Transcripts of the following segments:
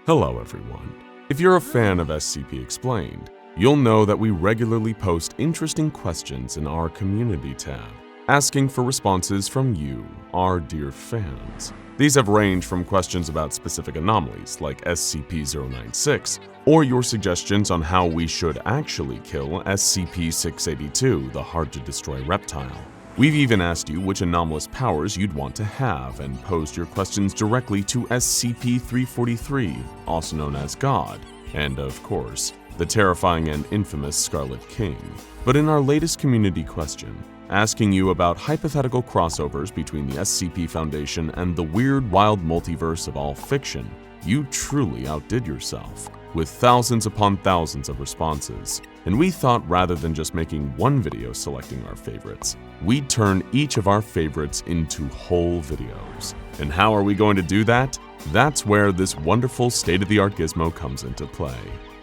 Hello everyone. If you're a fan of SCP Explained, you'll know that we regularly post interesting questions in our community tab, asking for responses from you, our dear fans. These have ranged from questions about specific anomalies like SCP-096, or your suggestions on how we should actually kill SCP-682, the hard-to-destroy reptile. We've even asked you which anomalous powers you'd want to have and posed your questions directly to SCP-343, also known as God, and of course, the terrifying and infamous Scarlet King. But in our latest community question, asking you about hypothetical crossovers between the SCP Foundation and the weird wild multiverse of all fiction, you truly outdid yourself, with thousands upon thousands of responses. And we thought rather than just making one video selecting our favorites, we'd turn each of our favorites into whole videos. And how are we going to do that? That's where this wonderful state-of-the-art gizmo comes into play.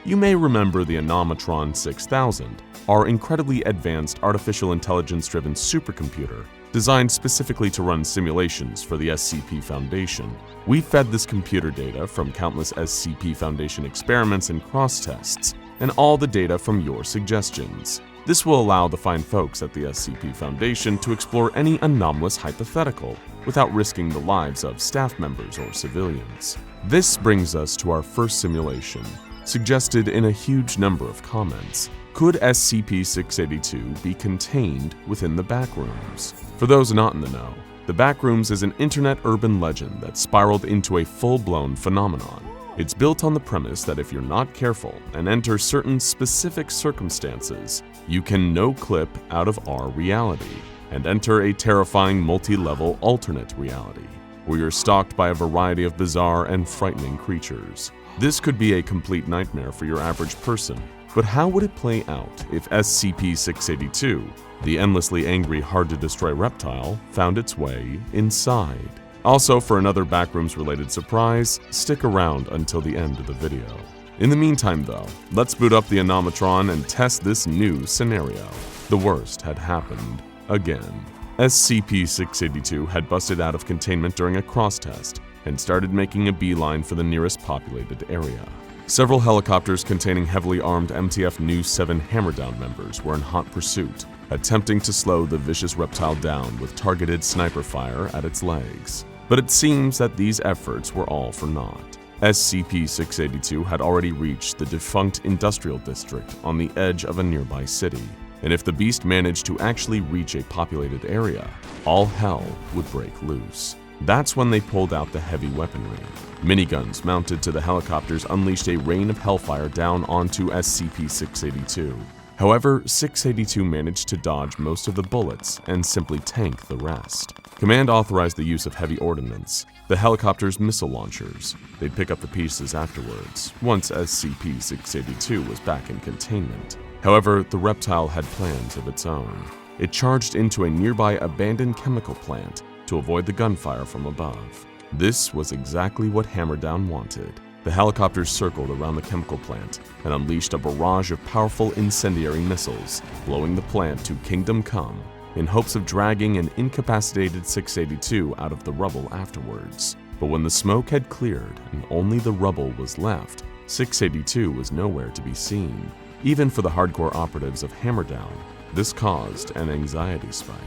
You may remember the Anomatron 6000, our incredibly advanced artificial intelligence-driven supercomputer designed specifically to run simulations for the SCP Foundation. We fed this computer data from countless SCP Foundation experiments and cross-tests, and all the data from your suggestions. This will allow the fine folks at the SCP Foundation to explore any anomalous hypothetical without risking the lives of staff members or civilians. This brings us to our first simulation, suggested in a huge number of comments. Could SCP-682 be contained within the Backrooms? For those not in the know, the Backrooms is an internet urban legend that spiraled into a full-blown phenomenon. It's built on the premise that if you're not careful and enter certain specific circumstances, you can no-clip out of our reality and enter a terrifying multi-level alternate reality, where you're stalked by a variety of bizarre and frightening creatures. This could be a complete nightmare for your average person, but how would it play out if SCP-682, the endlessly angry, hard-to-destroy reptile, found its way inside? Also, for another Backrooms-related surprise, stick around until the end of the video. In the meantime though, let's boot up the Anomatron and test this new scenario. The worst had happened again. SCP-682 had busted out of containment during a cross-test and started making a beeline for the nearest populated area. Several helicopters containing heavily armed MTF New 7 Hammerdown members were in hot pursuit, attempting to slow the vicious reptile down with targeted sniper fire at its legs. But it seems that these efforts were all for naught. SCP-682 had already reached the defunct industrial district on the edge of a nearby city, and if the beast managed to actually reach a populated area, all hell would break loose. That's when they pulled out the heavy weaponry. Miniguns mounted to the helicopters unleashed a rain of hellfire down onto SCP-682. However, 682 managed to dodge most of the bullets and simply tank the rest. Command authorized the use of heavy ordnance, the helicopter's missile launchers. They'd pick up the pieces afterwards, once SCP-682 was back in containment. However, the reptile had plans of its own. It charged into a nearby abandoned chemical plant to avoid the gunfire from above. This was exactly what Hammerdown wanted. The helicopters circled around the chemical plant and unleashed a barrage of powerful incendiary missiles, blowing the plant to Kingdom Come, in hopes of dragging an incapacitated 682 out of the rubble afterwards. But when the smoke had cleared and only the rubble was left, 682 was nowhere to be seen. Even for the hardcore operatives of Hammerdown, this caused an anxiety spike.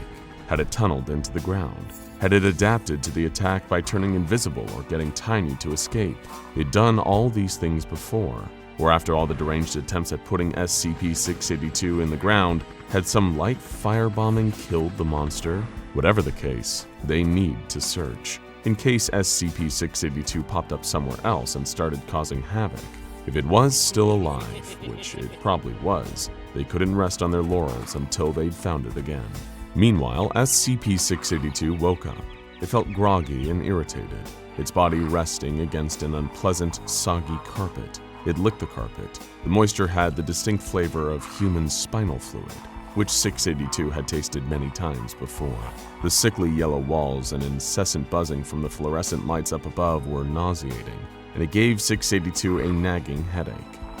Had it tunneled into the ground? Had it adapted to the attack by turning invisible or getting tiny to escape? It'd done all these things before, or after all the deranged attempts at putting SCP-682 in the ground, had some light firebombing killed the monster? Whatever the case, they need to search, in case SCP-682 popped up somewhere else and started causing havoc. If it was still alive, which it probably was, they couldn't rest on their laurels until they'd found it again. Meanwhile, SCP-682 woke up. It felt groggy and irritated, its body resting against an unpleasant, soggy carpet. It licked the carpet. The moisture had the distinct flavor of human spinal fluid, which 682 had tasted many times before. The sickly yellow walls and incessant buzzing from the fluorescent lights up above were nauseating, and it gave 682 a nagging headache.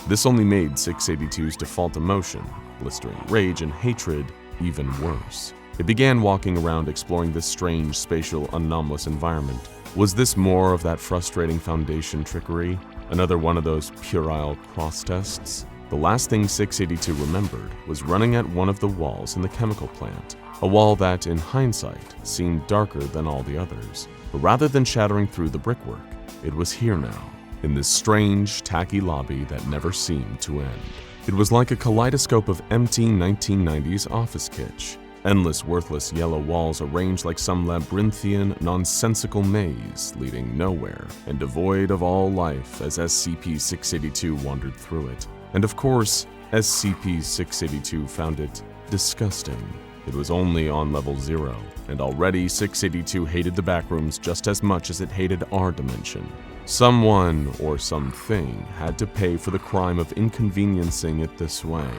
This only made 682's default emotion, blistering rage and hatred, even worse. It began walking around exploring this strange, spatial, anomalous environment. Was this more of that frustrating Foundation trickery? Another one of those puerile cross tests? The last thing 682 remembered was running at one of the walls in the chemical plant, a wall that, in hindsight, seemed darker than all the others. But rather than shattering through the brickwork, it was here now, in this strange, tacky lobby that never seemed to end. It was like a kaleidoscope of empty 1990s office kitsch. Endless, worthless yellow walls arranged like some labyrinthian, nonsensical maze leading nowhere and devoid of all life as SCP-682 wandered through it. And of course, SCP-682 found it disgusting. It was only on level 0, and already 682 hated the Backrooms just as much as it hated our dimension. Someone or something had to pay for the crime of inconveniencing it this way,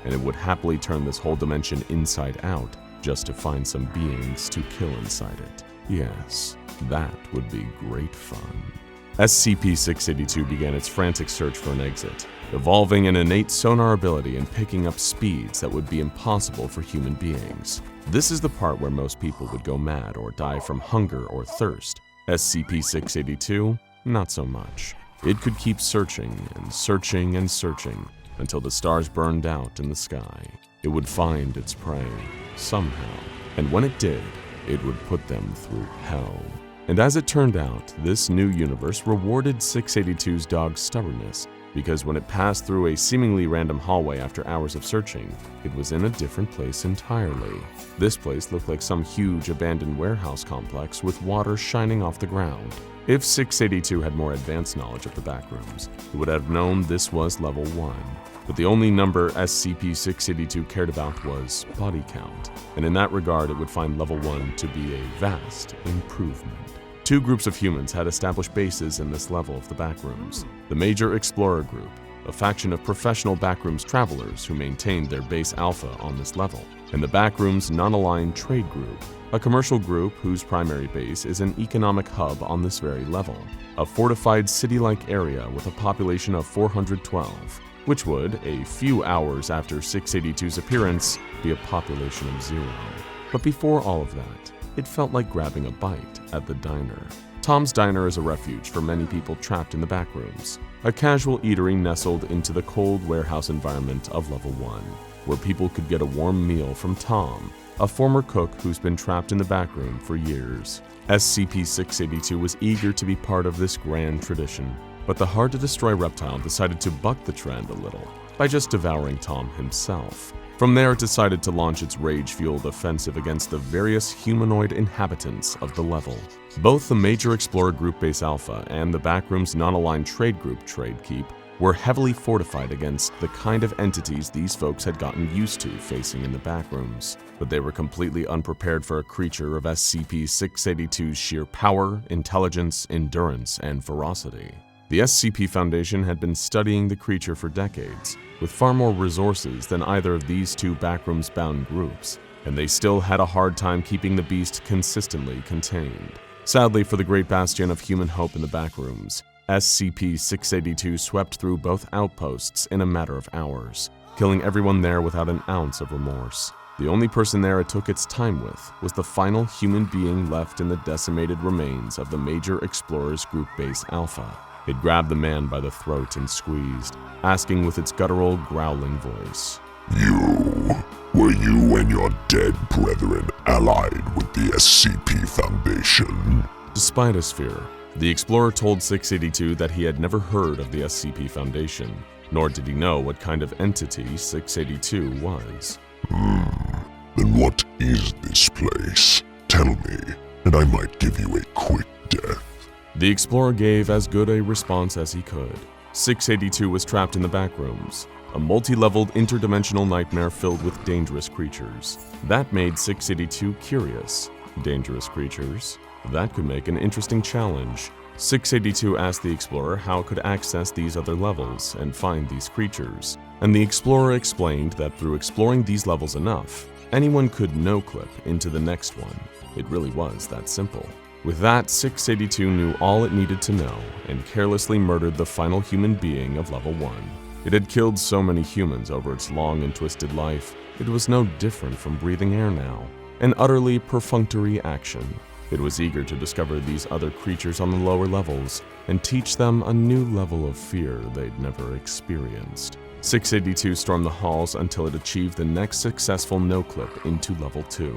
and it would happily turn this whole dimension inside out just to find some beings to kill inside it. Yes, that would be great fun. SCP-682 began its frantic search for an exit, evolving an innate sonar ability and picking up speeds that would be impossible for human beings. This is the part where most people would go mad or die from hunger or thirst. SCP-682, not so much. It could keep searching and searching and searching until the stars burned out in the sky. It would find its prey, somehow, and when it did, it would put them through hell. And as it turned out, this new universe rewarded 682's dog's stubbornness, because when it passed through a seemingly random hallway after hours of searching, it was in a different place entirely. This place looked like some huge abandoned warehouse complex with water shining off the ground. If 682 had more advanced knowledge of the Backrooms, it would have known this was level 1. But the only number SCP-682 cared about was body count, and in that regard it would find level 1 to be a vast improvement. Two groups of humans had established bases in this level of the Backrooms. The Major Explorer Group, a faction of professional Backrooms travelers who maintained their base alpha on this level, and the Backrooms Non-Aligned Trade Group, a commercial group whose primary base is an economic hub on this very level, a fortified city-like area with a population of 412, which would, a few hours after 682's appearance, be a population of 0. But before all of that, it felt like grabbing a bite at the diner. Tom's Diner is a refuge for many people trapped in the Backrooms, a casual eatery nestled into the cold warehouse environment of level 1, where people could get a warm meal from Tom, a former cook who's been trapped in the backroom for years. SCP-682 was eager to be part of this grand tradition, but the hard-to-destroy reptile decided to buck the trend a little by just devouring Tom himself. From there, it decided to launch its rage-fueled offensive against the various humanoid inhabitants of the level. Both the Major Explorer Group Base Alpha and the Backrooms Non-Aligned Trade Group Trade Keep were heavily fortified against the kind of entities these folks had gotten used to facing in the Backrooms, but they were completely unprepared for a creature of SCP-682's sheer power, intelligence, endurance, and ferocity. The SCP Foundation had been studying the creature for decades, with far more resources than either of these two Backrooms-bound groups, and they still had a hard time keeping the beast consistently contained. Sadly for the great bastion of human hope in the Backrooms, SCP-682 swept through both outposts in a matter of hours, killing everyone there without an ounce of remorse. The only person there it took its time with was the final human being left in the decimated remains of the Major Explorers Group Base Alpha. It grabbed the man by the throat and squeezed, asking with its guttural, growling voice, Were you and your dead brethren allied with the SCP Foundation?" Despite his fear, the Explorer told 682 that he had never heard of the SCP Foundation, nor did he know what kind of entity 682 was. Then what is this place? Tell me, and I might give you a quick death. The Explorer gave as good a response as he could. 682 was trapped in the Backrooms, a multi-leveled interdimensional nightmare filled with dangerous creatures. That made 682 curious. Dangerous creatures? That could make an interesting challenge. 682 asked the Explorer how it could access these other levels and find these creatures, and the Explorer explained that through exploring these levels enough, anyone could no-clip into the next one. It really was that simple. With that, 682 knew all it needed to know and carelessly murdered the final human being of level 1. It had killed so many humans over its long and twisted life, it was no different from breathing air now. An utterly perfunctory action. It was eager to discover these other creatures on the lower levels and teach them a new level of fear they'd never experienced. 682 stormed the halls until it achieved the next successful no-clip into Level 2,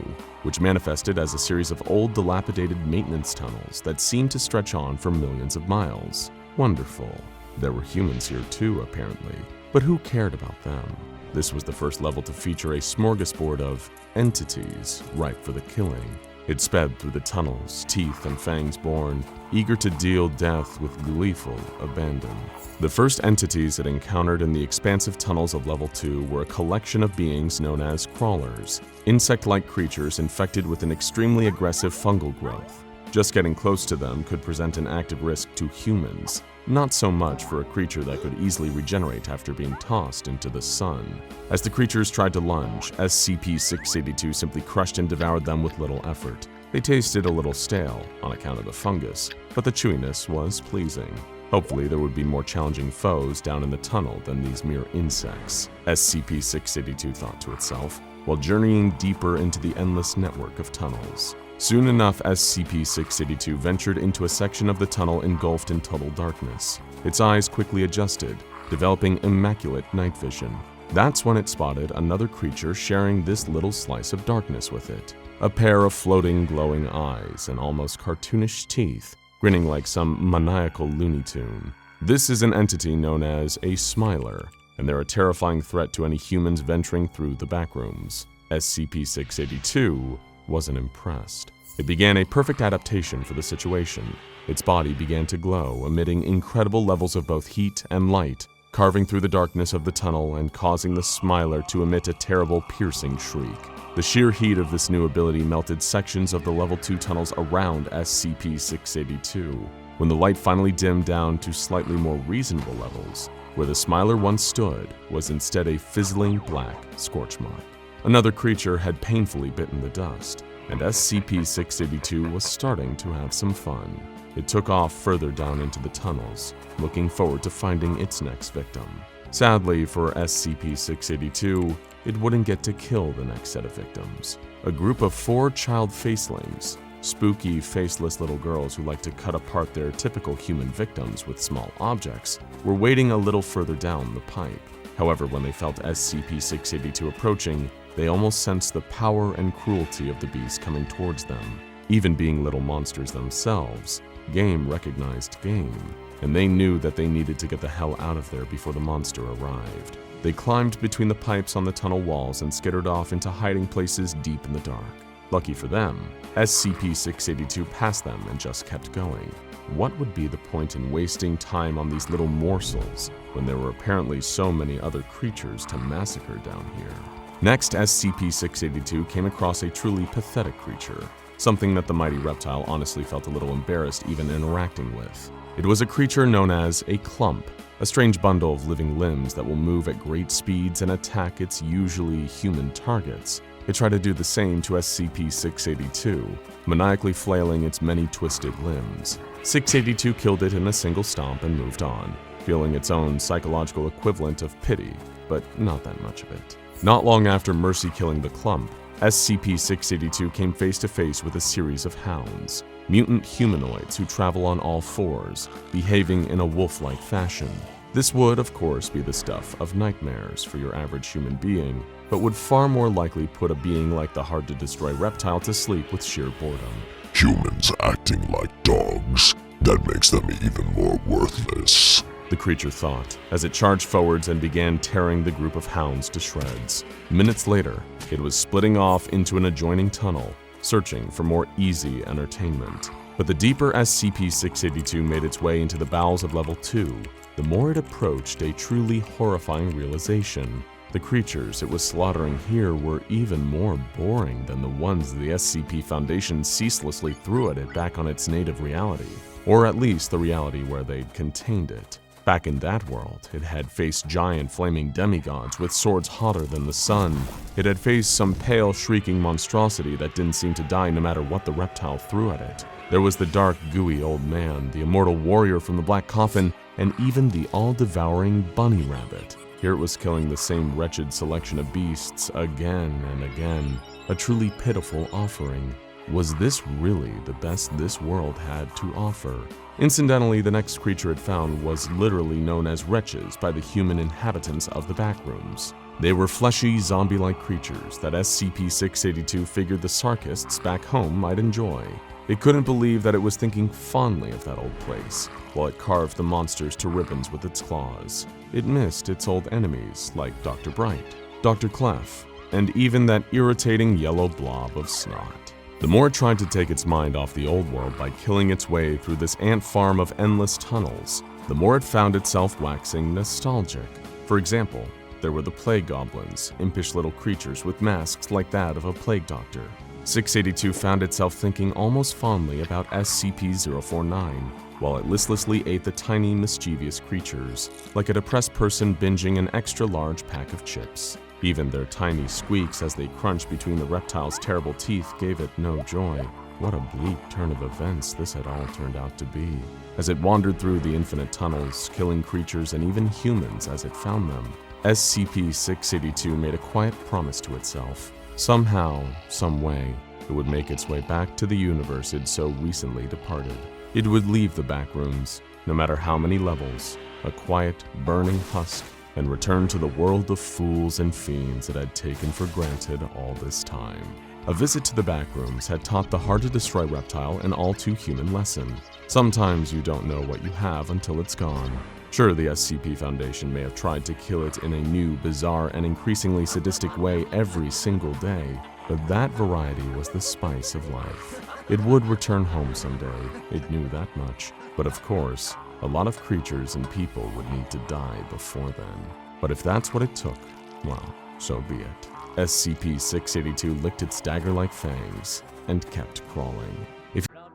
which manifested as a series of old, dilapidated maintenance tunnels that seemed to stretch on for millions of miles. Wonderful. There were humans here too, apparently, but who cared about them? This was the first level to feature a smorgasbord of entities ripe for the killing. It sped through the tunnels, teeth and fangs born, eager to deal death with gleeful abandon. The first entities it encountered in the expansive tunnels of Level 2 were a collection of beings known as crawlers, insect-like creatures infected with an extremely aggressive fungal growth. Just getting close to them could present an active risk to humans, not so much for a creature that could easily regenerate after being tossed into the sun. As the creatures tried to lunge, SCP-682 simply crushed and devoured them with little effort. They tasted a little stale on account of the fungus, but the chewiness was pleasing. Hopefully there would be more challenging foes down in the tunnel than these mere insects, SCP-682 thought to itself, while journeying deeper into the endless network of tunnels. Soon enough, SCP-682 ventured into a section of the tunnel engulfed in total darkness. Its eyes quickly adjusted, developing immaculate night vision. That's when it spotted another creature sharing this little slice of darkness with it. A pair of floating, glowing eyes and almost cartoonish teeth, grinning like some maniacal Looney Tune. This is an entity known as a Smiler, and they're a terrifying threat to any humans venturing through the Backrooms. SCP-682 wasn't impressed. It began a perfect adaptation for the situation. Its body began to glow, emitting incredible levels of both heat and light, carving through the darkness of the tunnel and causing the Smiler to emit a terrible, piercing shriek. The sheer heat of this new ability melted sections of the Level 2 tunnels around SCP-682. When the light finally dimmed down to slightly more reasonable levels, where the Smiler once stood was instead a fizzling black scorch mark. Another creature had painfully bitten the dust, and SCP-682 was starting to have some fun. It took off further down into the tunnels, looking forward to finding its next victim. Sadly for SCP-682, it wouldn't get to kill the next set of victims. A group of 4 child facelings, spooky, faceless little girls who like to cut apart their typical human victims with small objects, were waiting a little further down the pipe. However, when they felt SCP-682 approaching, they almost sensed the power and cruelty of the beast coming towards them. Even being little monsters themselves, game recognized game, and they knew that they needed to get the hell out of there before the monster arrived. They climbed between the pipes on the tunnel walls and skittered off into hiding places deep in the dark. Lucky for them, SCP-682 passed them and just kept going. What would be the point in wasting time on these little morsels when there were apparently so many other creatures to massacre down here? Next, SCP-682 came across a truly pathetic creature, something that the mighty reptile honestly felt a little embarrassed even interacting with. It was a creature known as a clump, a strange bundle of living limbs that will move at great speeds and attack its usually human targets. It tried to do the same to SCP-682, maniacally flailing its many twisted limbs. 682 killed it in a single stomp and moved on, feeling its own psychological equivalent of pity, but not that much of it. Not long after Mercy killing the clump, SCP-682 came face to face with a series of hounds, mutant humanoids who travel on all fours, behaving in a wolf-like fashion. This would, of course, be the stuff of nightmares for your average human being, but would far more likely put a being like the hard-to-destroy reptile to sleep with sheer boredom. Humans acting like dogs, that makes them even more worthless, the creature thought, as it charged forwards and began tearing the group of hounds to shreds. Minutes later, it was splitting off into an adjoining tunnel, searching for more easy entertainment. But the deeper SCP-682 made its way into the bowels of Level 2, the more it approached a truly horrifying realization. The creatures it was slaughtering here were even more boring than the ones the SCP Foundation ceaselessly threw at it back on its native reality, or at least the reality where they'd contained it. Back in that world, it had faced giant flaming demigods with swords hotter than the sun. It had faced some pale, shrieking monstrosity that didn't seem to die no matter what the reptile threw at it. There was the dark, gooey old man, the immortal warrior from the Black Coffin, and even the all-devouring bunny rabbit. Here it was killing the same wretched selection of beasts again and again, a truly pitiful offering. Was this really the best this world had to offer? Incidentally, the next creature it found was literally known as wretches by the human inhabitants of the Backrooms. They were fleshy, zombie-like creatures that SCP-682 figured the Sarkists back home might enjoy. It couldn't believe that it was thinking fondly of that old place, while it carved the monsters to ribbons with its claws. It missed its old enemies like Dr. Bright, Dr. Clef, and even that irritating yellow blob of snot. The more it tried to take its mind off the old world by killing its way through this ant farm of endless tunnels, the more it found itself waxing nostalgic. For example, there were the plague goblins, impish little creatures with masks like that of a plague doctor. 682 found itself thinking almost fondly about SCP-049, while it listlessly ate the tiny, mischievous creatures, like a depressed person binging an extra-large pack of chips. Even their tiny squeaks as they crunched between the reptile's terrible teeth gave it no joy. What a bleak turn of events this had all turned out to be. As it wandered through the infinite tunnels, killing creatures and even humans as it found them, SCP-682 made a quiet promise to itself. Somehow, some way, it would make its way back to the universe it so recently departed. It would leave the Backrooms, no matter how many levels, a quiet, burning husk, and return to the world of fools and fiends it had taken for granted all this time. A visit to the Backrooms had taught the hard-to-destroy reptile an all-too-human lesson. Sometimes you don't know what you have until it's gone. Sure, the SCP Foundation may have tried to kill it in a new, bizarre, and increasingly sadistic way every single day, but that variety was the spice of life. It would return home someday, it knew that much. But of course, a lot of creatures and people would need to die before then. But if that's what it took, well, so be it. SCP-682 licked its dagger-like fangs and kept crawling.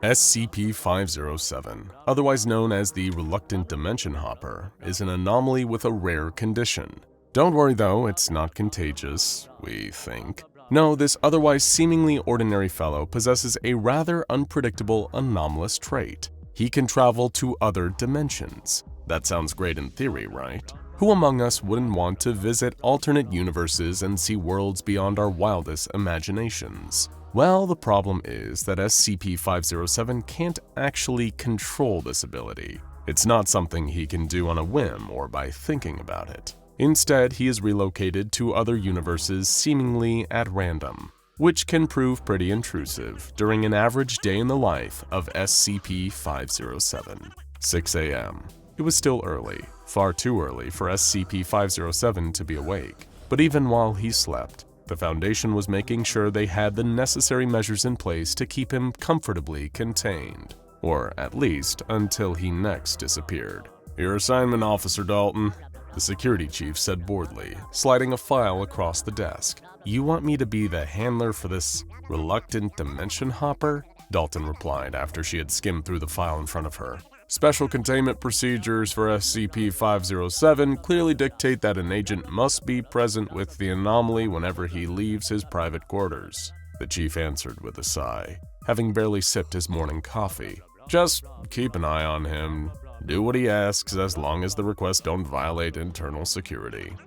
SCP-507, otherwise known as the Reluctant Dimension Hopper, is an anomaly with a rare condition. Don't worry though, it's not contagious, we think. No, this otherwise seemingly ordinary fellow possesses a rather unpredictable anomalous trait. He can travel to other dimensions. That sounds great in theory, right? Who among us wouldn't want to visit alternate universes and see worlds beyond our wildest imaginations? Well, the problem is that SCP-507 can't actually control this ability. It's not something he can do on a whim or by thinking about it. Instead, he is relocated to other universes seemingly at random, which can prove pretty intrusive during an average day in the life of SCP-507. 6 a.m. It was still early, far too early for SCP-507 to be awake. But even while he slept, the Foundation was making sure they had the necessary measures in place to keep him comfortably contained. Or at least until he next disappeared. "Your assignment, Officer Dalton," the security chief said boredly, sliding a file across the desk. "You want me to be the handler for this reluctant dimension hopper?" Dalton replied after she had skimmed through the file in front of her. "Special containment procedures for SCP-507 clearly dictate that an agent must be present with the anomaly whenever he leaves his private quarters," the chief answered with a sigh, having barely sipped his morning coffee. "Just keep an eye on him. Do what he asks as long as the requests don't violate internal security."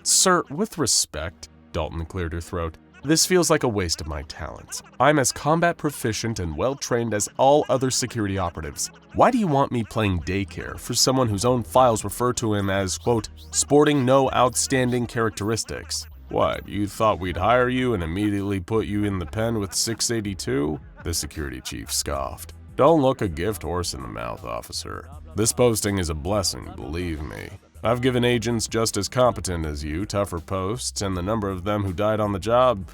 "Sir, with respect," Dalton cleared her throat, "this feels like a waste of my talents. I'm as combat proficient and well-trained as all other security operatives. Why do you want me playing daycare for someone whose own files refer to him as, quote, sporting no outstanding characteristics? What, you thought we'd hire you and immediately put you in the pen with 682? The security chief scoffed. "Don't look a gift horse in the mouth, officer. This posting is a blessing, believe me. I've given agents just as competent as you tougher posts, and the number of them who died on the job,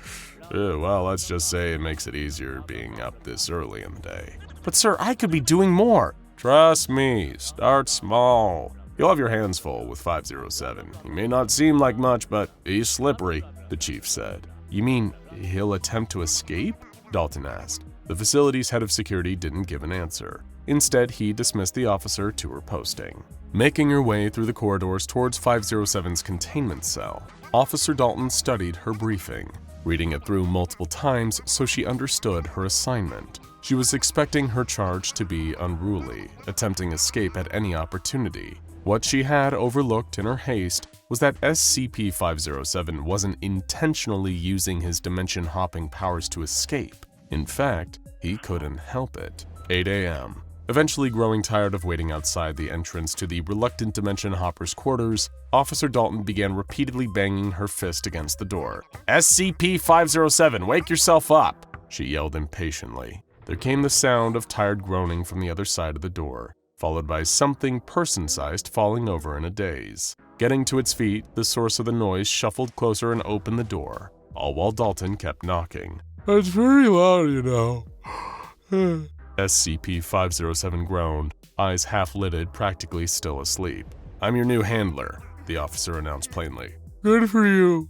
well, let's just say it makes it easier being up this early in the day." "But sir, I could be doing more." "Trust me, start small. You'll have your hands full with 507. He may not seem like much, but he's slippery," the chief said. "You mean he'll attempt to escape?" Dalton asked. The facility's head of security didn't give an answer. Instead, he dismissed the officer to her posting. Making her way through the corridors towards 507's containment cell, Officer Dalton studied her briefing, reading it through multiple times so she understood her assignment. She was expecting her charge to be unruly, attempting escape at any opportunity. What she had overlooked in her haste was that SCP-507 wasn't intentionally using his dimension-hopping powers to escape. In fact, he couldn't help it. 8 a.m. Eventually growing tired of waiting outside the entrance to the reluctant Dimension Hopper's quarters, Officer Dalton began repeatedly banging her fist against the door. "SCP-507, wake yourself up!" she yelled impatiently. There came the sound of tired groaning from the other side of the door, followed by something person-sized falling over in a daze. Getting to its feet, the source of the noise shuffled closer and opened the door, all while Dalton kept knocking. "It's very loud, you know." SCP-507 groaned, eyes half-lidded, practically still asleep. "I'm your new handler," the officer announced plainly. "Good for you."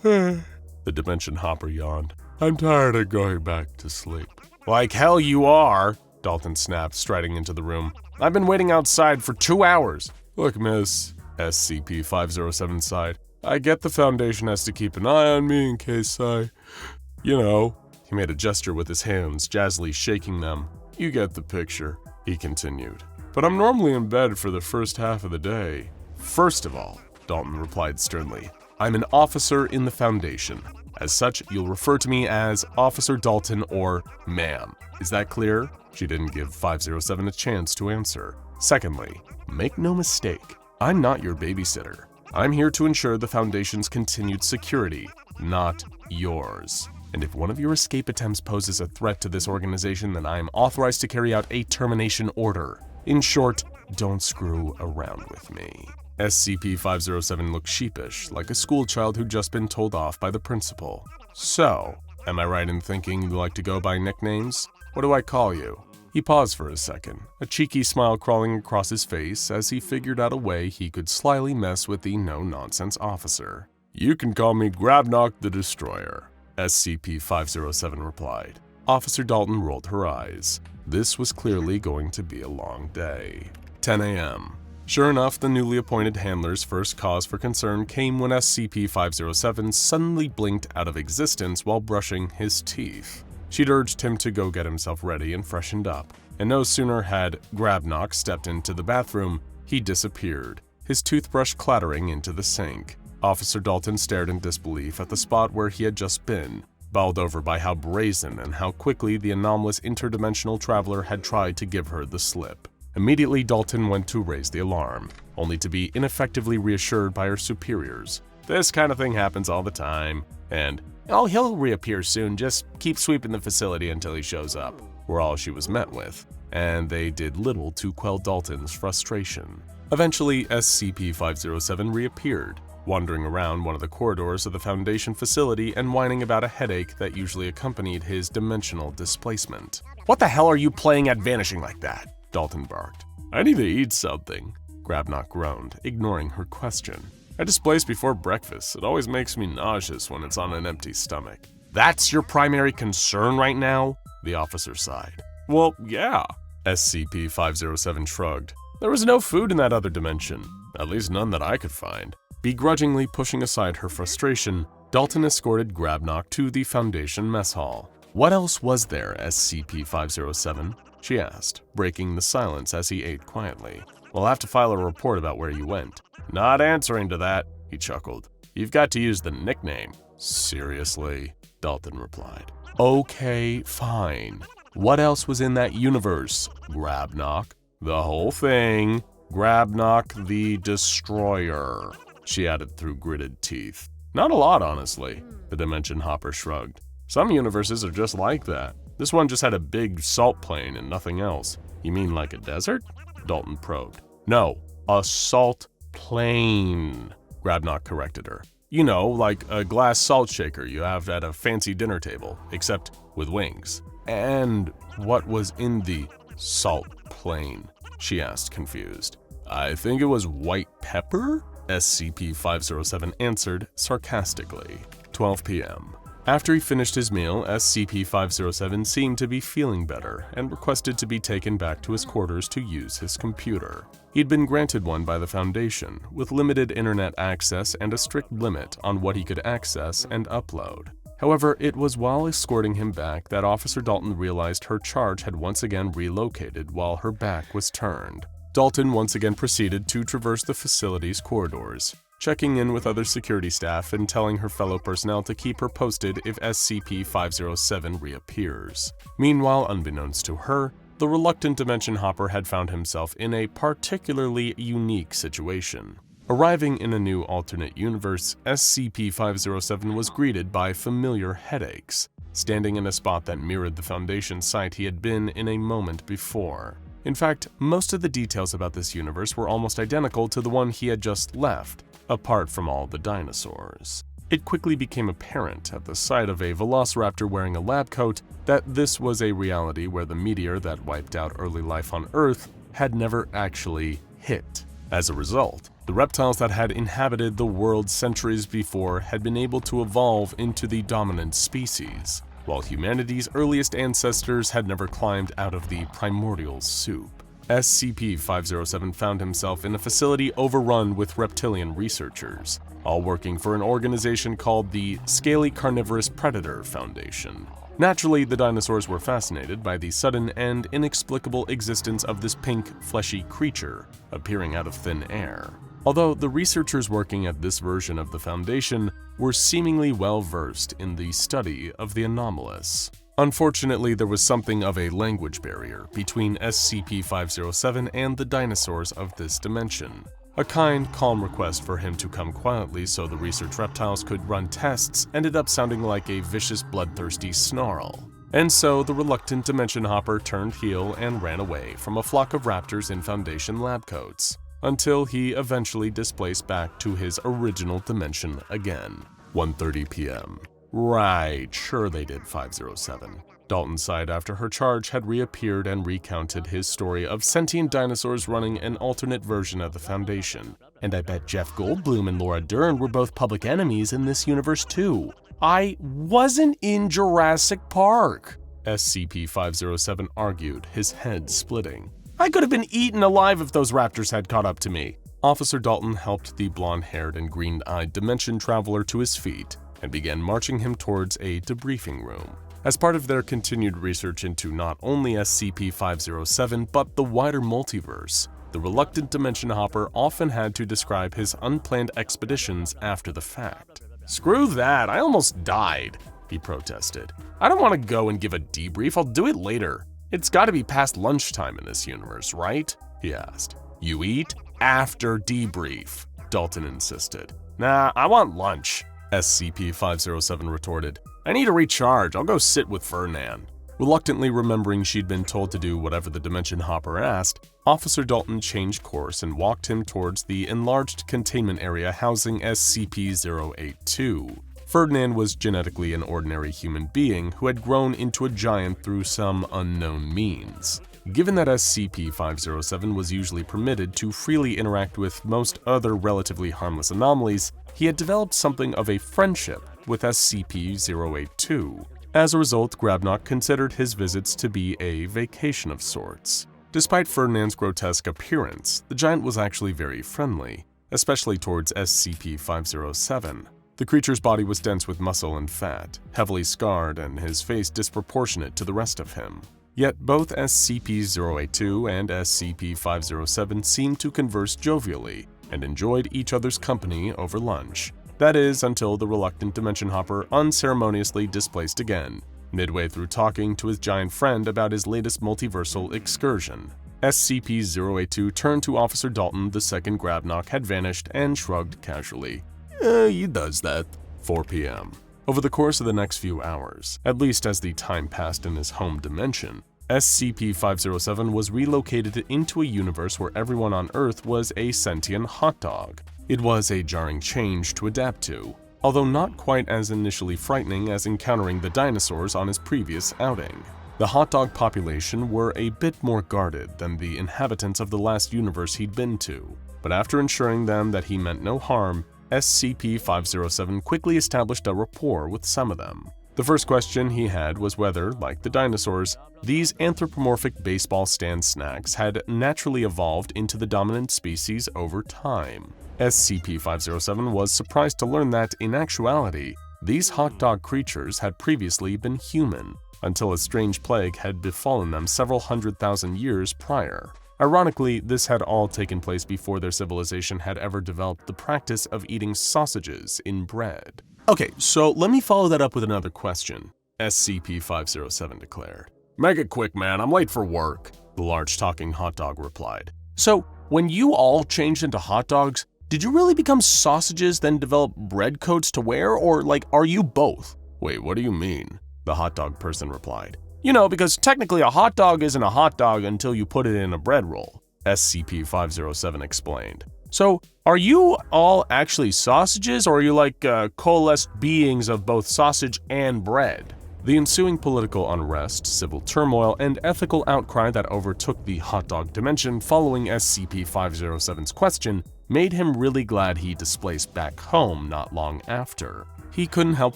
The Dimension Hopper yawned. "I'm tired of going back to sleep." "Like hell you are," Dalton snapped, striding into the room. "I've been waiting outside for 2 hours. "Look, miss," SCP-507 sighed. "I get the Foundation has to keep an eye on me in case you know." He made a gesture with his hands, jazzily shaking them. "You get the picture," he continued. "But I'm normally in bed for the first half of the day." "First of all," Dalton replied sternly, "I'm an officer in the Foundation. As such, you'll refer to me as Officer Dalton or ma'am. Is that clear?" She didn't give 507 a chance to answer. "Secondly, make no mistake, I'm not your babysitter. I'm here to ensure the Foundation's continued security, not yours. And if one of your escape attempts poses a threat to this organization, then I am authorized to carry out a termination order. In short, don't screw around with me." SCP-507 looked sheepish, like a schoolchild who'd just been told off by the principal. "So, am I right in thinking you like to go by nicknames? What do I call you?" He paused for a second, a cheeky smile crawling across his face as he figured out a way he could slyly mess with the no-nonsense officer. "You can call me Grabnock the Destroyer," SCP-507 replied. Officer Dalton rolled her eyes. This was clearly going to be a long day. 10 a.m. Sure enough, the newly appointed handler's first cause for concern came when SCP-507 suddenly blinked out of existence while brushing his teeth. She'd urged him to go get himself ready and freshened up, and no sooner had Grabnock stepped into the bathroom, he disappeared, his toothbrush clattering into the sink. Officer Dalton stared in disbelief at the spot where he had just been, bowled over by how brazen and how quickly the anomalous interdimensional traveler had tried to give her the slip. Immediately, Dalton went to raise the alarm, only to be ineffectively reassured by her superiors. "This kind of thing happens all the time," and "Oh, he'll reappear soon, just keep sweeping the facility until he shows up," were all she was met with, and they did little to quell Dalton's frustration. Eventually, SCP-507 reappeared, wandering around one of the corridors of the Foundation facility and whining about a headache that usually accompanied his dimensional displacement. "What the hell are you playing at vanishing like that?" Dalton barked. "I need to eat something," Grabnock groaned, ignoring her question. "I displace before breakfast. It always makes me nauseous when it's on an empty stomach." "That's your primary concern right now?" the officer sighed. "Well, yeah," SCP-507 shrugged. "There was no food in that other dimension, at least none that I could find." Begrudgingly pushing aside her frustration, Dalton escorted Grabnock to the Foundation mess hall. "What else was there, SCP-507? she asked, breaking the silence as he ate quietly. "We'll have to file a report about where you went." "Not answering to that," he chuckled. "You've got to use the nickname." "Seriously?" Dalton replied. "Okay, fine. What else was in that universe, Grabnock?" "The whole thing. Grabnock the Destroyer," she added through gritted teeth. "Not a lot, honestly," the Dimension Hopper shrugged. "Some universes are just like that. This one just had a big salt plain and nothing else." "You mean like a desert?" Dalton probed. "No, a salt plain," Grabnock corrected her. "You know, like a glass salt shaker you have at a fancy dinner table, except with wings." "And what was in the salt plain?" she asked, confused. "I think it was white pepper?" SCP-507 answered sarcastically. 12 p.m. After he finished his meal, SCP-507 seemed to be feeling better and requested to be taken back to his quarters to use his computer. He'd been granted one by the Foundation, with limited internet access and a strict limit on what he could access and upload. However, it was while escorting him back that Officer Dalton realized her charge had once again relocated while her back was turned. Dalton once again proceeded to traverse the facility's corridors, checking in with other security staff and telling her fellow personnel to keep her posted if SCP-507 reappears. Meanwhile, unbeknownst to her, the reluctant Dimension Hopper had found himself in a particularly unique situation. Arriving in a new alternate universe, SCP-507 was greeted by familiar headaches, standing in a spot that mirrored the Foundation site he had been in a moment before. In fact, most of the details about this universe were almost identical to the one he had just left, apart from all the dinosaurs. It quickly became apparent at the sight of a velociraptor wearing a lab coat that this was a reality where the meteor that wiped out early life on Earth had never actually hit. As a result, the reptiles that had inhabited the world centuries before had been able to evolve into the dominant species, while humanity's earliest ancestors had never climbed out of the primordial soup. SCP-507 found himself in a facility overrun with reptilian researchers, all working for an organization called the Scaly Carnivorous Predator Foundation. Naturally, the dinosaurs were fascinated by the sudden and inexplicable existence of this pink, fleshy creature appearing out of thin air. Although the researchers working at this version of the Foundation were seemingly well-versed in the study of the anomalous. Unfortunately, there was something of a language barrier between SCP-507 and the dinosaurs of this dimension. A kind, calm request for him to come quietly so the research reptiles could run tests ended up sounding like a vicious, bloodthirsty snarl. And so the reluctant Dimension Hopper turned heel and ran away from a flock of raptors in Foundation lab coats, until he eventually displaced back to his original dimension again. 1:30 p.m. Right, sure they did, 507. Dalton sighed after her charge had reappeared and recounted his story of sentient dinosaurs running an alternate version of the Foundation. And I bet Jeff Goldblum and Laura Dern were both public enemies in this universe too. I wasn't in Jurassic Park, SCP-507 argued, his head splitting. I could have been eaten alive if those raptors had caught up to me. Officer Dalton helped the blonde-haired and green-eyed dimension traveler to his feet and began marching him towards a debriefing room. As part of their continued research into not only SCP-507 but the wider multiverse, the reluctant Dimension Hopper often had to describe his unplanned expeditions after the fact. "Screw that, I almost died," he protested. "I don't want to go and give a debrief, I'll do it later. It's gotta be past lunchtime in this universe, right?" he asked. "You eat after debrief," Dalton insisted. "Nah, I want lunch," SCP-507 retorted. "I need to recharge, I'll go sit with Ferdinand." Reluctantly remembering she'd been told to do whatever the Dimension Hopper asked, Officer Dalton changed course and walked him towards the enlarged containment area housing SCP-082. Ferdinand was genetically an ordinary human being who had grown into a giant through some unknown means. Given that SCP-507 was usually permitted to freely interact with most other relatively harmless anomalies, he had developed something of a friendship with SCP-082. As a result, Grabnock considered his visits to be a vacation of sorts. Despite Ferdinand's grotesque appearance, the giant was actually very friendly, especially towards SCP-507. The creature's body was dense with muscle and fat, heavily scarred, and his face disproportionate to the rest of him. Yet both SCP-082 and SCP-507 seemed to converse jovially and enjoyed each other's company over lunch. That is, until the reluctant Dimension Hopper unceremoniously displaced again, midway through talking to his giant friend about his latest multiversal excursion. SCP-082 turned to Officer Dalton the second Grabnock had vanished and shrugged casually. He does that. 4 p.m. Over the course of the next few hours, at least as the time passed in his home dimension, SCP-507 was relocated into a universe where everyone on Earth was a sentient hot dog. It was a jarring change to adapt to, although not quite as initially frightening as encountering the dinosaurs on his previous outing. The hot dog population were a bit more guarded than the inhabitants of the last universe he'd been to, but after ensuring them that he meant no harm, SCP-507 quickly established a rapport with some of them. The first question he had was whether, like the dinosaurs, these anthropomorphic baseball stand snacks had naturally evolved into the dominant species over time. SCP-507 was surprised to learn that, in actuality, these hot dog creatures had previously been human, until a strange plague had befallen them several 100,000 years prior. Ironically, this had all taken place before their civilization had ever developed the practice of eating sausages in bread. Okay, so let me follow that up with another question, SCP-507 declared. Make it quick, man, I'm late for work, the large talking hot dog replied. So, when you all changed into hot dogs, did you really become sausages then develop bread coats to wear, or are you both? Wait, what do you mean? The hot dog person replied. You know, because technically a hot dog isn't a hot dog until you put it in a bread roll, SCP-507 explained. So, are you all actually sausages, or are you coalesced beings of both sausage and bread? The ensuing political unrest, civil turmoil, and ethical outcry that overtook the hot dog dimension following SCP-507's question made him really glad he displaced back home not long after. He couldn't help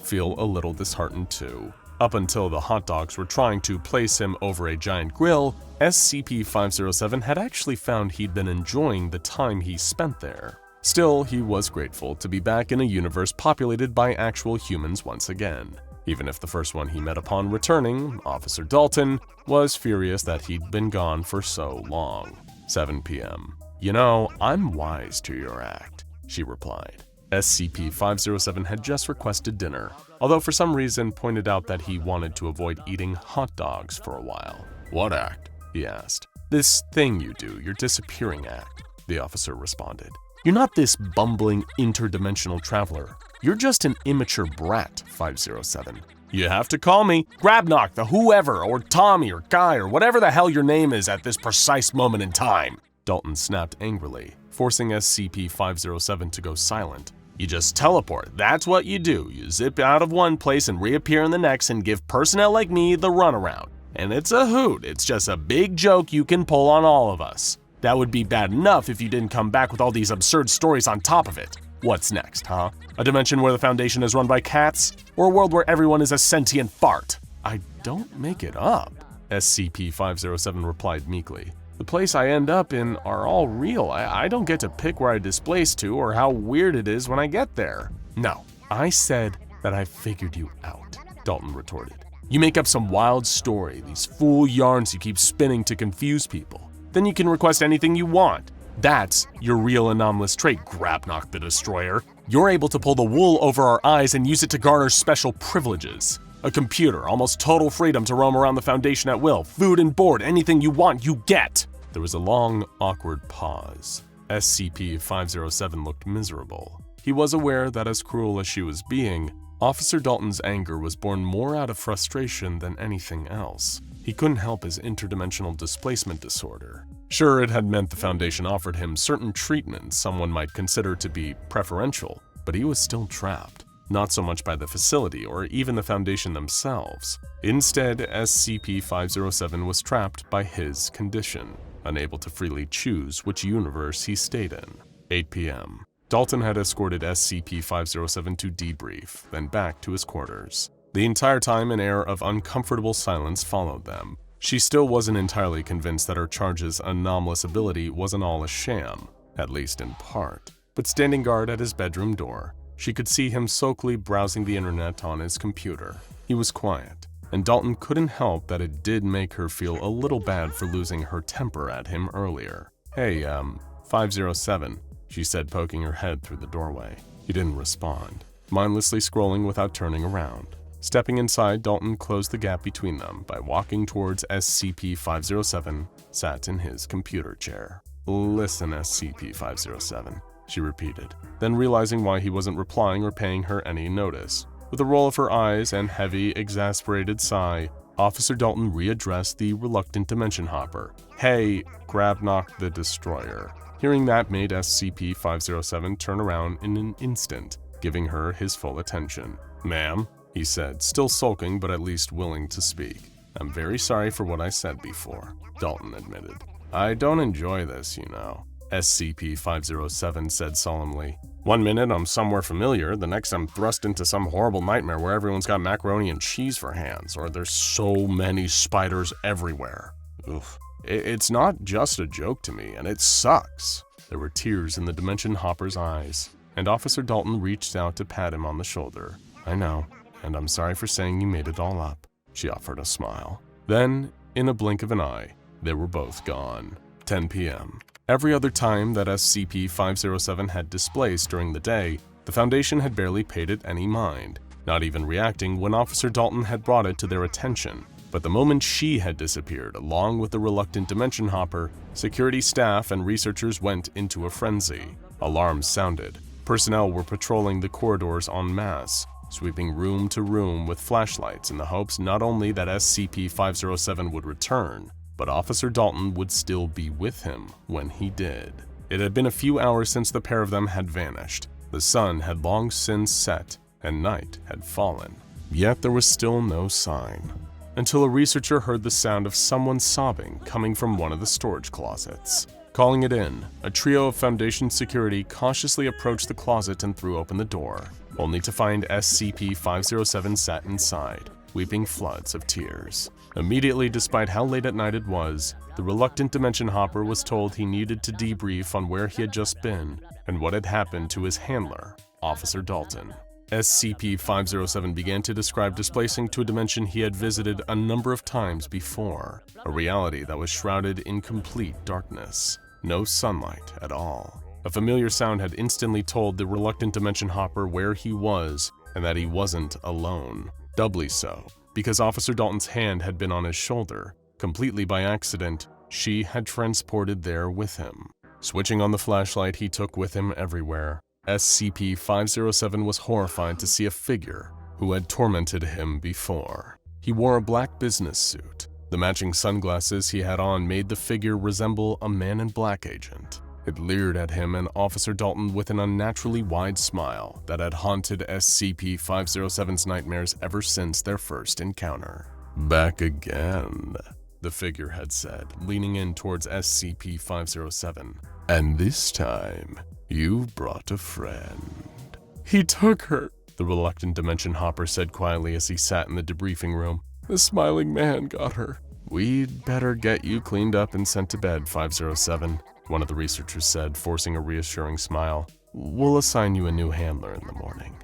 feel a little disheartened too. Up until the hot dogs were trying to place him over a giant grill, SCP-507 had actually found he'd been enjoying the time he spent there. Still, he was grateful to be back in a universe populated by actual humans once again. Even if the first one he met upon returning, Officer Dalton, was furious that he'd been gone for so long. 7 p.m. You know, I'm wise to your act, she replied. SCP-507 had just requested dinner, although for some reason pointed out that he wanted to avoid eating hot dogs for a while. What act? He asked. This thing you do, your disappearing act, the officer responded. You're not this bumbling interdimensional traveler. You're just an immature brat, 507. You have to call me Grabnock, the whoever, or Tommy, or Guy, or whatever the hell your name is at this precise moment in time, Dalton snapped angrily, forcing SCP-507 to go silent. You just teleport, that's what you do. You zip out of one place and reappear in the next and give personnel like me the runaround. And it's a hoot, it's just a big joke you can pull on all of us. That would be bad enough if you didn't come back with all these absurd stories on top of it. What's next, huh? A dimension where the Foundation is run by cats? Or a world where everyone is a sentient fart? I don't make it up, SCP-507 replied meekly. The place I end up in are all real. I don't get to pick where I displace to or how weird it is when I get there. No, I said that I figured you out, Dalton retorted. You make up some wild story, these fool yarns you keep spinning to confuse people. Then you can request anything you want. That's your real anomalous trait, Grabnock the Destroyer. You're able to pull the wool over our eyes and use it to garner special privileges. A computer, almost total freedom to roam around the Foundation at will. Food and board, anything you want, you get. There was a long, awkward pause. SCP-507 looked miserable. He was aware that as cruel as she was being, Officer Dalton's anger was born more out of frustration than anything else. He couldn't help his interdimensional displacement disorder. Sure, it had meant the Foundation offered him certain treatments someone might consider to be preferential, but he was still trapped. Not so much by the facility or even the Foundation themselves. Instead, SCP-507 was trapped by his condition, unable to freely choose which universe he stayed in. 8 p.m. Dalton had escorted SCP-507 to debrief, then back to his quarters. The entire time, an air of uncomfortable silence followed them. She still wasn't entirely convinced that her charge's anomalous ability wasn't all a sham, at least in part. But standing guard at his bedroom door, she could see him sulkily browsing the internet on his computer. He was quiet, and Dalton couldn't help that it did make her feel a little bad for losing her temper at him earlier. Hey, 507, she said, poking her head through the doorway. He didn't respond, mindlessly scrolling without turning around. Stepping inside, Dalton closed the gap between them by walking towards SCP-507, sat in his computer chair. Listen, SCP-507, she repeated, then realizing why he wasn't replying or paying her any notice. With a roll of her eyes and heavy, exasperated sigh, Officer Dalton readdressed the reluctant dimension hopper. Hey, Grabnock the Destroyer. Hearing that made SCP-507 turn around in an instant, giving her his full attention. Ma'am, he said, still sulking but at least willing to speak. I'm very sorry for what I said before, Dalton admitted. I don't enjoy this, you know, SCP-507 said solemnly. One minute I'm somewhere familiar, the next I'm thrust into some horrible nightmare where everyone's got macaroni and cheese for hands, or there's so many spiders everywhere. Oof. It's not just a joke to me, and it sucks. There were tears in the dimension hopper's eyes, and Officer Dalton reached out to pat him on the shoulder. I know, and I'm sorry for saying you made it all up, she offered a smile. Then, in a blink of an eye, they were both gone. 10 p.m. Every other time that SCP-507 had displaced during the day, the Foundation had barely paid it any mind, not even reacting when Officer Dalton had brought it to their attention. But the moment she had disappeared, along with the reluctant Dimension Hopper, security staff and researchers went into a frenzy. Alarms sounded. Personnel were patrolling the corridors en masse, sweeping room to room with flashlights in the hopes not only that SCP-507 would return, but Officer Dalton would still be with him when he did. It had been a few hours since the pair of them had vanished. The sun had long since set, and night had fallen. Yet there was still no sign, until a researcher heard the sound of someone sobbing coming from one of the storage closets. Calling it in, a trio of Foundation security cautiously approached the closet and threw open the door, only to find SCP-507 sat inside, weeping floods of tears. Immediately, despite how late at night it was, the reluctant Dimension Hopper was told he needed to debrief on where he had just been and what had happened to his handler, Officer Dalton. SCP-507 began to describe displacing to a dimension he had visited a number of times before, a reality that was shrouded in complete darkness, no sunlight at all. A familiar sound had instantly told the reluctant Dimension Hopper where he was and that he wasn't alone. Doubly so, because Officer Dalton's hand had been on his shoulder. Completely by accident, she had transported there with him. Switching on the flashlight he took with him everywhere, SCP-507 was horrified to see a figure who had tormented him before. He wore a black business suit. The matching sunglasses he had on made the figure resemble a Man in Black agent. It leered at him and Officer Dalton with an unnaturally wide smile that had haunted SCP-507's nightmares ever since their first encounter. "Back again," the figure had said, leaning in towards SCP-507. "And this time, you've brought a friend." "He took her," the reluctant Dimension Hopper said quietly as he sat in the debriefing room. "The smiling man got her." "We'd better get you cleaned up and sent to bed, 507, one of the researchers said, forcing a reassuring smile. "We'll assign you a new handler in the morning."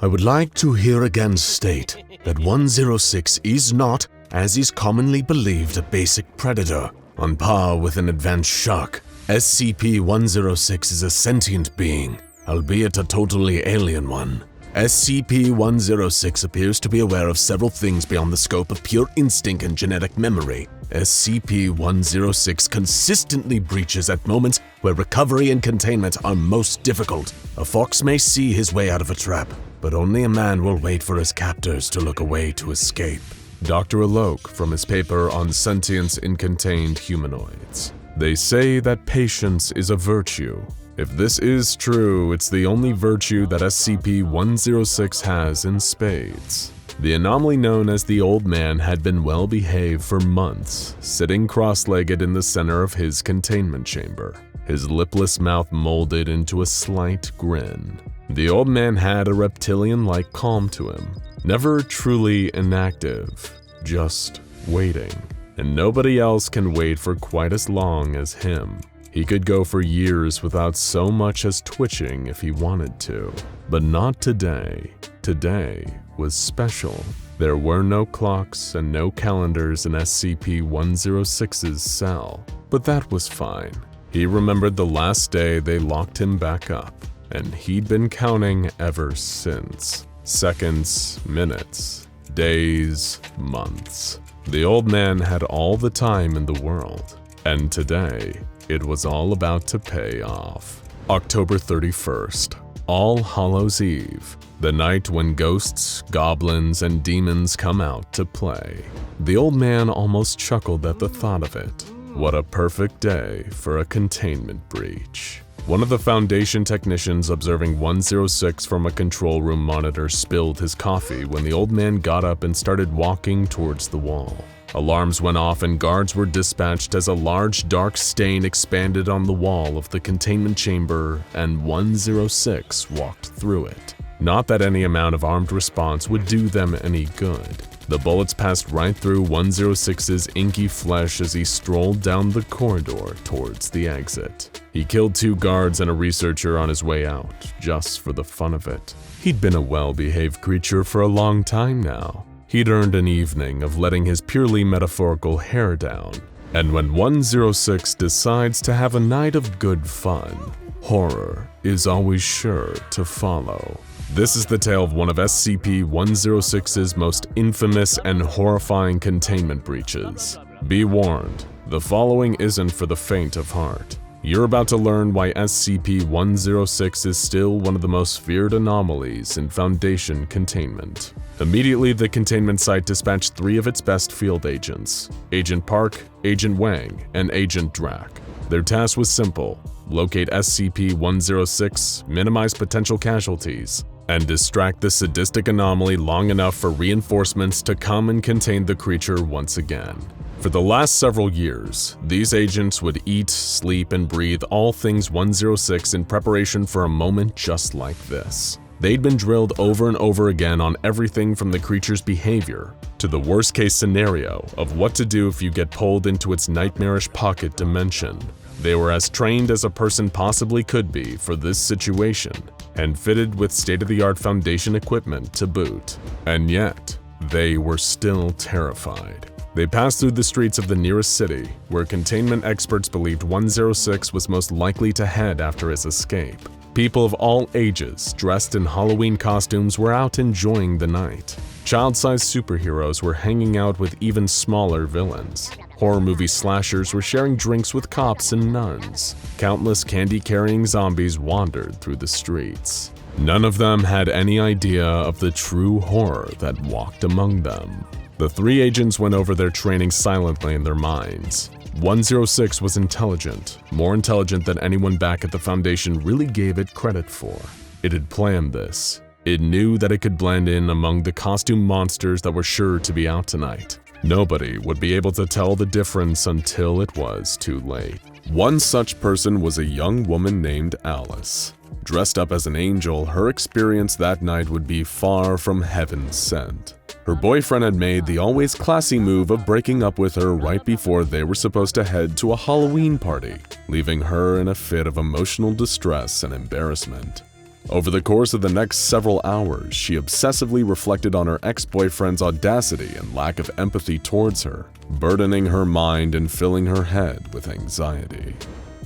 I would like to here again state that 106 is not, as is commonly believed, a basic predator, on par with an advanced shark. SCP-106 is a sentient being, albeit a totally alien one. SCP-106 appears to be aware of several things beyond the scope of pure instinct and genetic memory. SCP-106 consistently breaches at moments where recovery and containment are most difficult. A fox may see his way out of a trap, but only a man will wait for his captors to look away to escape. Dr. Alok from his paper on sentience in contained humanoids. They say that patience is a virtue. If this is true, it's the only virtue that SCP-106 has in spades. The anomaly known as the Old Man had been well behaved for months, sitting cross-legged in the center of his containment chamber, his lipless mouth molded into a slight grin. The Old Man had a reptilian-like calm to him, never truly inactive, just waiting. And nobody else can wait for quite as long as him. He could go for years without so much as twitching if he wanted to. But not today. Today was special. There were no clocks and no calendars in SCP-106's cell. But that was fine. He remembered the last day they locked him back up, and he'd been counting ever since. Seconds, minutes, days, months. The Old Man had all the time in the world. And today, it was all about to pay off. October 31st, All Hallows Eve, the night when ghosts, goblins, and demons come out to play. The Old Man almost chuckled at the thought of it. What a perfect day for a containment breach. One of the Foundation technicians observing 106 from a control room monitor spilled his coffee when the Old Man got up and started walking towards the wall. Alarms went off and guards were dispatched as a large dark stain expanded on the wall of the containment chamber and 106 walked through it. Not that any amount of armed response would do them any good. The bullets passed right through 106's inky flesh as he strolled down the corridor towards the exit. He killed 2 guards and a researcher on his way out, just for the fun of it. He'd been a well-behaved creature for a long time now. He'd earned an evening of letting his purely metaphorical hair down, And when 106 decides to have a night of good fun, horror is always sure to follow. This is the tale of one of SCP-106's most infamous and horrifying containment breaches. Be warned, the following isn't for the faint of heart. You're about to learn why SCP-106 is still one of the most feared anomalies in Foundation containment. Immediately, the containment site dispatched 3 of its best field agents: Agent Park, Agent Wang, and Agent Drack. Their task was simple: locate SCP-106, minimize potential casualties, and distract the sadistic anomaly long enough for reinforcements to come and contain the creature once again. For the last several years, these agents would eat, sleep, and breathe all things 106 in preparation for a moment just like this. They'd been drilled over and over again on everything from the creature's behavior to the worst-case scenario of what to do if you get pulled into its nightmarish pocket dimension. They were as trained as a person possibly could be for this situation, and fitted with state-of-the-art Foundation equipment to boot. And yet, they were still terrified. They passed through the streets of the nearest city, where containment experts believed 106 was most likely to head after his escape. People of all ages, dressed in Halloween costumes, were out enjoying the night. Child-sized superheroes were hanging out with even smaller villains. Horror movie slashers were sharing drinks with cops and nuns. Countless candy-carrying zombies wandered through the streets. None of them had any idea of the true horror that walked among them. The 3 agents went over their training silently in their minds. 106 was intelligent, more intelligent than anyone back at the Foundation really gave it credit for. It had planned this. It knew that it could blend in among the costume monsters that were sure to be out tonight. Nobody would be able to tell the difference until it was too late. One such person was a young woman named Alice. Dressed up as an angel, her experience that night would be far from heaven sent. Her boyfriend had made the always classy move of breaking up with her right before they were supposed to head to a Halloween party, leaving her in a fit of emotional distress and embarrassment. Over the course of the next several hours, she obsessively reflected on her ex-boyfriend's audacity and lack of empathy towards her, burdening her mind and filling her head with anxiety.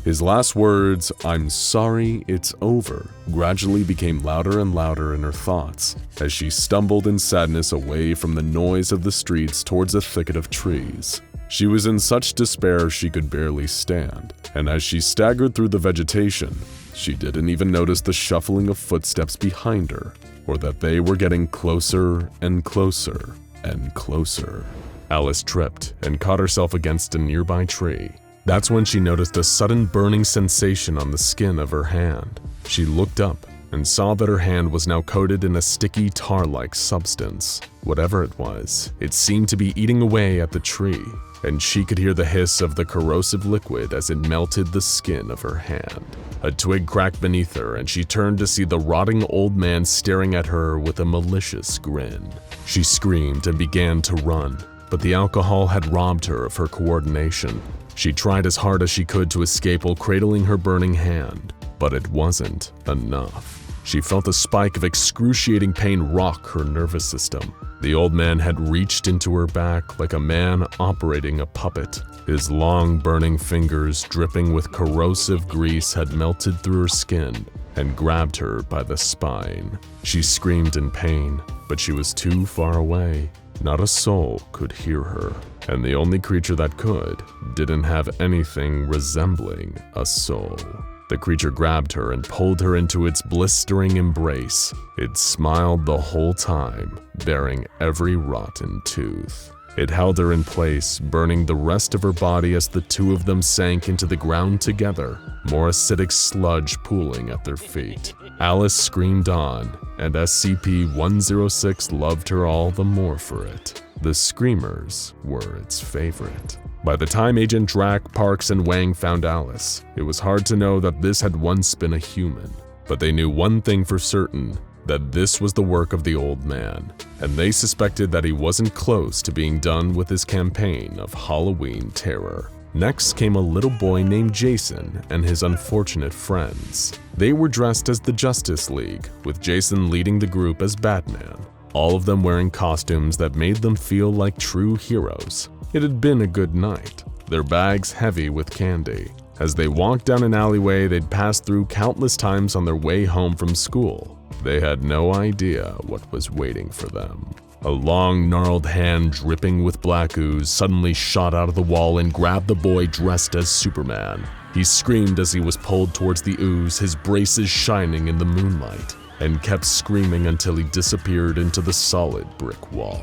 His last words, "I'm sorry, it's over," gradually became louder and louder in her thoughts as she stumbled in sadness away from the noise of the streets towards a thicket of trees. She was in such despair she could barely stand, and as she staggered through the vegetation, she didn't even notice the shuffling of footsteps behind her, or that they were getting closer and closer and closer. Alice tripped and caught herself against a nearby tree. That's when she noticed a sudden burning sensation on the skin of her hand. She looked up and saw that her hand was now coated in a sticky tar-like substance. Whatever it was, it seemed to be eating away at the tree, and she could hear the hiss of the corrosive liquid as it melted the skin of her hand. A twig cracked beneath her, and she turned to see the rotting old man staring at her with a malicious grin. She screamed and began to run, but the alcohol had robbed her of her coordination. She tried as hard as she could to escape while cradling her burning hand, but it wasn't enough. She felt a spike of excruciating pain rock her nervous system. The old man had reached into her back like a man operating a puppet. His long, burning fingers, dripping with corrosive grease, had melted through her skin and grabbed her by the spine. She screamed in pain, but she was too far away. Not a soul could hear her, and the only creature that could didn't have anything resembling a soul. The creature grabbed her and pulled her into its blistering embrace. It smiled the whole time, baring every rotten tooth. It held her in place, burning the rest of her body as the two of them sank into the ground together, more acidic sludge pooling at their feet. Alice screamed on, and SCP-106 loved her all the more for it. The screamers were its favorite. By the time Agent Drack, Parks, and Wang found Alice, it was hard to know that this had once been a human. But they knew one thing for certain, that this was the work of the old man, and they suspected that he wasn't close to being done with his campaign of Halloween terror. Next came a little boy named Jason and his unfortunate friends. They were dressed as the Justice League, with Jason leading the group as Batman, all of them wearing costumes that made them feel like true heroes. It had been a good night. their bags heavy with candy. As they walked down an alleyway they'd passed through countless times on their way home from school, they had no idea what was waiting for them. A long, gnarled hand dripping with black ooze suddenly shot out of the wall and grabbed the boy dressed as Superman. He screamed as he was pulled towards the ooze, his braces shining in the moonlight, and kept screaming until he disappeared into the solid brick wall.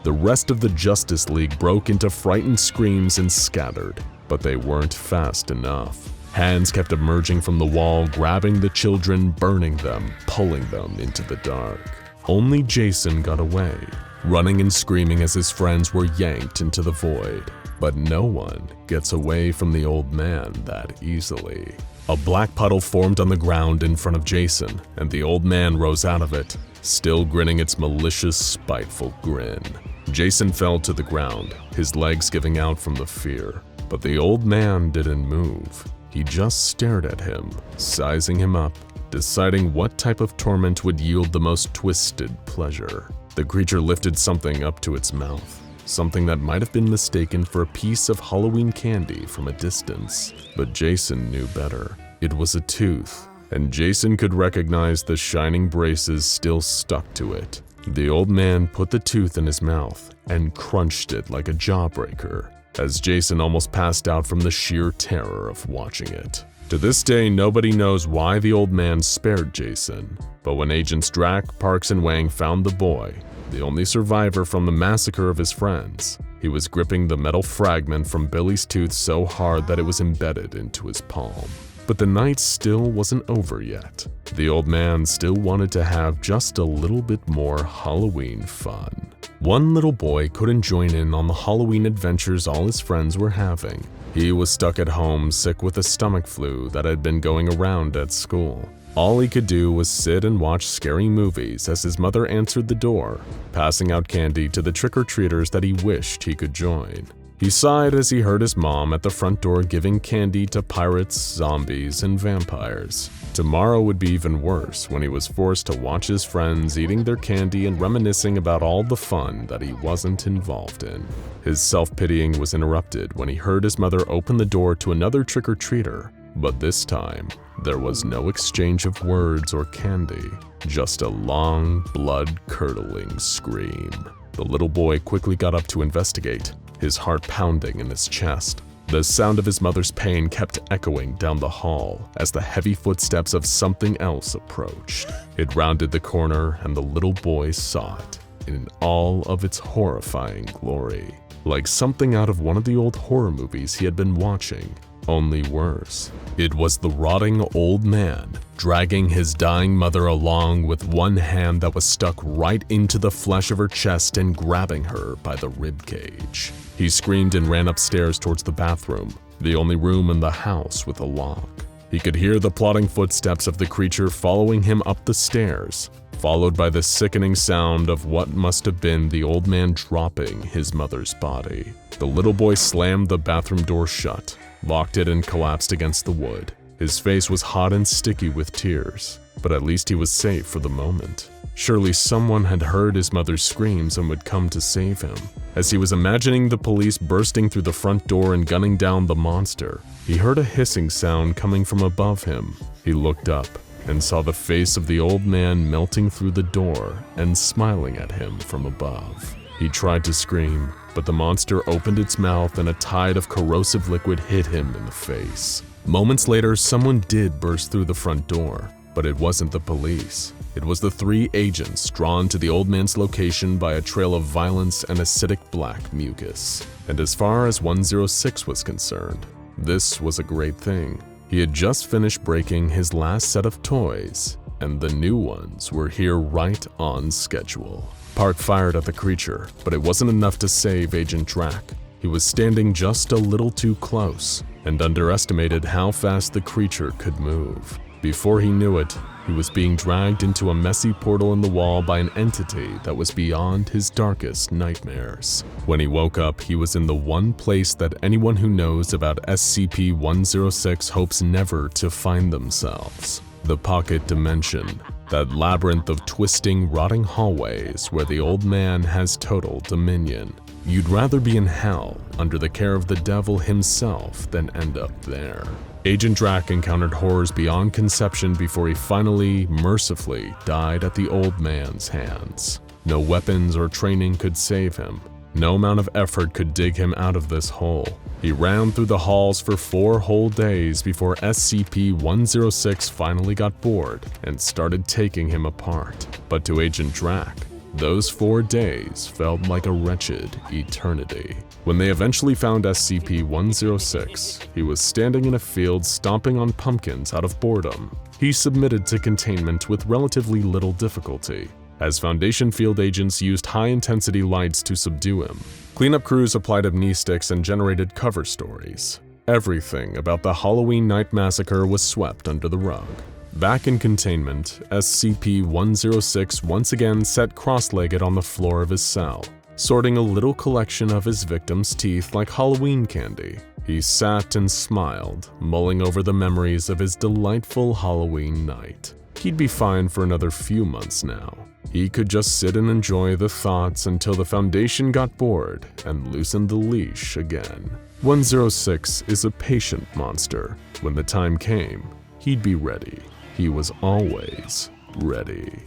The rest of the Justice League broke into frightened screams and scattered, but they weren't fast enough. Hands kept emerging from the wall, grabbing the children, burning them, pulling them into the dark. Only Jason got away, running and screaming as his friends were yanked into the void. But no one gets away from the old man that easily. A black puddle formed on the ground in front of Jason, and the old man rose out of it, still grinning its malicious, spiteful grin. Jason fell to the ground, his legs giving out from the fear. But the old man didn't move. He just stared at him, sizing him up, deciding what type of torment would yield the most twisted pleasure. The creature lifted something up to its mouth, something that might have been mistaken for a piece of Halloween candy from a distance. But Jason knew better. It was a tooth, and Jason could recognize the shining braces still stuck to it. The old man put the tooth in his mouth and crunched it like a jawbreaker, as Jason almost passed out from the sheer terror of watching it. To this day, nobody knows why the old man spared Jason, but when Agents Drack, Parks, and Wang found the boy, the only survivor from the massacre of his friends, he was gripping the metal fragment from Billy's tooth so hard that it was embedded into his palm. But the night still wasn't over yet. The old man still wanted to have just a little bit more Halloween fun. One little boy couldn't join in on the Halloween adventures all his friends were having. He was stuck at home, sick with a stomach flu that had been going around at school. All he could do was sit and watch scary movies as his mother answered the door, passing out candy to the trick-or-treaters that he wished he could join. He sighed as he heard his mom at the front door giving candy to pirates, zombies, and vampires. Tomorrow would be even worse when he was forced to watch his friends eating their candy and reminiscing about all the fun that he wasn't involved in. His self-pitying was interrupted when he heard his mother open the door to another trick-or-treater, but this time, there was no exchange of words or candy, just a long, blood-curdling scream. The little boy quickly got up to investigate, his heart pounding in his chest. The sound of his mother's pain kept echoing down the hall as the heavy footsteps of something else approached. It rounded the corner and the little boy saw it in all of its horrifying glory, like something out of one of the old horror movies he had been watching, only worse. It was the rotting old man, dragging his dying mother along with one hand that was stuck right into the flesh of her chest and grabbing her by the ribcage. He screamed and ran upstairs towards the bathroom, the only room in the house with a lock. He could hear the plodding footsteps of the creature following him up the stairs, followed by the sickening sound of what must have been the old man dropping his mother's body. The little boy slammed the bathroom door shut, locked it, and collapsed against the wood. His face was hot and sticky with tears, but at least he was safe for the moment. Surely someone had heard his mother's screams and would come to save him. As he was imagining the police bursting through the front door and gunning down the monster, he heard a hissing sound coming from above him. He looked up and saw the face of the old man melting through the door and smiling at him from above. He tried to scream, but the monster opened its mouth and a tide of corrosive liquid hit him in the face. Moments later, someone did burst through the front door, but it wasn't the police. It was the 3 agents drawn to the old man's location by a trail of violence and acidic black mucus. And as far as 106 was concerned, this was a great thing. He had just finished breaking his last set of toys, and the new ones were here right on schedule. Park fired at the creature, but it wasn't enough to save Agent Drack. He was standing just a little too close and underestimated how fast the creature could move. Before he knew it, he was being dragged into a messy portal in the wall by an entity that was beyond his darkest nightmares. When he woke up, he was in the one place that anyone who knows about SCP-106 hopes never to find themselves: the Pocket Dimension, that labyrinth of twisting, rotting hallways where the old man has total dominion. You'd rather be in hell under the care of the devil himself than end up there. Agent Drac encountered horrors beyond conception before he finally, mercifully, died at the old man's hands. No weapons or training could save him. No amount of effort could dig him out of this hole. He ran through the halls for 4 whole days before SCP-106 finally got bored and started taking him apart. But to Agent Drac, those 4 days felt like a wretched eternity. When they eventually found SCP-106, he was standing in a field stomping on pumpkins out of boredom. He submitted to containment with relatively little difficulty, as Foundation field agents used high-intensity lights to subdue him. Cleanup crews applied amnestics and generated cover stories. Everything about the Halloween night massacre was swept under the rug. Back in containment, SCP-106 once again sat cross-legged on the floor of his cell, sorting a little collection of his victims' teeth like Halloween candy. He sat and smiled, mulling over the memories of his delightful Halloween night. He'd be fine for another few months now. He could just sit and enjoy the thoughts until the Foundation got bored and loosened the leash again. 106 is a patient monster. When the time came, he'd be ready. He was always ready.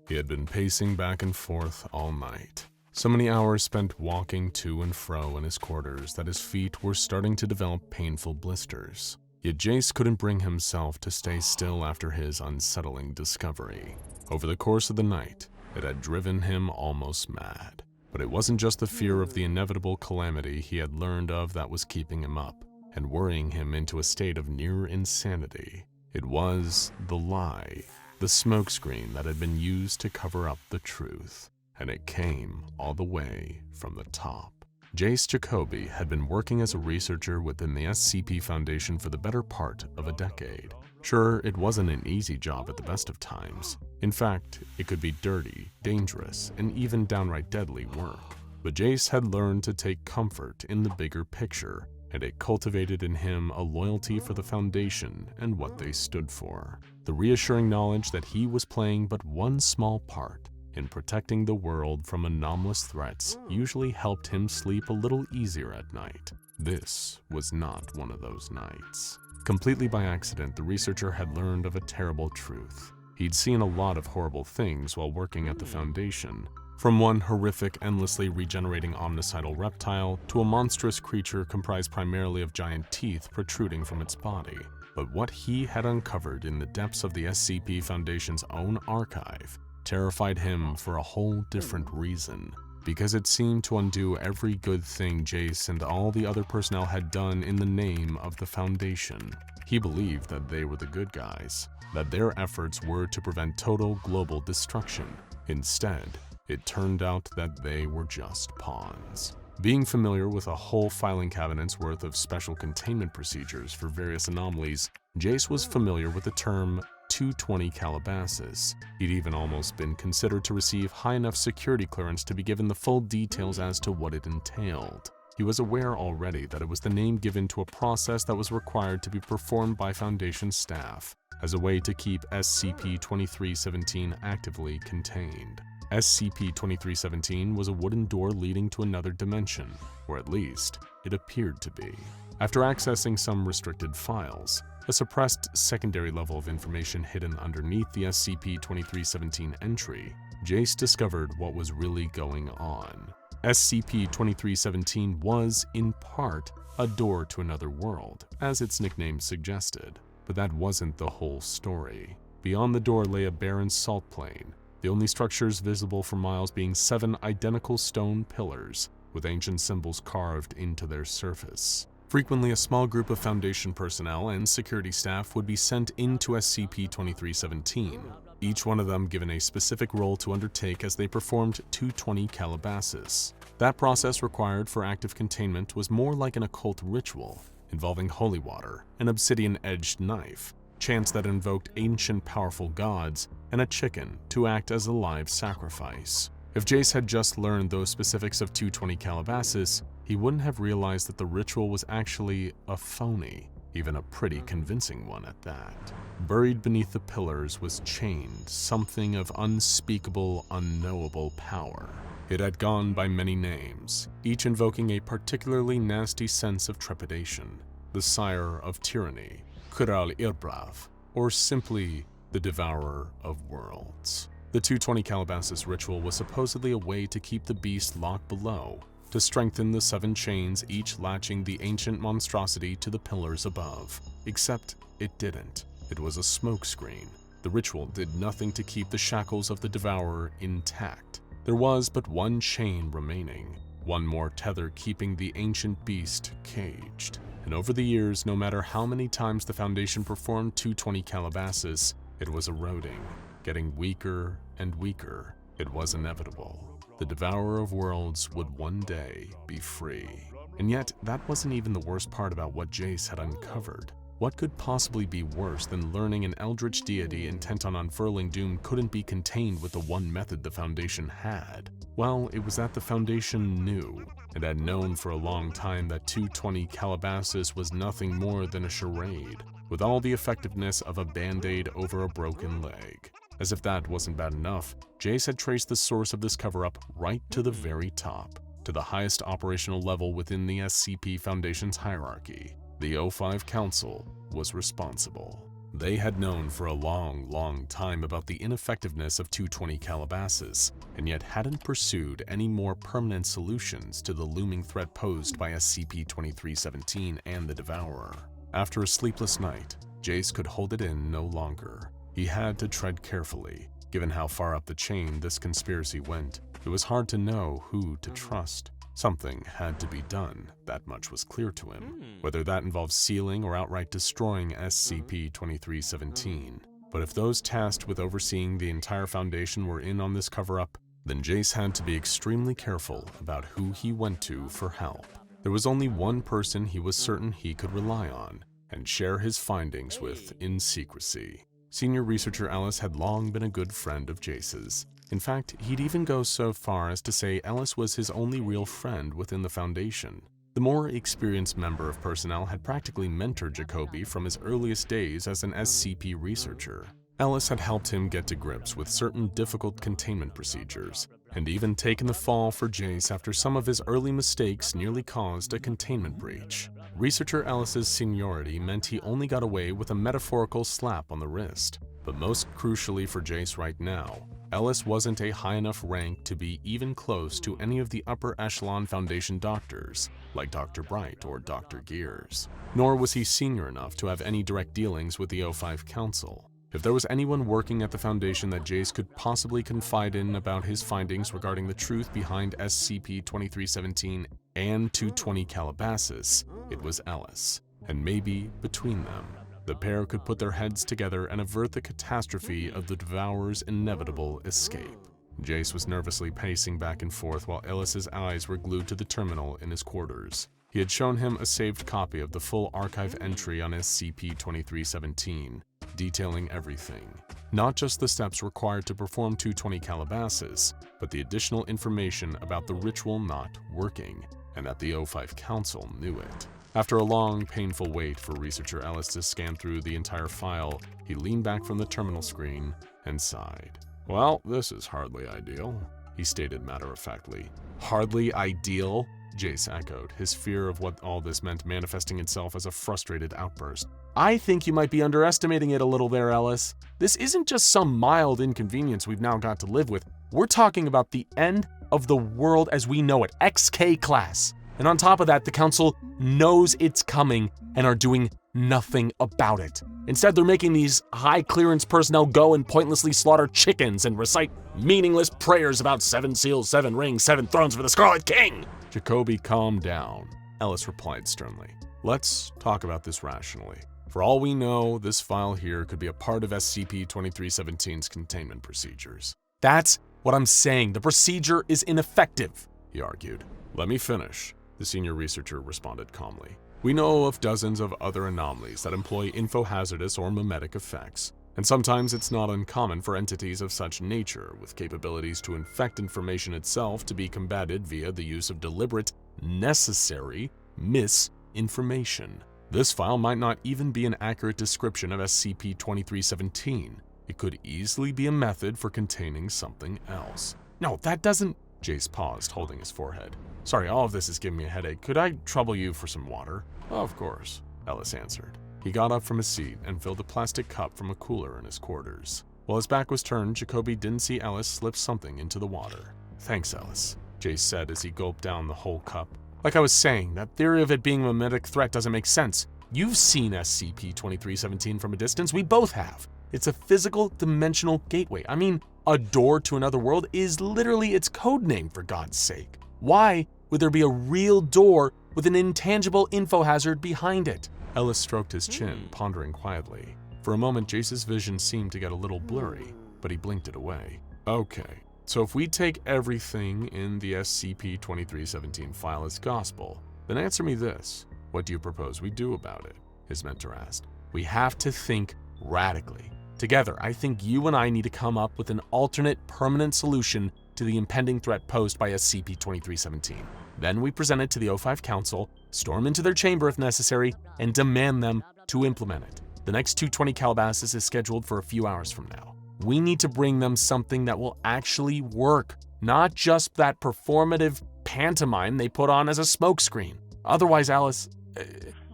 He had been pacing back and forth all night. So many hours spent walking to and fro in his quarters that his feet were starting to develop painful blisters. Yet Jace couldn't bring himself to stay still after his unsettling discovery. Over the course of the night, it had driven him almost mad. But it wasn't just the fear of the inevitable calamity he had learned of that was keeping him up and worrying him into a state of near insanity. It was the lie, the smokescreen that had been used to cover up the truth. And it came all the way from the top. Jace Jacoby had been working as a researcher within the SCP Foundation for the better part of a decade. Sure, it wasn't an easy job at the best of times. In fact, it could be dirty, dangerous, and even downright deadly work. But Jace had learned to take comfort in the bigger picture, and it cultivated in him a loyalty for the Foundation and what they stood for. The reassuring knowledge that he was playing but one small part in protecting the world from anomalous threats usually helped him sleep a little easier at night. This was not one of those nights. Completely by accident, the researcher had learned of a terrible truth. He'd seen a lot of horrible things while working at the Foundation, from one horrific, endlessly regenerating omnicidal reptile to a monstrous creature comprised primarily of giant teeth protruding from its body. But what he had uncovered in the depths of the SCP Foundation's own archive terrified him for a whole different reason, because it seemed to undo every good thing Jace and all the other personnel had done in the name of the Foundation. He believed that they were the good guys, that their efforts were to prevent total global destruction. Instead, it turned out that they were just pawns. Being familiar with a whole filing cabinet's worth of special containment procedures for various anomalies, Jace was familiar with the term 220 Calabasas. He'd even almost been considered to receive high enough security clearance to be given the full details as to what it entailed. He was aware already that it was the name given to a process that was required to be performed by Foundation staff as a way to keep SCP-2317 actively contained. SCP-2317 was a wooden door leading to another dimension, or at least, it appeared to be. After accessing some restricted files, a suppressed secondary level of information hidden underneath the SCP-2317 entry, Jace discovered what was really going on. SCP-2317 was, in part, a door to another world, as its nickname suggested. But that wasn't the whole story. Beyond the door lay a barren salt plain, the only structures visible for miles being 7 identical stone pillars, with ancient symbols carved into their surface. Frequently, a small group of Foundation personnel and security staff would be sent into SCP-2317, each one of them given a specific role to undertake as they performed 220 Calabasas. That process required for active containment was more like an occult ritual, involving holy water, an obsidian-edged knife, chants that invoked ancient powerful gods, and a chicken to act as a live sacrifice. If Jace had just learned those specifics of 220 Calabasas, he wouldn't have realized that the ritual was actually a phony, even a pretty convincing one at that. Buried beneath the pillars was chained something of unspeakable, unknowable power. It had gone by many names, each invoking a particularly nasty sense of trepidation. The Sire of Tyranny, Kural Irbrav, or simply the Devourer of Worlds. The 220 Calabasas ritual was supposedly a way to keep the beast locked below, to strengthen the 7 chains each latching the ancient monstrosity to the pillars above. Except it didn't. It was a smokescreen. The ritual did nothing to keep the shackles of the Devourer intact. There was but one chain remaining, one more tether keeping the ancient beast caged. And over the years, no matter how many times the Foundation performed 220 Calabasas, it was eroding, getting weaker and weaker. It was inevitable. The Devourer of Worlds would one day be free. And yet, that wasn't even the worst part about what Jace had uncovered. What could possibly be worse than learning an eldritch deity intent on unfurling doom couldn't be contained with the one method the Foundation had? Well, it was that the Foundation knew. It had known for a long time that 220 Calabasas was nothing more than a charade, with all the effectiveness of a band-aid over a broken leg. As if that wasn't bad enough, Jace had traced the source of this cover-up right to the very top, to the highest operational level within the SCP Foundation's hierarchy. The O5 Council was responsible. They had known for a long time about the ineffectiveness of 220 Calabasas, and yet hadn't pursued any more permanent solutions to the looming threat posed by SCP-2317 and the Devourer. After a sleepless night, Jace could hold it in no longer. He had to tread carefully. Given how far up the chain this conspiracy went, it was hard to know who to trust. Something had to be done, that much was clear to him, whether that involved sealing or outright destroying SCP-2317. But if those tasked with overseeing the entire Foundation were in on this cover-up, then Jace had to be extremely careful about who he went to for help. There was only one person he was certain he could rely on, and share his findings with in secrecy. Senior researcher Ellis had long been a good friend of Jace's. In fact, he'd even go so far as to say Ellis was his only real friend within the Foundation. The more experienced member of personnel had practically mentored Jacoby from his earliest days as an SCP researcher. Ellis had helped him get to grips with certain difficult containment procedures, and even taken the fall for Jace after some of his early mistakes nearly caused a containment breach. Researcher Ellis's seniority meant he only got away with a metaphorical slap on the wrist. But most crucially for Jace right now, Ellis wasn't a high enough rank to be even close to any of the upper echelon Foundation doctors, like Dr. Bright or Dr. Gears. Nor was he senior enough to have any direct dealings with the O5 Council. If there was anyone working at the Foundation that Jace could possibly confide in about his findings regarding the truth behind SCP-2317 and 220 Calabasas, it was Ellis. And maybe, between them, the pair could put their heads together and avert the catastrophe of the Devourer's inevitable escape. Jace was nervously pacing back and forth while Ellis's eyes were glued to the terminal in his quarters. He had shown him a saved copy of the full archive entry on SCP-2317, detailing everything. Not just the steps required to perform 220 Calabasas, but the additional information about the ritual not working, and that the O5 Council knew it. After a long, painful wait for researcher Ellis to scan through the entire file, he leaned back from the terminal screen and sighed. "Well, this is hardly ideal," he stated matter-of-factly. "Hardly ideal?" Jace echoed, his fear of what all this meant manifesting itself as a frustrated outburst. "I think you might be underestimating it a little there, Ellis. This isn't just some mild inconvenience we've now got to live with. We're talking about the end of the world as we know it, XK class. And on top of that, the Council knows it's coming and are doing nothing about it. Instead, they're making these high-clearance personnel go and pointlessly slaughter chickens and recite meaningless prayers about 7 seals, 7 rings, 7 thrones for the Scarlet King." "Jacoby, calm down," Ellis replied sternly. "Let's talk about this rationally. For all we know, this file here could be a part of SCP-2317's containment procedures." "That's what I'm saying. The procedure is ineffective," he argued. "Let me finish," the senior researcher responded calmly. "We know of dozens of other anomalies that employ infohazardous or mimetic effects, and sometimes it's not uncommon for entities of such nature, with capabilities to infect information itself, to be combated via the use of deliberate, necessary misinformation. This file might not even be an accurate description of SCP-2317. It could easily be a method for containing something else." "No, that doesn't..." Jace paused, holding his forehead. Sorry, all of this is giving me a headache. Could I trouble you for some water? Oh, of course, Ellis answered. He got up from his seat and filled a plastic cup from a cooler in his quarters. While his back was turned, Jacoby didn't see Ellis slip something into the water. Thanks, Ellis, Jace said as he gulped down the whole cup. Like I was saying, that theory of it being a mimetic threat doesn't make sense. You've seen SCP-2317 from a distance. We both have. It's a physical dimensional gateway. I mean, a door to another world is literally its code name, for God's sake. Why would there be a real door with an intangible info hazard behind it? Ellis stroked his chin, pondering quietly. For a moment, Jace's vision seemed to get a little blurry, but he blinked it away. Okay, so if we take everything in the SCP-2317 file as gospel, then answer me this. What do you propose we do about it? His mentor asked. We have to think radically. Together, I think you and I need to come up with an alternate permanent solution to the impending threat posed by SCP-2317. Then we present it to the O5 Council, storm into their chamber if necessary, and demand them to implement it. The next 220 Calabasas is scheduled for a few hours from now. We need to bring them something that will actually work, not just that performative pantomime they put on as a smokescreen. Otherwise, Alice...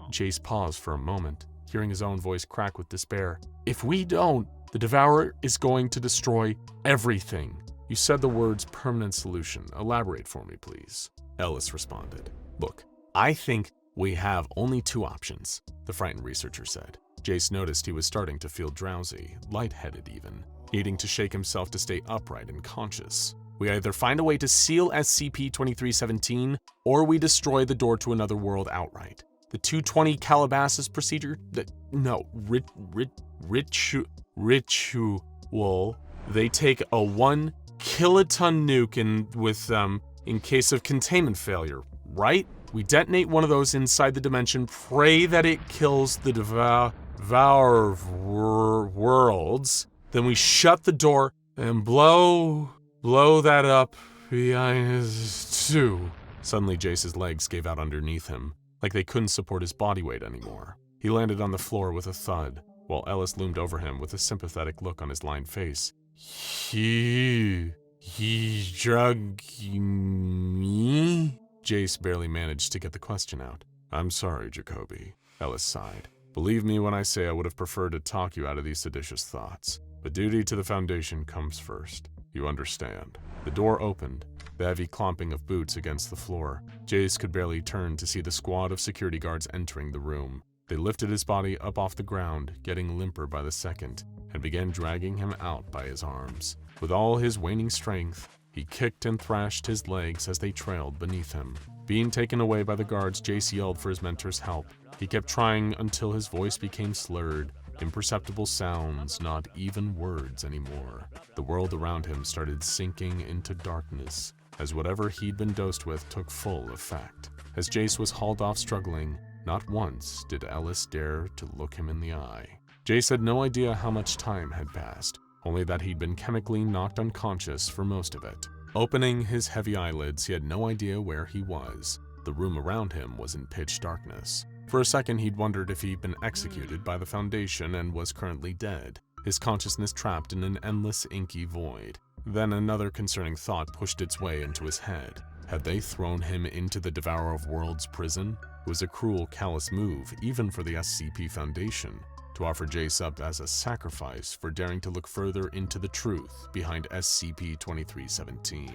Jace paused for a moment, hearing his own voice crack with despair. If we don't, the Devourer is going to destroy everything. You said the words permanent solution. Elaborate for me, please. Ellis responded. Look, I think we have only two options, the frightened researcher said. Jace noticed he was starting to feel drowsy, lightheaded even, needing to shake himself to stay upright and conscious. We either find a way to seal SCP-2317, or we destroy the door to another world outright. The 220 Calabasas procedure? Ritual. They take a 1 kiloton nuke in case of containment failure, right? We detonate one of those inside the dimension, pray that it kills the Devourer worlds, then we shut the door and blow that up behind us too. Suddenly Jace's legs gave out underneath him, like they couldn't support his body weight anymore. He landed on the floor with a thud, while Ellis loomed over him with a sympathetic look on his lined face. He drugged me? Jace barely managed to get the question out. I'm sorry, Jacoby, Ellis sighed. Believe me when I say I would have preferred to talk you out of these seditious thoughts. But duty to the Foundation comes first. You understand. The door opened, the heavy clomping of boots against the floor. Jace could barely turn to see the squad of security guards entering the room. They lifted his body up off the ground, getting limper by the second, and began dragging him out by his arms. With all his waning strength, he kicked and thrashed his legs as they trailed beneath him. Being taken away by the guards, Jace yelled for his mentor's help. He kept trying until his voice became slurred, imperceptible sounds, not even words anymore. The world around him started sinking into darkness, as whatever he'd been dosed with took full effect. As Jace was hauled off struggling, not once did Ellis dare to look him in the eye. Jace had no idea how much time had passed, only that he'd been chemically knocked unconscious for most of it. Opening his heavy eyelids, he had no idea where he was. The room around him was in pitch darkness. For a second, he'd wondered if he'd been executed by the Foundation and was currently dead, his consciousness trapped in an endless inky void. Then another concerning thought pushed its way into his head. Had they thrown him into the Devourer of Worlds prison? It was a cruel, callous move, even for the SCP Foundation, to offer Jace up as a sacrifice for daring to look further into the truth behind SCP-2317.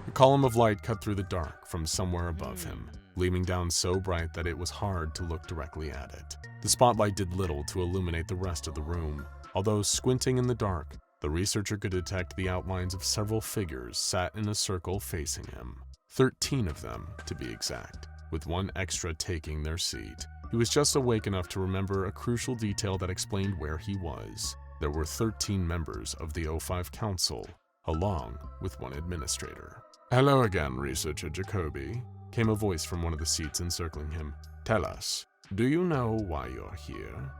A column of light cut through the dark from somewhere above him, gleaming down so bright that it was hard to look directly at it. The spotlight did little to illuminate the rest of the room. Although squinting in the dark, the researcher could detect the outlines of several figures sat in a circle facing him. 13 of them, to be exact, with one extra taking their seat. He was just awake enough to remember a crucial detail that explained where he was. There were 13 members of the O5 Council, along with one administrator. Hello again, Researcher Jacoby, came a voice from one of the seats encircling him. Tell us, do you know why you're here?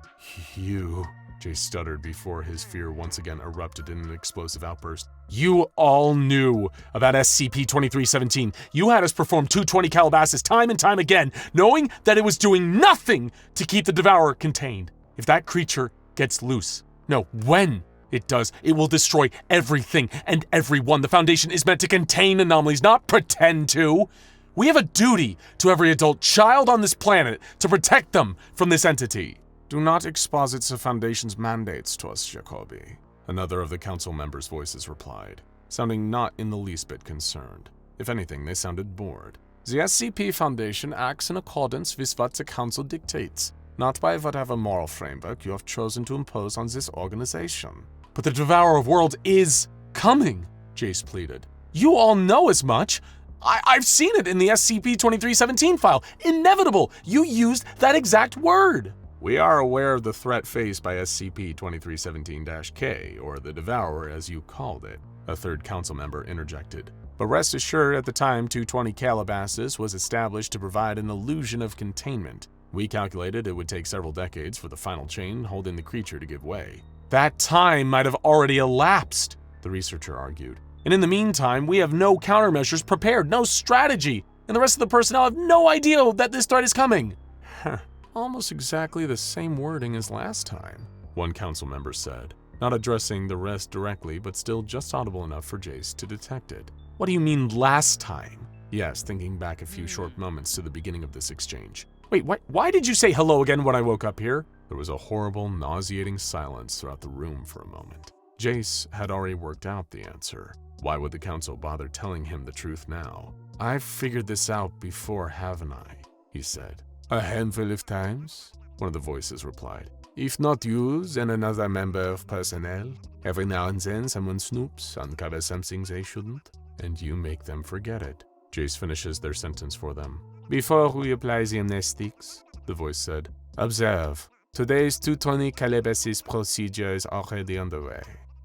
You, Jace stuttered before his fear once again erupted in an explosive outburst. You all knew about SCP-2317. You had us perform 220 Calabasas time and time again, knowing that it was doing nothing to keep the Devourer contained. If that creature gets loose, no, when It does. It will destroy everything and everyone. The Foundation is meant to contain anomalies, not pretend to. We have a duty to every adult child on this planet to protect them from this entity. Do not exposit the Foundation's mandates to us, Jacoby. Another of the council members' voices replied, sounding not in the least bit concerned. If anything, they sounded bored. The SCP Foundation acts in accordance with what the council dictates, not by whatever moral framework you have chosen to impose on this organization. But the Devourer of Worlds is coming, Jace pleaded. You all know as much. I've seen it in the SCP-2317 file. Inevitable. You used that exact word. We are aware of the threat faced by SCP-2317-K, or the Devourer as you called it, a third council member interjected. But rest assured, at the time 220 Calabasas was established to provide an illusion of containment. We calculated it would take several decades for the final chain holding the creature to give way. That time might have already elapsed, the researcher argued. And in the meantime, we have no countermeasures prepared, no strategy, and the rest of the personnel have no idea that this threat is coming. Almost exactly the same wording as last time, one council member said, not addressing the rest directly, but still just audible enough for Jace to detect it. What do you mean last time? Yes, thinking back a few short moments to the beginning of this exchange. Wait, why did you say hello again when I woke up here? There was a horrible, nauseating silence throughout the room for a moment. Jace had already worked out the answer. Why would the council bother telling him the truth now? I've figured this out before, haven't I? He said. A handful of times, one of the voices replied. If not you, then another member of personnel. Every now and then someone snoops, uncovers something they shouldn't, and you make them forget it. Jace finishes their sentence for them. Before we apply the amnestics, the voice said, observe. Today's 220 Calabasas procedure is already underway.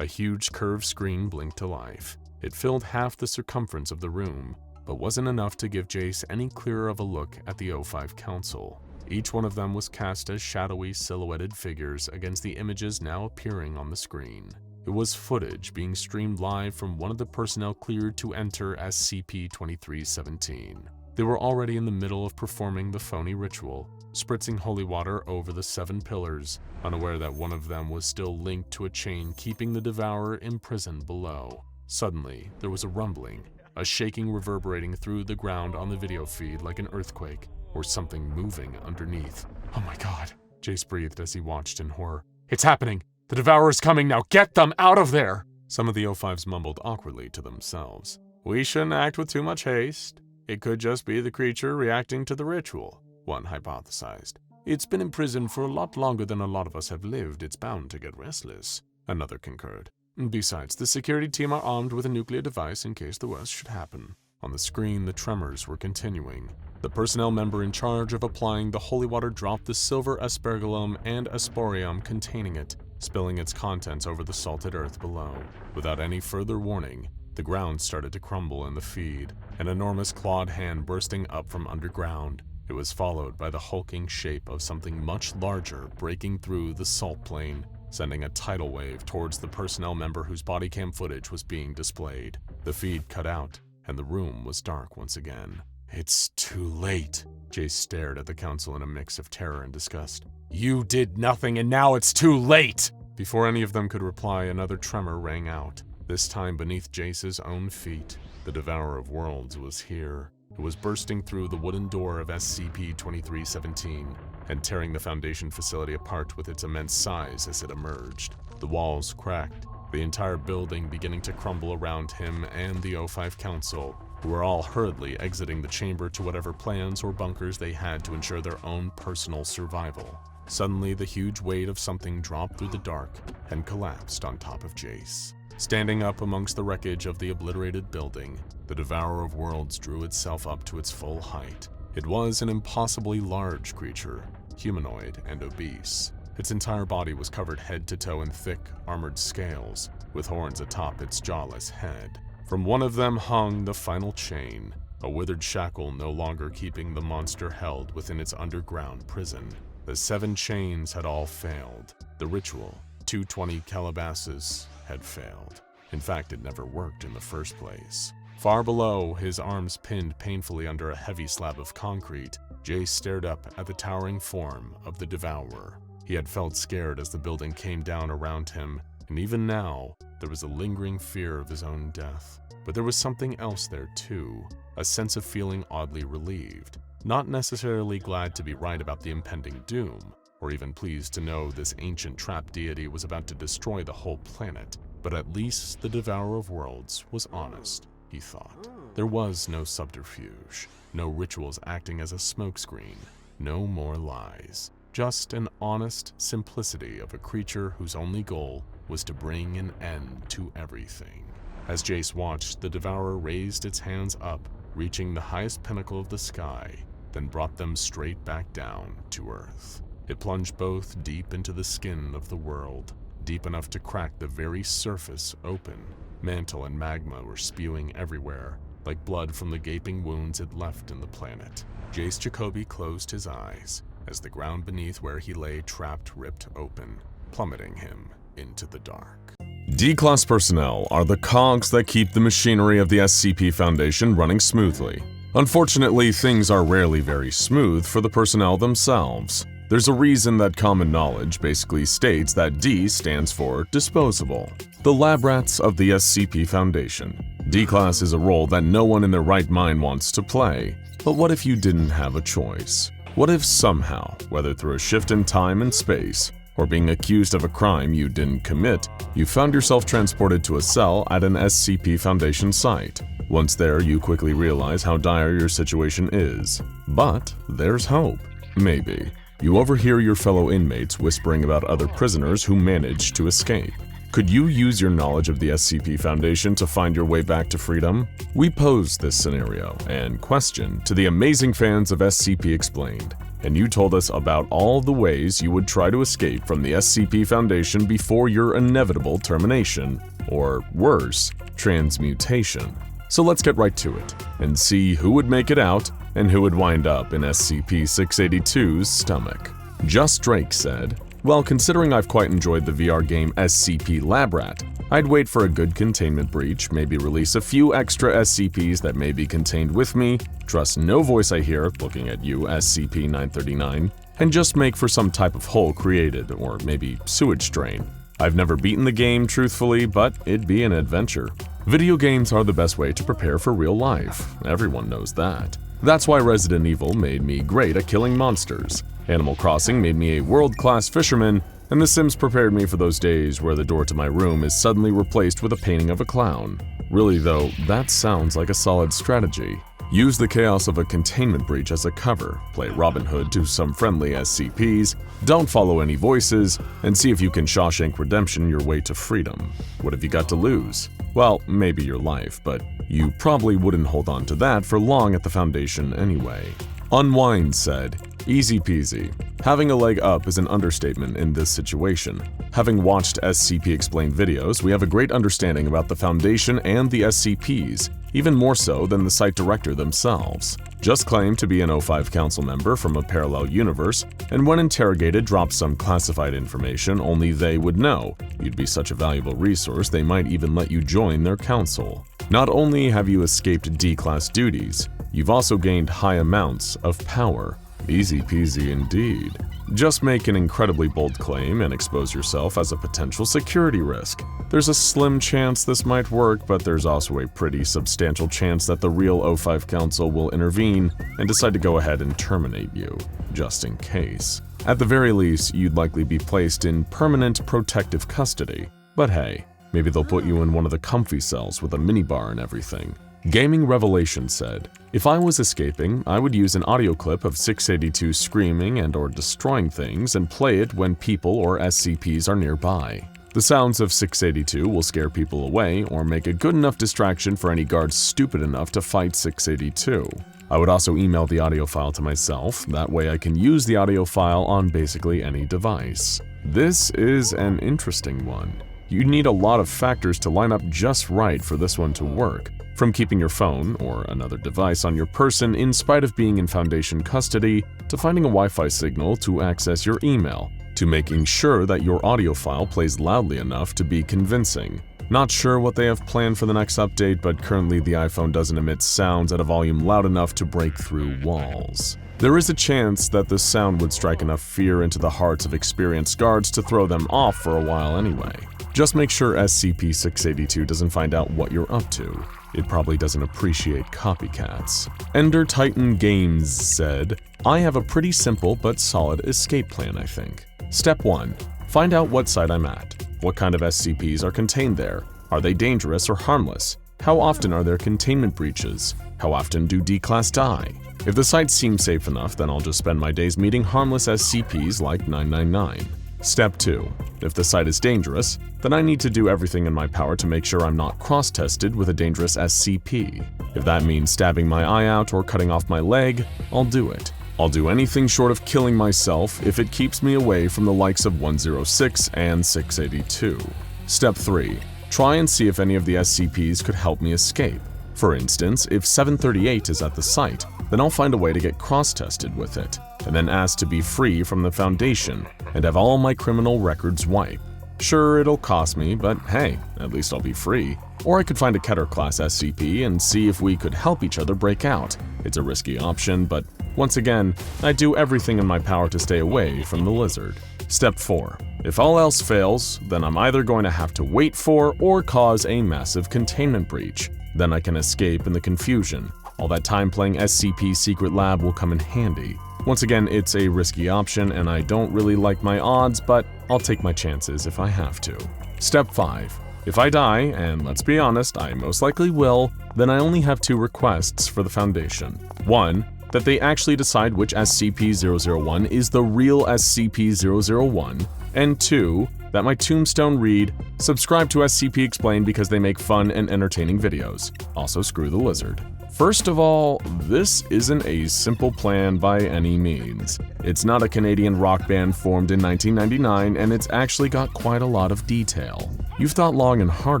A huge curved screen blinked to life. It filled half the circumference of the room, but wasn't enough to give Jace any clearer of a look at the O5 Council. Each one of them was cast as shadowy, silhouetted figures against the images now appearing on the screen. It was footage being streamed live from one of the personnel cleared to enter SCP-2317. They were already in the middle of performing the phony ritual, spritzing holy water over the 7 pillars, unaware that one of them was still linked to a chain keeping the Devourer imprisoned below. Suddenly, there was a rumbling, a shaking reverberating through the ground on the video feed like an earthquake, or something moving underneath. Oh my god, Jace breathed as he watched in horror. It's happening! The Devourer is coming now! Get them out of there! Some of the O5s mumbled awkwardly to themselves. We shouldn't act with too much haste. It could just be the creature reacting to the ritual, one hypothesized. It's been imprisoned for a lot longer than a lot of us have lived. It's bound to get restless, another concurred. Besides, the security team are armed with a nuclear device in case the worst should happen. On the screen, the tremors were continuing. The personnel member in charge of applying the holy water dropped the silver aspergillum and asporium containing it, spilling its contents over the salted earth below. Without any further warning, the ground started to crumble in the feed, an enormous clawed hand bursting up from underground. It was followed by the hulking shape of something much larger breaking through the salt plain, sending a tidal wave towards the personnel member whose body cam footage was being displayed. The feed cut out, and the room was dark once again. It's too late. Jace stared at the council in a mix of terror and disgust. You did nothing, and now it's too late! Before any of them could reply, another tremor rang out. This time beneath Jace's own feet, the Devourer of Worlds was here. It was bursting through the wooden door of SCP-2317 and tearing the Foundation facility apart with its immense size as it emerged. The walls cracked, the entire building beginning to crumble around him and the O5 Council, who were all hurriedly exiting the chamber to whatever plans or bunkers they had to ensure their own personal survival. Suddenly, the huge weight of something dropped through the dark and collapsed on top of Jace. Standing up amongst the wreckage of the obliterated building, the Devourer of Worlds drew itself up to its full height. It was an impossibly large creature, humanoid and obese. Its entire body was covered head to toe in thick, armored scales, with horns atop its jawless head. From one of them hung the final chain, a withered shackle no longer keeping the monster held within its underground prison. The 7 chains had all failed. The ritual, 220 Calabasas, had failed. In fact, it never worked in the first place. Far below, his arms pinned painfully under a heavy slab of concrete, Jace stared up at the towering form of the Devourer. He had felt scared as the building came down around him, and even now, there was a lingering fear of his own death. But there was something else there too, a sense of feeling oddly relieved, not necessarily glad to be right about the impending doom, or even pleased to know this ancient trap deity was about to destroy the whole planet. But at least the Devourer of Worlds was honest, he thought. There was no subterfuge, no rituals acting as a smokescreen, no more lies. Just an honest simplicity of a creature whose only goal was to bring an end to everything. As Jace watched, the Devourer raised its hands up, reaching the highest pinnacle of the sky, then brought them straight back down to Earth. It plunged both deep into the skin of the world, deep enough to crack the very surface open. Mantle and magma were spewing everywhere, like blood from the gaping wounds it left in the planet. Jace Jacoby closed his eyes as the ground beneath where he lay trapped ripped open, plummeting him into the dark. D-Class personnel are the cogs that keep the machinery of the SCP Foundation running smoothly. Unfortunately, things are rarely very smooth for the personnel themselves. There's a reason that common knowledge basically states that D stands for disposable. The lab rats of the SCP Foundation. D-Class is a role that no one in their right mind wants to play. But what if you didn't have a choice? What if somehow, whether through a shift in time and space, or being accused of a crime you didn't commit, you found yourself transported to a cell at an SCP Foundation site? Once there, you quickly realize how dire your situation is. But there's hope. Maybe. You overhear your fellow inmates whispering about other prisoners who managed to escape. Could you use your knowledge of the SCP Foundation to find your way back to freedom? We posed this scenario and question to the amazing fans of SCP Explained, and you told us about all the ways you would try to escape from the SCP Foundation before your inevitable termination, or worse, transmutation. So let's get right to it and see who would make it out and who would wind up in SCP-682's stomach. Just Drake said, "Well, considering I've quite enjoyed the VR game SCP Lab Rat, I'd wait for a good containment breach, maybe release a few extra SCPs that may be contained with me, trust no voice I hear looking at you, SCP-939, and just make for some type of hole created, or maybe sewage drain. I've never beaten the game, truthfully, but it'd be an adventure. Video games are the best way to prepare for real life. Everyone knows that. That's why Resident Evil made me great at killing monsters. Animal Crossing made me a world-class fisherman, and The Sims prepared me for those days where the door to my room is suddenly replaced with a painting of a clown. Really though, that sounds like a solid strategy. Use the chaos of a containment breach as a cover, play Robin Hood to some friendly SCPs, don't follow any voices, and see if you can Shawshank Redemption your way to freedom. What have you got to lose? Well, maybe your life, but you probably wouldn't hold on to that for long at the Foundation anyway." Unwind said, "Easy peasy. Having a leg up is an understatement in this situation. Having watched SCP Explained videos, we have a great understanding about the Foundation and the SCPs, even more so than the site director themselves. Just claim to be an O5 council member from a parallel universe, and when interrogated drop some classified information only they would know. You'd be such a valuable resource they might even let you join their council. Not only have you escaped D-Class duties, you've also gained high amounts of power. Easy peasy indeed. Just make an incredibly bold claim and expose yourself as a potential security risk. There's a slim chance this might work, but there's also a pretty substantial chance that the real O5 Council will intervene and decide to go ahead and terminate you, just in case. At the very least, you'd likely be placed in permanent protective custody. But hey, maybe they'll put you in one of the comfy cells with a minibar and everything." Gaming Revelation said, "If I was escaping, I would use an audio clip of 682 screaming and or destroying things and play it when people or SCPs are nearby. The sounds of 682 will scare people away or make a good enough distraction for any guards stupid enough to fight 682. I would also email the audio file to myself, that way I can use the audio file on basically any device." This is an interesting one. You'd need a lot of factors to line up just right for this one to work. From keeping your phone or another device on your person in spite of being in Foundation custody, to finding a Wi-Fi signal to access your email, to making sure that your audio file plays loudly enough to be convincing. Not sure what they have planned for the next update, but currently the iPhone doesn't emit sounds at a volume loud enough to break through walls. There is a chance that the sound would strike enough fear into the hearts of experienced guards to throw them off for a while anyway. Just make sure SCP-682 doesn't find out what you're up to. It probably doesn't appreciate copycats. Ender Titan Games said, I have a pretty simple but solid escape plan, I think. Step 1. Find out what site I'm at. What kind of SCPs are contained there? Are they dangerous or harmless? How often are there containment breaches? How often do D-Class die? If the site seems safe enough, then I'll just spend my days meeting harmless SCPs like 999. Step 2. If the site is dangerous, then I need to do everything in my power to make sure I'm not cross-tested with a dangerous SCP. If that means stabbing my eye out or cutting off my leg, I'll do it. I'll do anything short of killing myself if it keeps me away from the likes of 106 and 682. Step 3. Try and see if any of the SCPs could help me escape. For instance, if 738 is at the site, then I'll find a way to get cross-tested with it, and then ask to be free from the Foundation and have all my criminal records wiped. Sure, it'll cost me, but hey, at least I'll be free. Or I could find a Keter-class SCP and see if we could help each other break out. It's a risky option, but once again, I do everything in my power to stay away from the lizard. Step 4. If all else fails, then I'm either going to have to wait for or cause a massive containment breach. Then I can escape in the confusion. All that time playing SCP Secret Lab will come in handy. Once again, it's a risky option and I don't really like my odds, but I'll take my chances if I have to. Step 5. If I die, and let's be honest, I most likely will, then I only have 2 requests for the Foundation. 1. That they actually decide which SCP-001 is the real SCP-001, and 2. That my tombstone read, subscribe to SCP Explained because they make fun and entertaining videos. Also screw the lizard. First of all, this isn't a simple plan by any means. It's not a Canadian rock band formed in 1999, and it's actually got quite a lot of detail. You've thought long and hard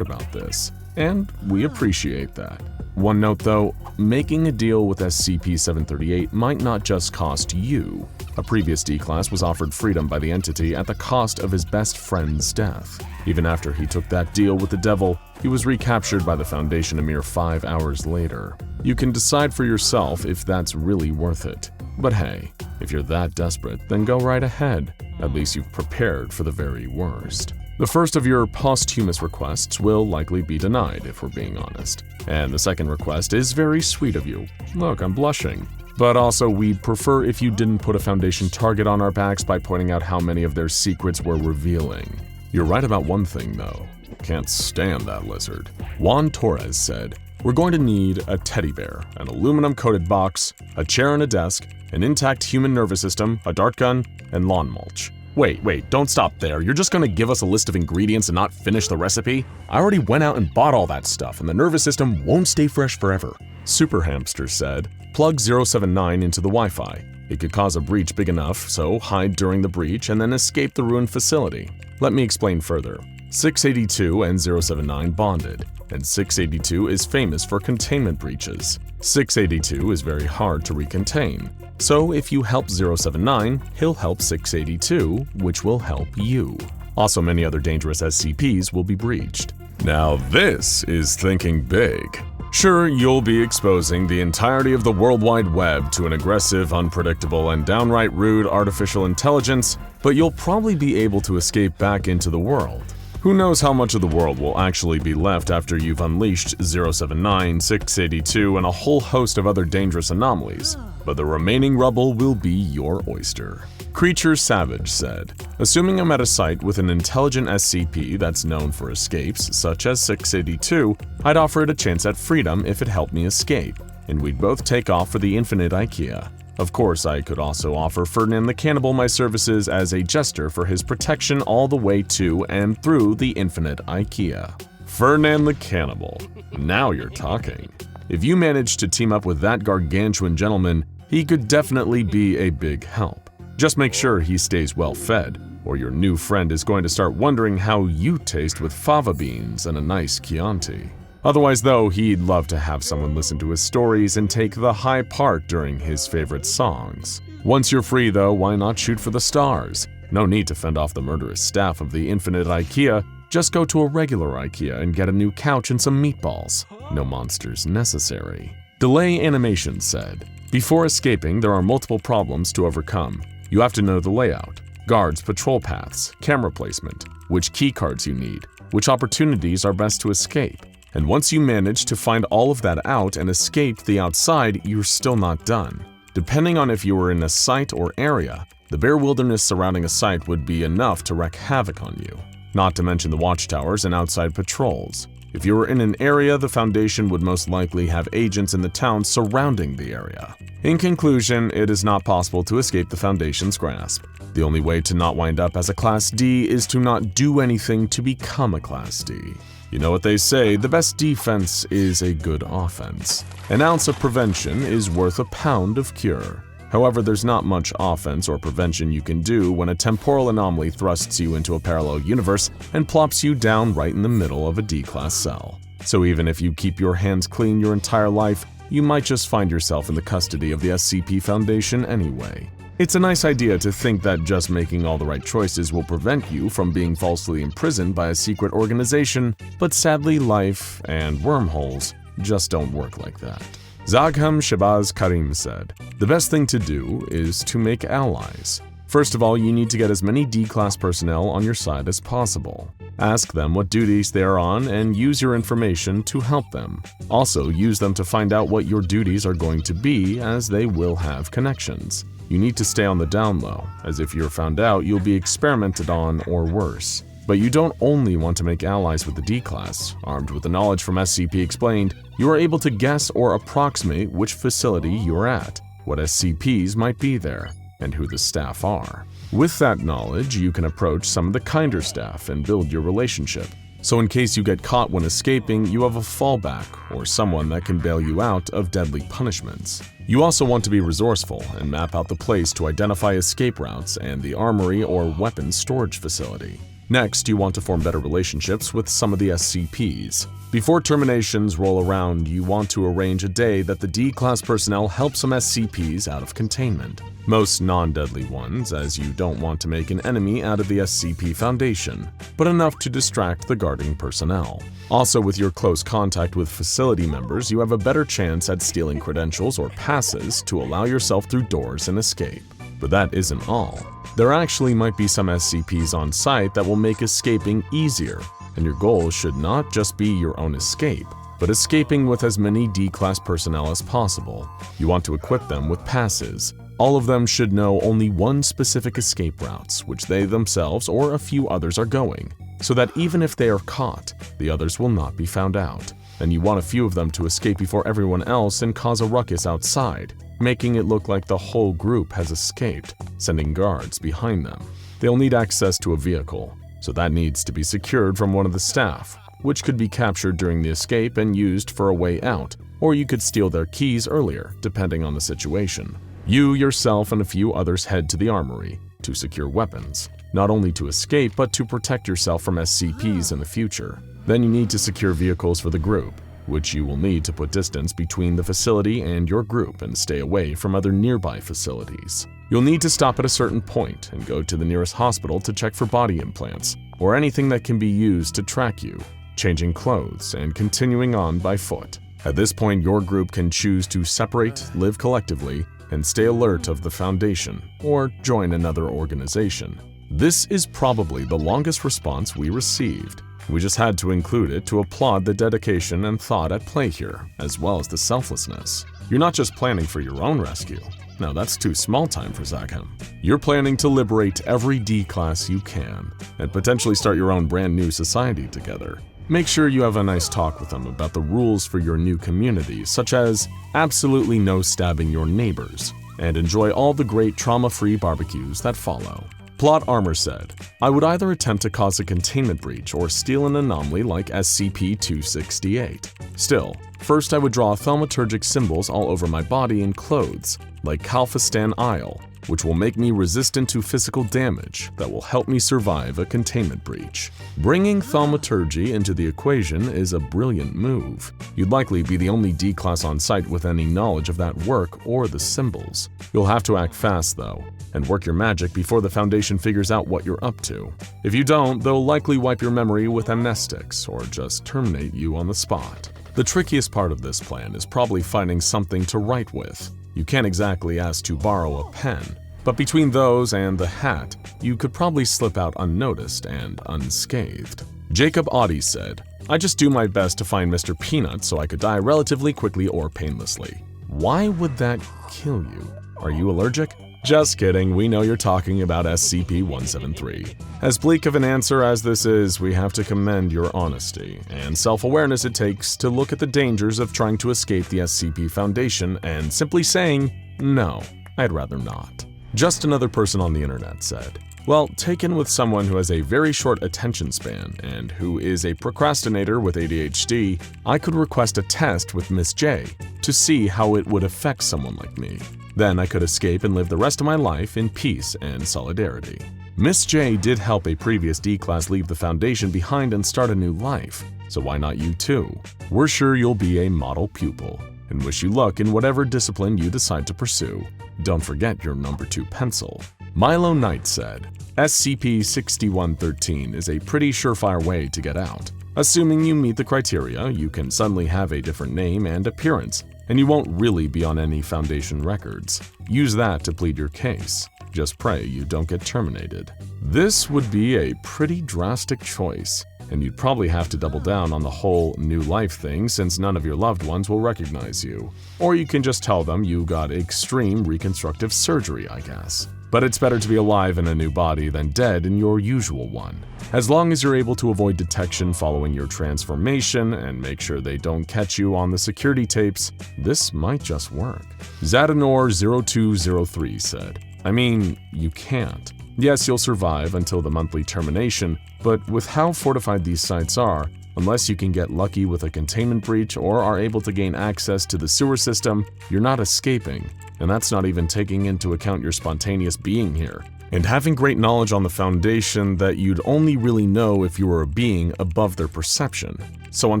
about this, and we appreciate that. One note though, making a deal with SCP-738 might not just cost you. A previous D-Class was offered freedom by the entity at the cost of his best friend's death. Even after he took that deal with the devil, he was recaptured by the Foundation a mere 5 hours later. You can decide for yourself if that's really worth it. But hey, if you're that desperate, then go right ahead. At least you've prepared for the very worst. The first of your posthumous requests will likely be denied, if we're being honest. And the second request is very sweet of you. Look, I'm blushing. But also, we'd prefer if you didn't put a Foundation target on our backs by pointing out how many of their secrets we're revealing. You're right about one thing, though. Can't stand that lizard. Juan Torres said, we're going to need a teddy bear, an aluminum-coated box, a chair and a desk, an intact human nervous system, a dart gun, and lawn mulch. Wait, don't stop there. You're just gonna give us a list of ingredients and not finish the recipe? I already went out and bought all that stuff, and the nervous system won't stay fresh forever. Super Hamster said, plug 079 into the Wi-Fi. It could cause a breach big enough, so hide during the breach and then escape the ruined facility. Let me explain further. 682 and 079 bonded, and 682 is famous for containment breaches. 682 is very hard to recontain. So if you help 079, he'll help 682, which will help you. Also, many other dangerous SCPs will be breached. Now this is thinking big. Sure, you'll be exposing the entirety of the World Wide Web to an aggressive, unpredictable, and downright rude artificial intelligence, but you'll probably be able to escape back into the world. Who knows how much of the world will actually be left after you've unleashed 079, 682, and a whole host of other dangerous anomalies, but the remaining rubble will be your oyster. Creature Savage said, assuming I'm at a site with an intelligent SCP that's known for escapes, such as 682, I'd offer it a chance at freedom if it helped me escape, and we'd both take off for the infinite IKEA. Of course, I could also offer Ferdinand the Cannibal my services as a jester for his protection all the way to and through the infinite IKEA. Ferdinand the Cannibal. Now you're talking. If you manage to team up with that gargantuan gentleman, he could definitely be a big help. Just make sure he stays well fed, or your new friend is going to start wondering how you taste with fava beans and a nice Chianti. Otherwise though, he'd love to have someone listen to his stories and take the high part during his favorite songs. Once you're free though, why not shoot for the stars? No need to fend off the murderous staff of the infinite IKEA, just go to a regular IKEA and get a new couch and some meatballs. No monsters necessary. Delay Animation said, before escaping, there are multiple problems to overcome. You have to know the layout, guards, patrol paths, camera placement, which key cards you need, which opportunities are best to escape. And once you manage to find all of that out and escape the outside, you're still not done. Depending on if you were in a site or area, the bare wilderness surrounding a site would be enough to wreak havoc on you, not to mention the watchtowers and outside patrols. If you were in an area, the Foundation would most likely have agents in the town surrounding the area. In conclusion, it is not possible to escape the Foundation's grasp. The only way to not wind up as a Class D is to not do anything to become a Class D. You know what they say, the best defense is a good offense. An ounce of prevention is worth a pound of cure. However, there's not much offense or prevention you can do when a temporal anomaly thrusts you into a parallel universe and plops you down right in the middle of a D-class cell. So even if you keep your hands clean your entire life, you might just find yourself in the custody of the SCP Foundation anyway. It's a nice idea to think that just making all the right choices will prevent you from being falsely imprisoned by a secret organization, but sadly life and wormholes just don't work like that. Zagham Shabazz Karim said, "The best thing to do is to make allies. First of all, you need to get as many D-class personnel on your side as possible. Ask them what duties they are on and use your information to help them. Also, use them to find out what your duties are going to be, as they will have connections. You need to stay on the down low, as if you're found out, you'll be experimented on or worse. But you don't only want to make allies with the D-class. Armed with the knowledge from SCP Explained, you are able to guess or approximate which facility you are at, what SCPs might be there, and who the staff are. With that knowledge, you can approach some of the kinder staff and build your relationship. So in case you get caught when escaping, you have a fallback or someone that can bail you out of deadly punishments. You also want to be resourceful and map out the place to identify escape routes and the armory or weapons storage facility. Next, you want to form better relationships with some of the SCPs. Before terminations roll around, you want to arrange a day that the D-class personnel help some SCPs out of containment. Most non-deadly ones, as you don't want to make an enemy out of the SCP Foundation, but enough to distract the guarding personnel. Also, with your close contact with facility members, you have a better chance at stealing credentials or passes to allow yourself through doors and escape. But that isn't all. There actually might be some SCPs on site that will make escaping easier, and your goal should not just be your own escape, but escaping with as many D-class personnel as possible. You want to equip them with passes. All of them should know only one specific escape routes, which they themselves or a few others are going, so that even if they are caught, the others will not be found out. And you want a few of them to escape before everyone else and cause a ruckus outside, making it look like the whole group has escaped, sending guards behind them. They'll need access to a vehicle, so that needs to be secured from one of the staff, which could be captured during the escape and used for a way out, or you could steal their keys earlier, depending on the situation. You, yourself, and a few others head to the armory to secure weapons, not only to escape, but to protect yourself from SCPs in the future. Then you need to secure vehicles for the group, which you will need to put distance between the facility and your group and stay away from other nearby facilities. You'll need to stop at a certain point and go to the nearest hospital to check for body implants or anything that can be used to track you, changing clothes and continuing on by foot. At this point, your group can choose to separate, live collectively, and stay alert of the Foundation, or join another organization. This is probably the longest response we received. We just had to include it to applaud the dedication and thought at play here, as well as the selflessness. You're not just planning for your own rescue. No, that's too small time for Zagham. You're planning to liberate every D-class you can, and potentially start your own brand new society together. Make sure you have a nice talk with them about the rules for your new community, such as absolutely no stabbing your neighbors, and enjoy all the great trauma-free barbecues that follow. Plot Armor said, "I would either attempt to cause a containment breach or steal an anomaly like SCP-268. Still, first I would draw thaumaturgic symbols all over my body and clothes, like Kalfistan Isle, which will make me resistant to physical damage that will help me survive a containment breach." Bringing thaumaturgy into the equation is a brilliant move. You'd likely be the only D-class on site with any knowledge of that work or the symbols. You'll have to act fast though, and work your magic before the Foundation figures out what you're up to. If you don't, they'll likely wipe your memory with amnestics or just terminate you on the spot. The trickiest part of this plan is probably finding something to write with. You can't exactly ask to borrow a pen, but between those and the hat, you could probably slip out unnoticed and unscathed. Jacob Audi said, I just do my best to find Mr. Peanut so I could die relatively quickly or painlessly. Why would that kill you? Are you allergic? Just kidding, we know you're talking about SCP-173. As bleak of an answer as this is, we have to commend your honesty and self-awareness it takes to look at the dangers of trying to escape the SCP Foundation and simply saying, no, I'd rather not. Just another person on the internet said, well, taken with someone who has a very short attention span and who is a procrastinator with ADHD, I could request a test with Miss J to see how it would affect someone like me. Then I could escape and live the rest of my life in peace and solidarity. Miss J did help a previous D-Class leave the Foundation behind and start a new life, so why not you too? We're sure you'll be a model pupil, and wish you luck in whatever discipline you decide to pursue. Don't forget your number 2 pencil. Milo Knight said, SCP-6113 is a pretty surefire way to get out. Assuming you meet the criteria, you can suddenly have a different name and appearance, and you won't really be on any Foundation records. Use that to plead your case. Just pray you don't get terminated. This would be a pretty drastic choice, and you'd probably have to double down on the whole new life thing since none of your loved ones will recognize you. Or you can just tell them you got extreme reconstructive surgery, I guess. But it's better to be alive in a new body than dead in your usual one. As long as you're able to avoid detection following your transformation and make sure they don't catch you on the security tapes, this might just work. Zadanor0203 said, I mean, you can't. Yes, you'll survive until the monthly termination, but with how fortified these sites are, unless you can get lucky with a containment breach or are able to gain access to the sewer system, you're not escaping. And that's not even taking into account your spontaneous being here, and having great knowledge on the Foundation that you'd only really know if you were a being above their perception. So on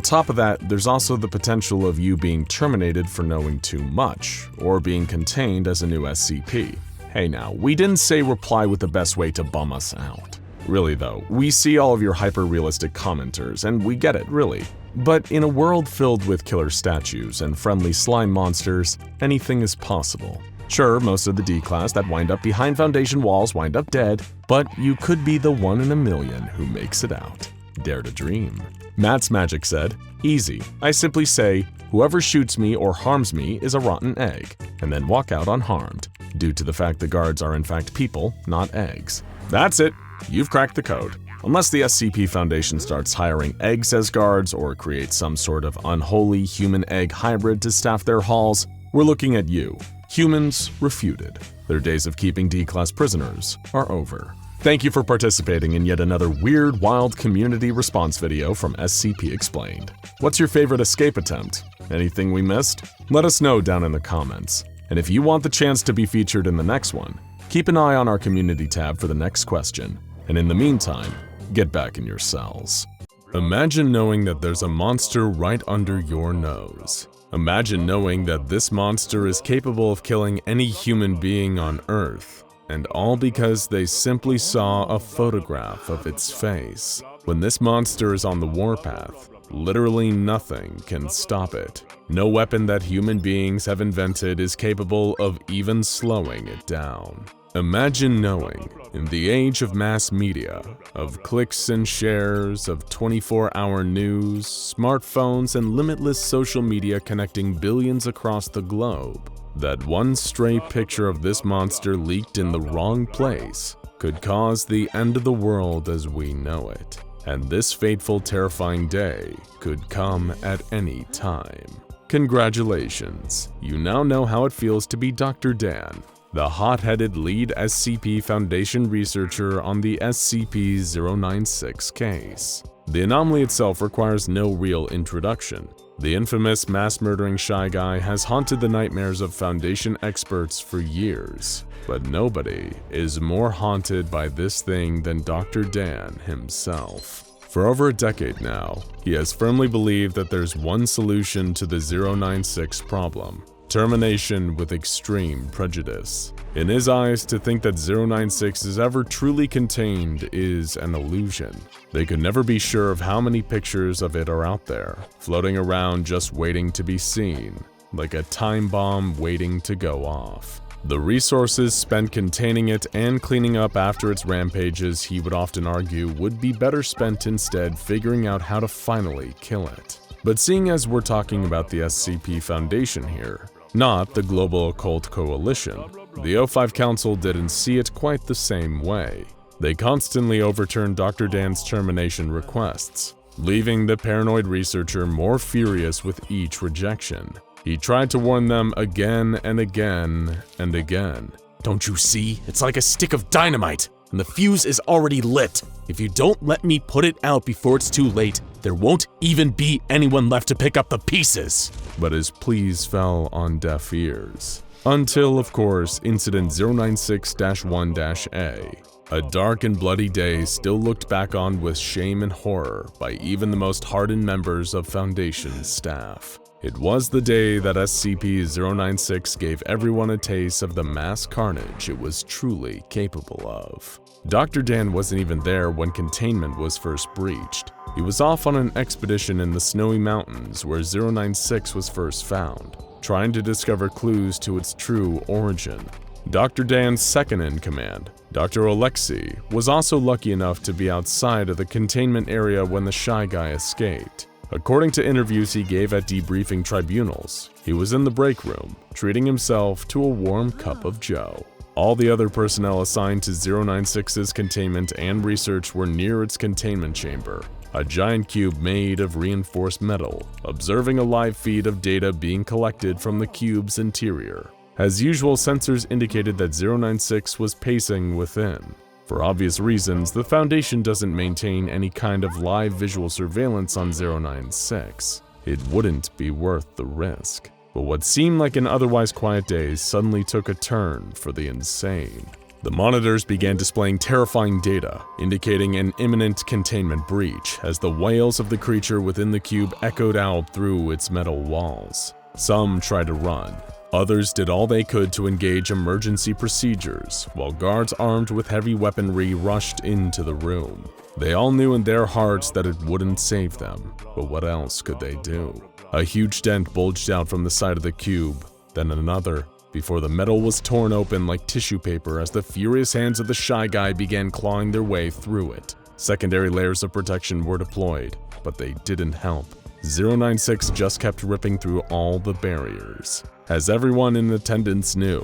top of that, there's also the potential of you being terminated for knowing too much, or being contained as a new SCP. Hey now, we didn't say reply with the best way to bum us out. Really though, we see all of your hyper-realistic commenters, and we get it, really. But in a world filled with killer statues and friendly slime monsters, anything is possible. Sure, most of the D-Class that wind up behind Foundation walls wind up dead, but you could be the 1 in a million who makes it out. Dare to dream. Matt's Magic said, easy. I simply say, whoever shoots me or harms me is a rotten egg, and then walk out unharmed, due to the fact the guards are in fact people, not eggs. That's it. You've cracked the code. Unless the SCP Foundation starts hiring eggs as guards or creates some sort of unholy human-egg hybrid to staff their halls, we're looking at you. Humans refuted. Their days of keeping D-Class prisoners are over. Thank you for participating in yet another weird, wild community response video from SCP Explained. What's your favorite escape attempt? Anything we missed? Let us know down in the comments. And if you want the chance to be featured in the next one, keep an eye on our community tab for the next question. And in the meantime, get back in your cells. Imagine knowing that there's a monster right under your nose. Imagine knowing that this monster is capable of killing any human being on Earth, and all because they simply saw a photograph of its face. When this monster is on the warpath, literally nothing can stop it. No weapon that human beings have invented is capable of even slowing it down. Imagine knowing, in the age of mass media, of clicks and shares, of 24-hour news, smartphones, and limitless social media connecting billions across the globe, that one stray picture of this monster leaked in the wrong place could cause the end of the world as we know it. And this fateful, terrifying day could come at any time. Congratulations, you now know how it feels to be Dr. Dan, the hot-headed lead SCP Foundation researcher on the SCP-096 case. The anomaly itself requires no real introduction. The infamous mass-murdering Shy Guy has haunted the nightmares of Foundation experts for years, but nobody is more haunted by this thing than Dr. Dan himself. For over a decade now, he has firmly believed that there's one solution to the 096 problem: termination with extreme prejudice. In his eyes, to think that 096 is ever truly contained is an illusion. They could never be sure of how many pictures of it are out there, floating around just waiting to be seen, like a time bomb waiting to go off. The resources spent containing it and cleaning up after its rampages, he would often argue, would be better spent instead figuring out how to finally kill it. But seeing as we're talking about the SCP Foundation here, not the Global Occult Coalition, the O5 Council didn't see it quite the same way. They constantly overturned Dr. Dan's termination requests, leaving the paranoid researcher more furious with each rejection. He tried to warn them again and again and again. Don't you see? It's like a stick of dynamite, and the fuse is already lit. If you don't let me put it out before it's too late, there won't even be anyone left to pick up the pieces. But his pleas fell on deaf ears. Until, of course, Incident 096-1-A. A dark and bloody day still looked back on with shame and horror by even the most hardened members of Foundation staff. It was the day that SCP-096 gave everyone a taste of the mass carnage it was truly capable of. Dr. Dan wasn't even there when Containment was first breached. He was off on an expedition in the snowy mountains where 096 was first found, trying to discover clues to its true origin. Dr. Dan's second-in-command, Dr. Alexei, was also lucky enough to be outside of the containment area when the Shy Guy escaped. According to interviews he gave at debriefing tribunals, he was in the break room, treating himself to a warm cup of joe. All the other personnel assigned to 096's containment and research were near its containment chamber, a giant cube made of reinforced metal, observing a live feed of data being collected from the cube's interior. As usual, sensors indicated that 096 was pacing within. For obvious reasons, the Foundation doesn't maintain any kind of live visual surveillance on 096. It wouldn't be worth the risk. But what seemed like an otherwise quiet day suddenly took a turn for the insane. The monitors began displaying terrifying data, indicating an imminent containment breach as the wails of the creature within the cube echoed out through its metal walls. Some tried to run. Others did all they could to engage emergency procedures, while guards armed with heavy weaponry rushed into the room. They all knew in their hearts that it wouldn't save them, but what else could they do? A huge dent bulged out from the side of the cube, then another, before the metal was torn open like tissue paper as the furious hands of the Shy Guy began clawing their way through it. Secondary layers of protection were deployed, but they didn't help. 096 just kept ripping through all the barriers. As everyone in attendance knew,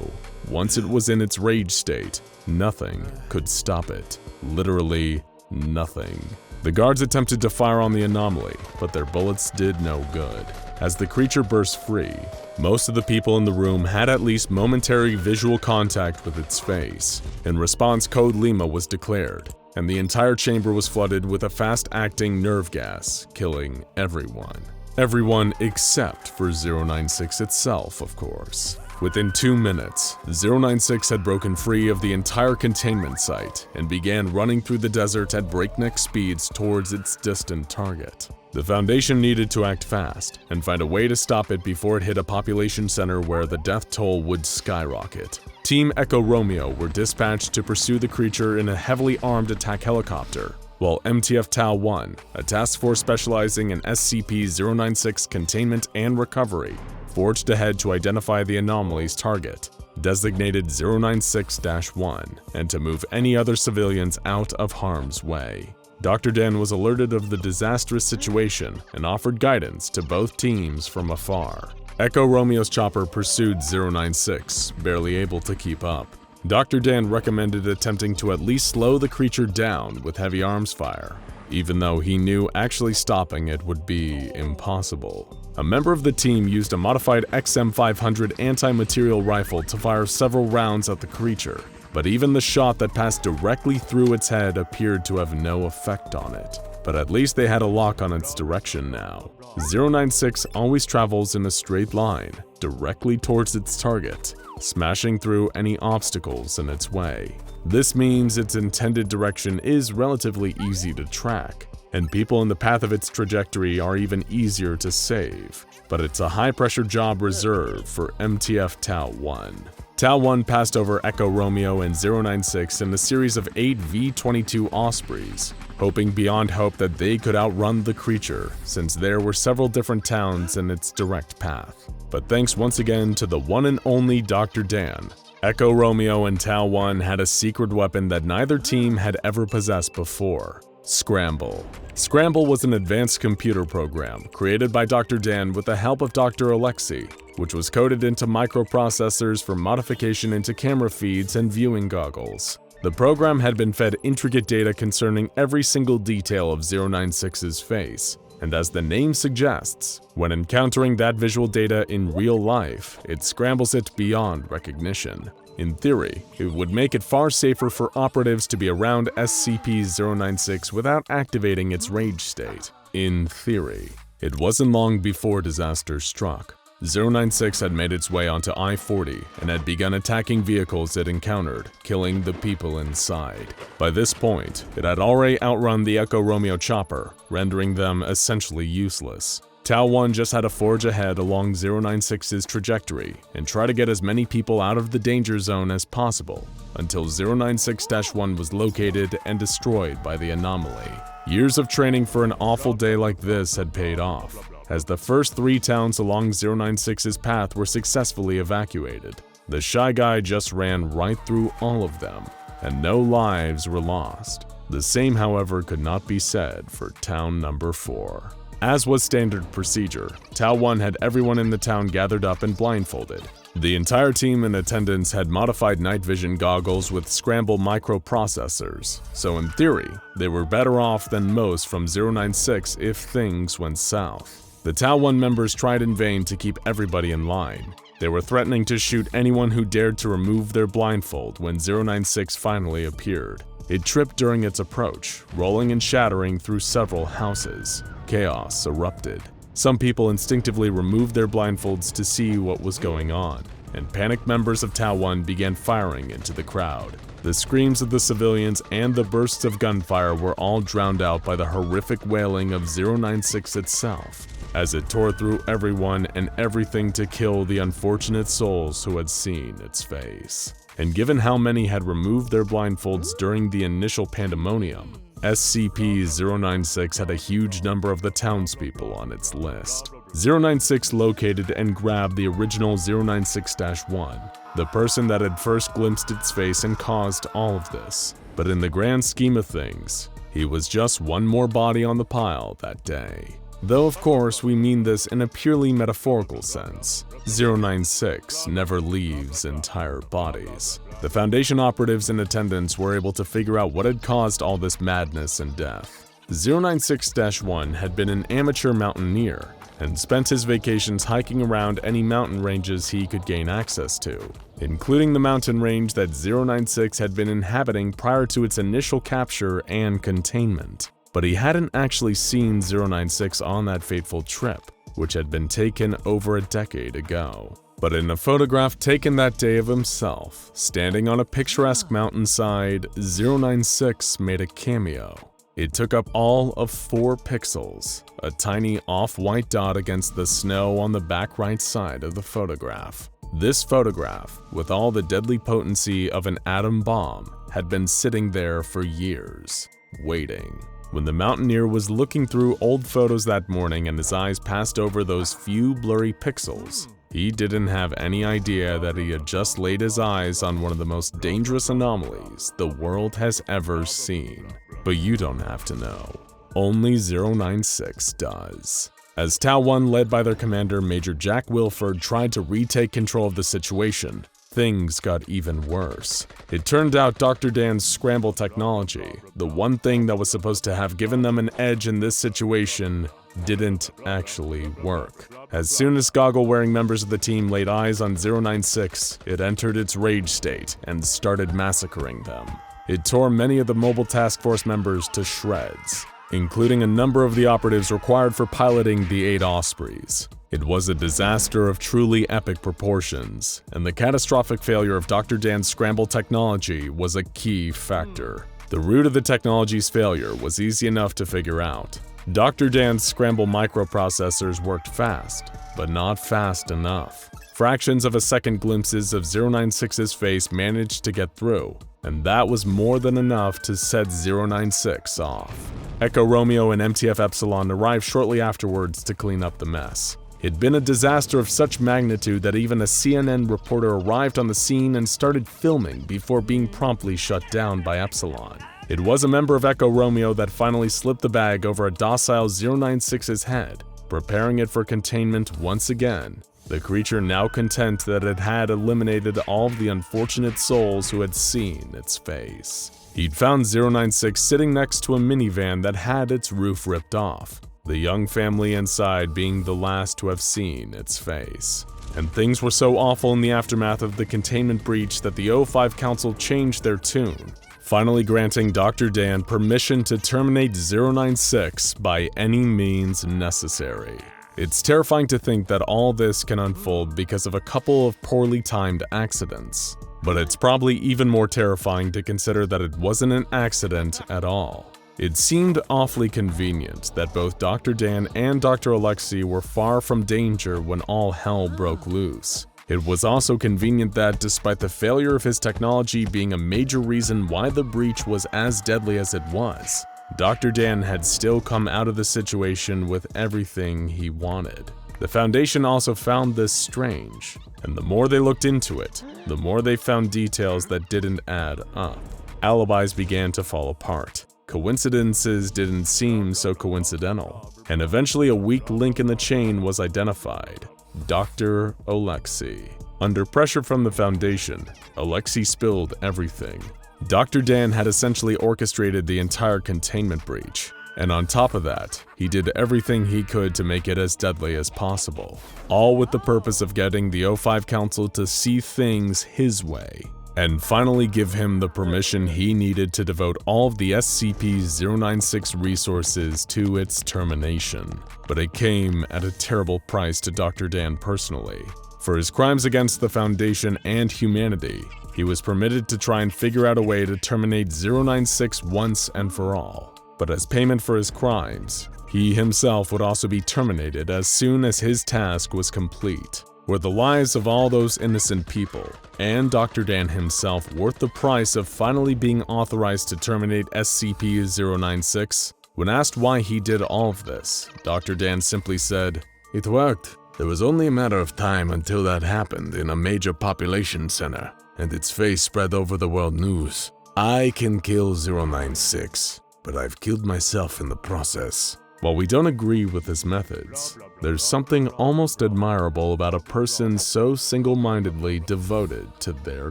once it was in its rage state, nothing could stop it. Literally nothing. The guards attempted to fire on the anomaly, but their bullets did no good. As the creature burst free, most of the people in the room had at least momentary visual contact with its face. In response, Code Lima was declared, and the entire chamber was flooded with a fast-acting nerve gas, killing everyone. Everyone except for 096 itself, of course. Within 2 minutes, 096 had broken free of the entire containment site and began running through the desert at breakneck speeds towards its distant target. The Foundation needed to act fast and find a way to stop it before it hit a population center where the death toll would skyrocket. Team Echo Romeo were dispatched to pursue the creature in a heavily armed attack helicopter, while MTF Tau-1, a task force specializing in SCP-096 containment and recovery, forged ahead to identify the anomaly's target, designated 096-1, and to move any other civilians out of harm's way. Dr. Dan was alerted of the disastrous situation and offered guidance to both teams from afar. Echo Romeo's chopper pursued 096, barely able to keep up. Dr. Dan recommended attempting to at least slow the creature down with heavy arms fire, even though he knew actually stopping it would be impossible. A member of the team used a modified XM500 anti-material rifle to fire several rounds at the creature, but even the shot that passed directly through its head appeared to have no effect on it. But at least they had a lock on its direction now. 096 always travels in a straight line, directly towards its target, smashing through any obstacles in its way. This means its intended direction is relatively easy to track, and people in the path of its trajectory are even easier to save. But it's a high-pressure job reserved for MTF Tau-1. Tau-1 passed over Echo Romeo and 096 in a series of 8 V-22 Ospreys, hoping beyond hope that they could outrun the creature, since there were several different towns in its direct path. But thanks once again to the one and only Dr. Dan, Echo Romeo and Tau 1 had a secret weapon that neither team had ever possessed before: Scramble. Scramble was an advanced computer program created by Dr. Dan with the help of Dr. Alexei, which was coded into microprocessors for modification into camera feeds and viewing goggles. The program had been fed intricate data concerning every single detail of 096's face, and as the name suggests, when encountering that visual data in real life, it scrambles it beyond recognition. In theory, it would make it far safer for operatives to be around SCP-096 without activating its rage state. In theory. It wasn't long before disaster struck. 096 had made its way onto I-40 and had begun attacking vehicles it encountered, killing the people inside. By this point, it had already outrun the Echo Romeo chopper, rendering them essentially useless. Tau 1 just had to forge ahead along 096's trajectory and try to get as many people out of the danger zone as possible, until 096-1 was located and destroyed by the anomaly. Years of training for an awful day like this had paid off, as the first 3 towns along 096's path were successfully evacuated. The Shy Guy just ran right through all of them, and no lives were lost. The same, however, could not be said for town number 4. As was standard procedure, Tau 1 had everyone in the town gathered up and blindfolded. The entire team in attendance had modified night vision goggles with Scramble microprocessors, so in theory, they were better off than most from 096 if things went south. The Tau 1 members tried in vain to keep everybody in line. They were threatening to shoot anyone who dared to remove their blindfold when 096 finally appeared. It tripped during its approach, rolling and shattering through several houses. Chaos erupted. Some people instinctively removed their blindfolds to see what was going on, and panicked members of Tau 1 began firing into the crowd. The screams of the civilians and the bursts of gunfire were all drowned out by the horrific wailing of 096 itself, as it tore through everyone and everything to kill the unfortunate souls who had seen its face. And given how many had removed their blindfolds during the initial pandemonium, SCP-096 had a huge number of the townspeople on its list. 096 located and grabbed the original 096-1, the person that had first glimpsed its face and caused all of this. But in the grand scheme of things, he was just one more body on the pile that day. Though of course we mean this in a purely metaphorical sense. 096 never leaves entire bodies. The Foundation operatives in attendance were able to figure out what had caused all this madness and death. 096-1 had been an amateur mountaineer and spent his vacations hiking around any mountain ranges he could gain access to, including the mountain range that 096 had been inhabiting prior to its initial capture and containment. But he hadn't actually seen 096 on that fateful trip, which had been taken over a decade ago. But in a photograph taken that day of himself, standing on a picturesque mountainside, 096 made a cameo. It took up all of 4 pixels, a tiny off-white dot against the snow on the back right side of the photograph. This photograph, with all the deadly potency of an atom bomb, had been sitting there for years, waiting. When the mountaineer was looking through old photos that morning and his eyes passed over those few blurry pixels, he didn't have any idea that he had just laid his eyes on one of the most dangerous anomalies the world has ever seen. But you don't have to know. Only 096 does. As Tau 1, led by their commander Major Jack Wilford, tried to retake control of the situation, things got even worse. It turned out Dr. Dan's scramble technology, the one thing that was supposed to have given them an edge in this situation, didn't actually work. As soon as goggle-wearing members of the team laid eyes on 096, it entered its rage state and started massacring them. It tore many of the Mobile Task Force members to shreds, including a number of the operatives required for piloting the 8 Ospreys. It was a disaster of truly epic proportions, and the catastrophic failure of Dr. Dan's scramble technology was a key factor. The root of the technology's failure was easy enough to figure out. Dr. Dan's scramble microprocessors worked fast, but not fast enough. Fractions of a second glimpses of 096's face managed to get through, and that was more than enough to set 096 off. Echo Romeo and MTF Epsilon arrived shortly afterwards to clean up the mess. It had been a disaster of such magnitude that even a CNN reporter arrived on the scene and started filming before being promptly shut down by Epsilon. It was a member of Echo Romeo that finally slipped the bag over a docile 096's head, preparing it for containment once again, the creature now content that it had eliminated all of the unfortunate souls who had seen its face. He'd found 096 sitting next to a minivan that had its roof ripped off, the young family inside being the last to have seen its face. And things were so awful in the aftermath of the containment breach that the O5 Council changed their tune, finally granting Dr. Dan permission to terminate 096 by any means necessary. It's terrifying to think that all this can unfold because of a couple of poorly timed accidents. But it's probably even more terrifying to consider that it wasn't an accident at all. It seemed awfully convenient that both Dr. Dan and Dr. Alexei were far from danger when all hell broke loose. It was also convenient that, despite the failure of his technology being a major reason why the breach was as deadly as it was, Dr. Dan had still come out of the situation with everything he wanted. The Foundation also found this strange, and the more they looked into it, the more they found details that didn't add up. Alibis began to fall apart. Coincidences didn't seem so coincidental, and eventually a weak link in the chain was identified: Dr. Alexei. Under pressure from the Foundation, Alexei spilled everything. Dr. Dan had essentially orchestrated the entire containment breach, and on top of that, he did everything he could to make it as deadly as possible, all with the purpose of getting the O5 Council to see things his way, and finally give him the permission he needed to devote all of the SCP-096 resources to its termination. But it came at a terrible price to Dr. Dan personally. For his crimes against the Foundation and humanity, he was permitted to try and figure out a way to terminate 096 once and for all. But as payment for his crimes, he himself would also be terminated as soon as his task was complete. Were the lives of all those innocent people, and Dr. Dan himself, worth the price of finally being authorized to terminate SCP-096? When asked why he did all of this, Dr. Dan simply said, "It worked. There was only a matter of time until that happened in a major population center, and its face spread over the world news. I can kill 096, but I've killed myself in the process." While we don't agree with his methods, there's something almost admirable about a person so single-mindedly devoted to their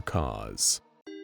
cause.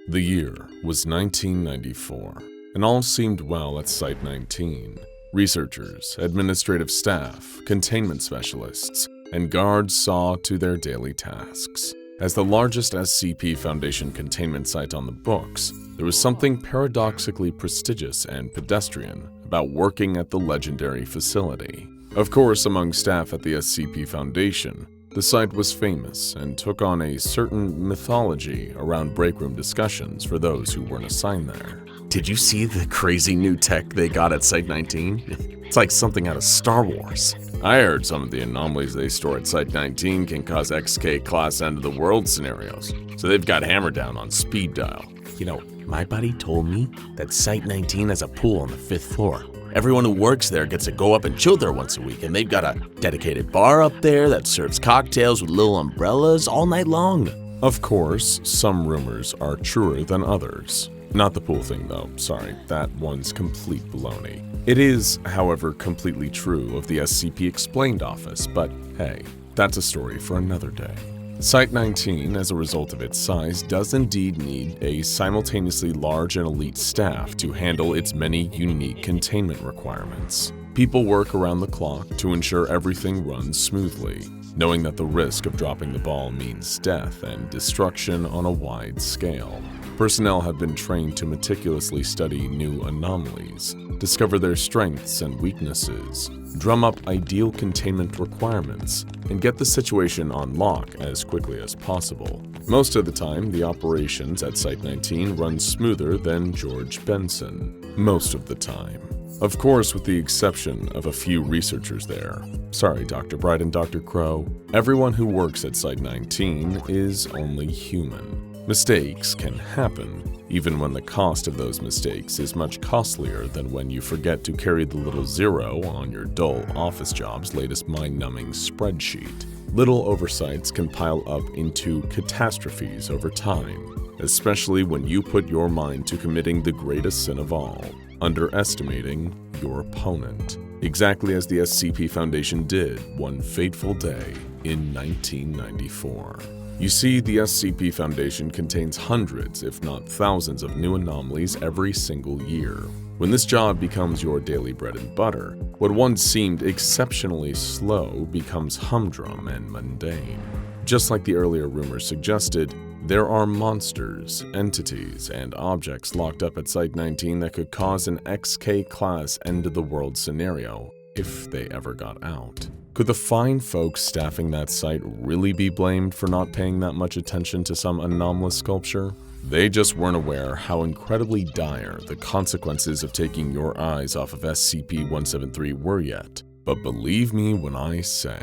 The year was 1994, and all seemed well at Site-19. Researchers, administrative staff, containment specialists, and guards saw to their daily tasks. As the largest SCP Foundation containment site on the books, there was something paradoxically prestigious and pedestrian about working at the legendary facility. Of course, among staff at the SCP Foundation, the site was famous and took on a certain mythology around breakroom discussions for those who weren't assigned there. Did you see the crazy new tech they got at Site-19? It's like something out of Star Wars. I heard some of the anomalies they store at Site-19 can cause XK-class end-of-the-world scenarios, so they've got hammered down on speed dial. You know, my buddy told me that Site-19 has a pool on the 5th floor. Everyone who works there gets to go up and chill there once a week, and they've got a dedicated bar up there that serves cocktails with little umbrellas all night long. Of course, some rumors are truer than others. Not the pool thing though, sorry, that one's complete baloney. It is, however, completely true of the SCP Explained office, but hey, that's a story for another day. Site-19, as a result of its size, does indeed need a simultaneously large and elite staff to handle its many unique containment requirements. People work around the clock to ensure everything runs smoothly, knowing that the risk of dropping the ball means death and destruction on a wide scale. Personnel have been trained to meticulously study new anomalies, discover their strengths and weaknesses, drum up ideal containment requirements, and get the situation on lock as quickly as possible. Most of the time, the operations at Site-19 run smoother than George Benson. Most of the time. Of course, with the exception of a few researchers there. Sorry, Dr. Bright and Dr. Crow. Everyone who works at Site-19 is only human. Mistakes can happen, even when the cost of those mistakes is much costlier than when you forget to carry the little zero on your dull office job's latest mind-numbing spreadsheet. Little oversights can pile up into catastrophes over time, especially when you put your mind to committing the greatest sin of all, underestimating your opponent, exactly as the SCP Foundation did one fateful day in 1994. You see, the SCP Foundation contains hundreds, if not thousands, of new anomalies every single year. When this job becomes your daily bread and butter, what once seemed exceptionally slow becomes humdrum and mundane. Just like the earlier rumors suggested, there are monsters, entities, and objects locked up at Site-19 that could cause an XK-class end-of-the-world scenario if they ever got out. Could the fine folks staffing that site really be blamed for not paying that much attention to some anomalous sculpture? They just weren't aware how incredibly dire the consequences of taking your eyes off of SCP-173 were yet. But believe me when I say,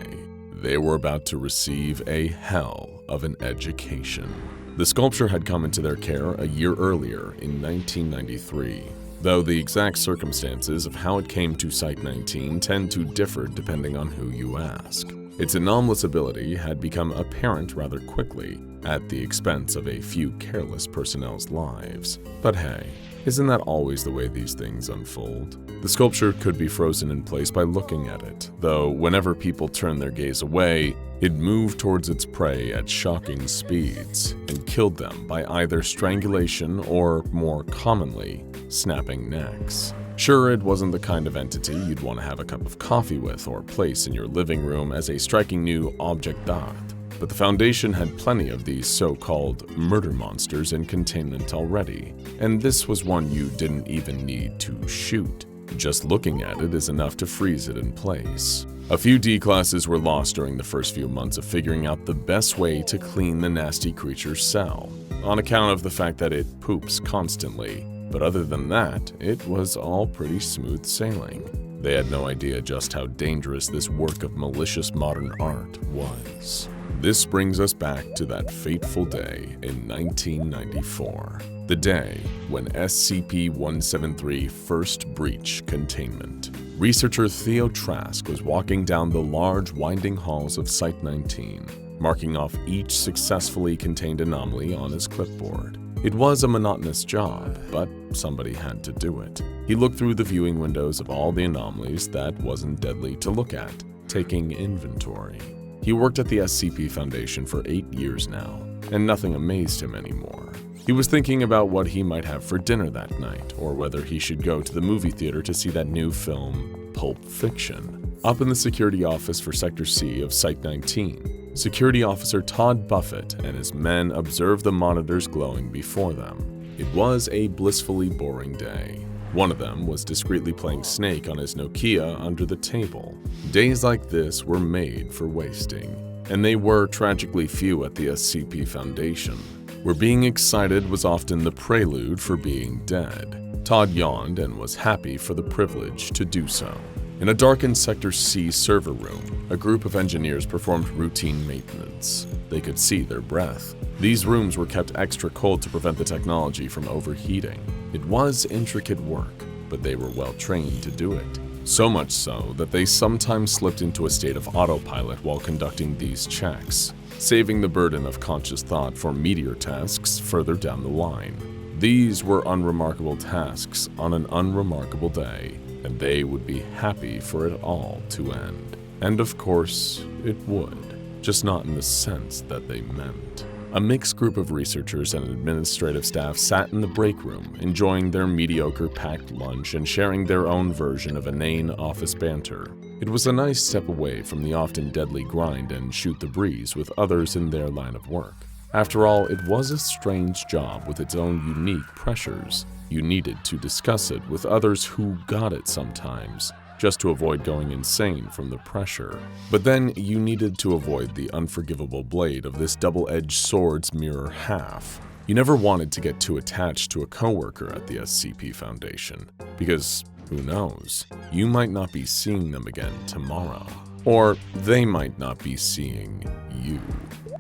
they were about to receive a hell of an education. The sculpture had come into their care a year earlier in 1993. Though the exact circumstances of how it came to Site-19 tend to differ depending on who you ask. Its anomalous ability had become apparent rather quickly, at the expense of a few careless personnel's lives. But hey, isn't that always the way these things unfold? The sculpture could be frozen in place by looking at it, though whenever people turned their gaze away, it moved towards its prey at shocking speeds and killed them by either strangulation or, more commonly, snapping necks. Sure, it wasn't the kind of entity you'd want to have a cup of coffee with or place in your living room as a striking new object d'art, but the Foundation had plenty of these so-called murder monsters in containment already, and this was one you didn't even need to shoot. Just looking at it is enough to freeze it in place. A few D-classes were lost during the first few months of figuring out the best way to clean the nasty creature's cell, on account of the fact that it poops constantly. But other than that, it was all pretty smooth sailing. They had no idea just how dangerous this work of malicious modern art was. This brings us back to that fateful day in 1994, the day when SCP-173 first breached containment. Researcher Theo Trask was walking down the large winding halls of Site-19, marking off each successfully contained anomaly on his clipboard. It was a monotonous job, but somebody had to do it. He looked through the viewing windows of all the anomalies that wasn't deadly to look at, taking inventory. He worked at the SCP Foundation for 8 years now, and nothing amazed him anymore. He was thinking about what he might have for dinner that night, or whether he should go to the movie theater to see that new film, Pulp Fiction. Up in the security office for Sector C of Site-19, Security Officer Todd Buffett and his men observed the monitors glowing before them. It was a blissfully boring day. One of them was discreetly playing Snake on his Nokia under the table. Days like this were made for wasting, and they were tragically few at the SCP Foundation, where being excited was often the prelude for being dead. Todd yawned and was happy for the privilege to do so. In a darkened Sector C server room, a group of engineers performed routine maintenance. They could see their breath. These rooms were kept extra cold to prevent the technology from overheating. It was intricate work, but they were well trained to do it. So much so that they sometimes slipped into a state of autopilot while conducting these checks, saving the burden of conscious thought for meteor tasks further down the line. These were unremarkable tasks on an unremarkable day, and they would be happy for it all to end. And of course, it would, just not in the sense that they meant. A mixed group of researchers and administrative staff sat in the break room, enjoying their mediocre packed lunch and sharing their own version of inane office banter. It was a nice step away from the often deadly grind and shoot the breeze with others in their line of work. After all, it was a strange job with its own unique pressures. You needed to discuss it with others who got it sometimes, just to avoid going insane from the pressure. But then you needed to avoid the unforgivable blade of this double-edged sword's mirror half. You never wanted to get too attached to a coworker at the SCP Foundation, because who knows, you might not be seeing them again tomorrow. Or they might not be seeing you.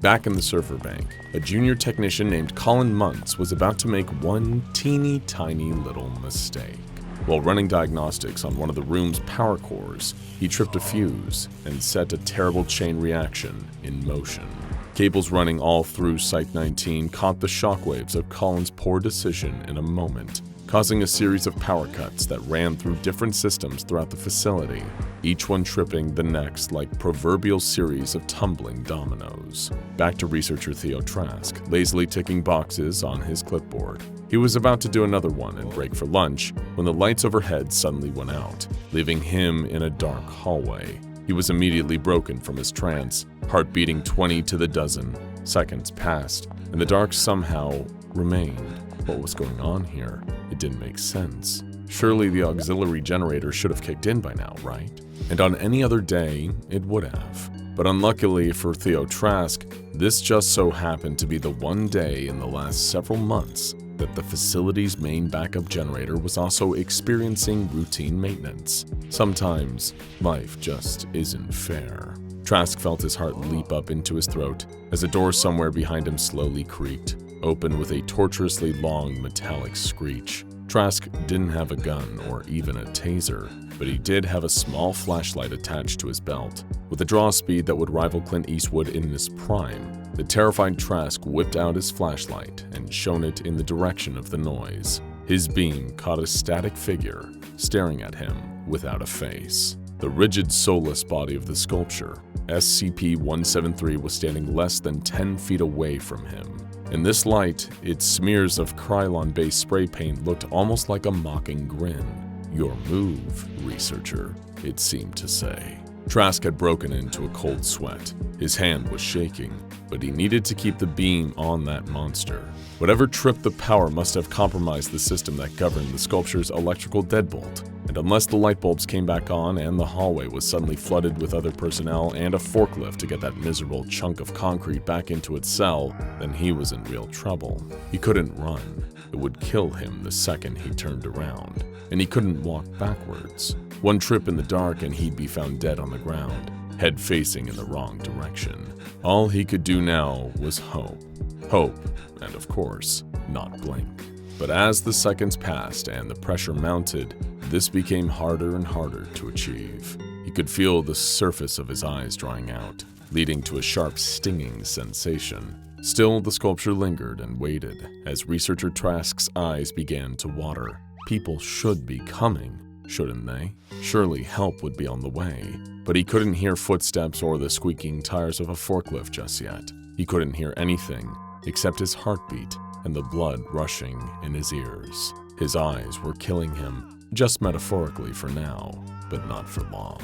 Back in the server bank, a junior technician named Colin Muntz was about to make one teeny tiny little mistake. While running diagnostics on one of the room's power cores, he tripped a fuse and set a terrible chain reaction in motion. Cables running all through Site-19 caught the shockwaves of Colin's poor decision in a moment, causing a series of power cuts that ran through different systems throughout the facility, each one tripping the next like proverbial series of tumbling dominoes. Back to researcher Theo Trask, lazily ticking boxes on his clipboard. He was about to do another one and break for lunch when the lights overhead suddenly went out, leaving him in a dark hallway. He was immediately broken from his trance, heart beating 20 to the dozen. Seconds passed, and the dark somehow remained. What was going on here? It didn't make sense. Surely the auxiliary generator should have kicked in by now, right? And on any other day, it would have. But unluckily for Theo Trask, this just so happened to be the one day in the last several months that the facility's main backup generator was also experiencing routine maintenance. Sometimes, life just isn't fair. Trask felt his heart leap up into his throat as a door somewhere behind him slowly creaked, open with a torturously long metallic screech. Trask didn't have a gun or even a taser, but he did have a small flashlight attached to his belt. With a draw speed that would rival Clint Eastwood in his prime, the terrified Trask whipped out his flashlight and shone it in the direction of the noise. His beam caught a static figure staring at him without a face. The rigid, soulless body of the sculpture, SCP-173, was standing less than 10 feet away from him. In this light, its smears of Krylon-based spray paint looked almost like a mocking grin. "Your move, researcher," it seemed to say. Trask had broken into a cold sweat. His hand was shaking, but he needed to keep the beam on that monster. Whatever tripped the power must have compromised the system that governed the sculpture's electrical deadbolt, and unless the light bulbs came back on and the hallway was suddenly flooded with other personnel and a forklift to get that miserable chunk of concrete back into its cell, then he was in real trouble. He couldn't run. It would kill him the second he turned around, and he couldn't walk backwards. One trip in the dark and he'd be found dead on the ground, head facing in the wrong direction. All he could do now was hope. Hope, and of course, not blink. But as the seconds passed and the pressure mounted, this became harder and harder to achieve. He could feel the surface of his eyes drying out, leading to a sharp stinging sensation. Still, the sculpture lingered and waited as researcher Trask's eyes began to water. People should be coming, shouldn't they? Surely help would be on the way. But he couldn't hear footsteps or the squeaking tires of a forklift just yet. He couldn't hear anything except his heartbeat and the blood rushing in his ears. His eyes were killing him, just metaphorically for now, but not for long.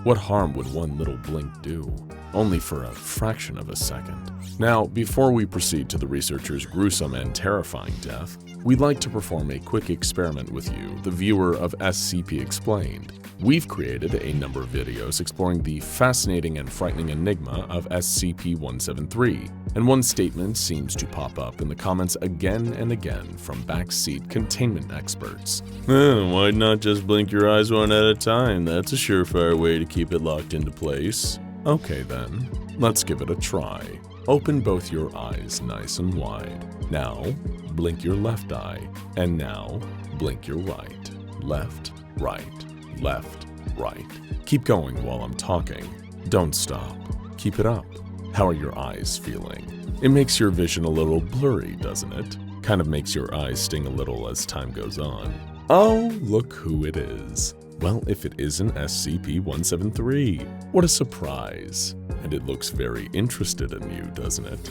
What harm would one little blink do? Only for a fraction of a second. Now, before we proceed to the researcher's gruesome and terrifying death, we'd like to perform a quick experiment with you, the viewer of SCP Explained. We've created a number of videos exploring the fascinating and frightening enigma of SCP-173, and one statement seems to pop up in the comments again and again from backseat containment experts. Why not just blink your eyes one at a time? That's a surefire way to keep it locked into place. Okay then, let's give it a try. Open both your eyes nice and wide. Now, blink your left eye, and now, blink your right. Left, right. Left, right. Keep going while I'm talking. Don't stop. Keep it up. How are your eyes feeling? It makes your vision a little blurry, doesn't it? Kind of makes your eyes sting a little as time goes on. Oh, look who it is. Well, if it isn't SCP-173. What a surprise. And it looks very interested in you, doesn't it?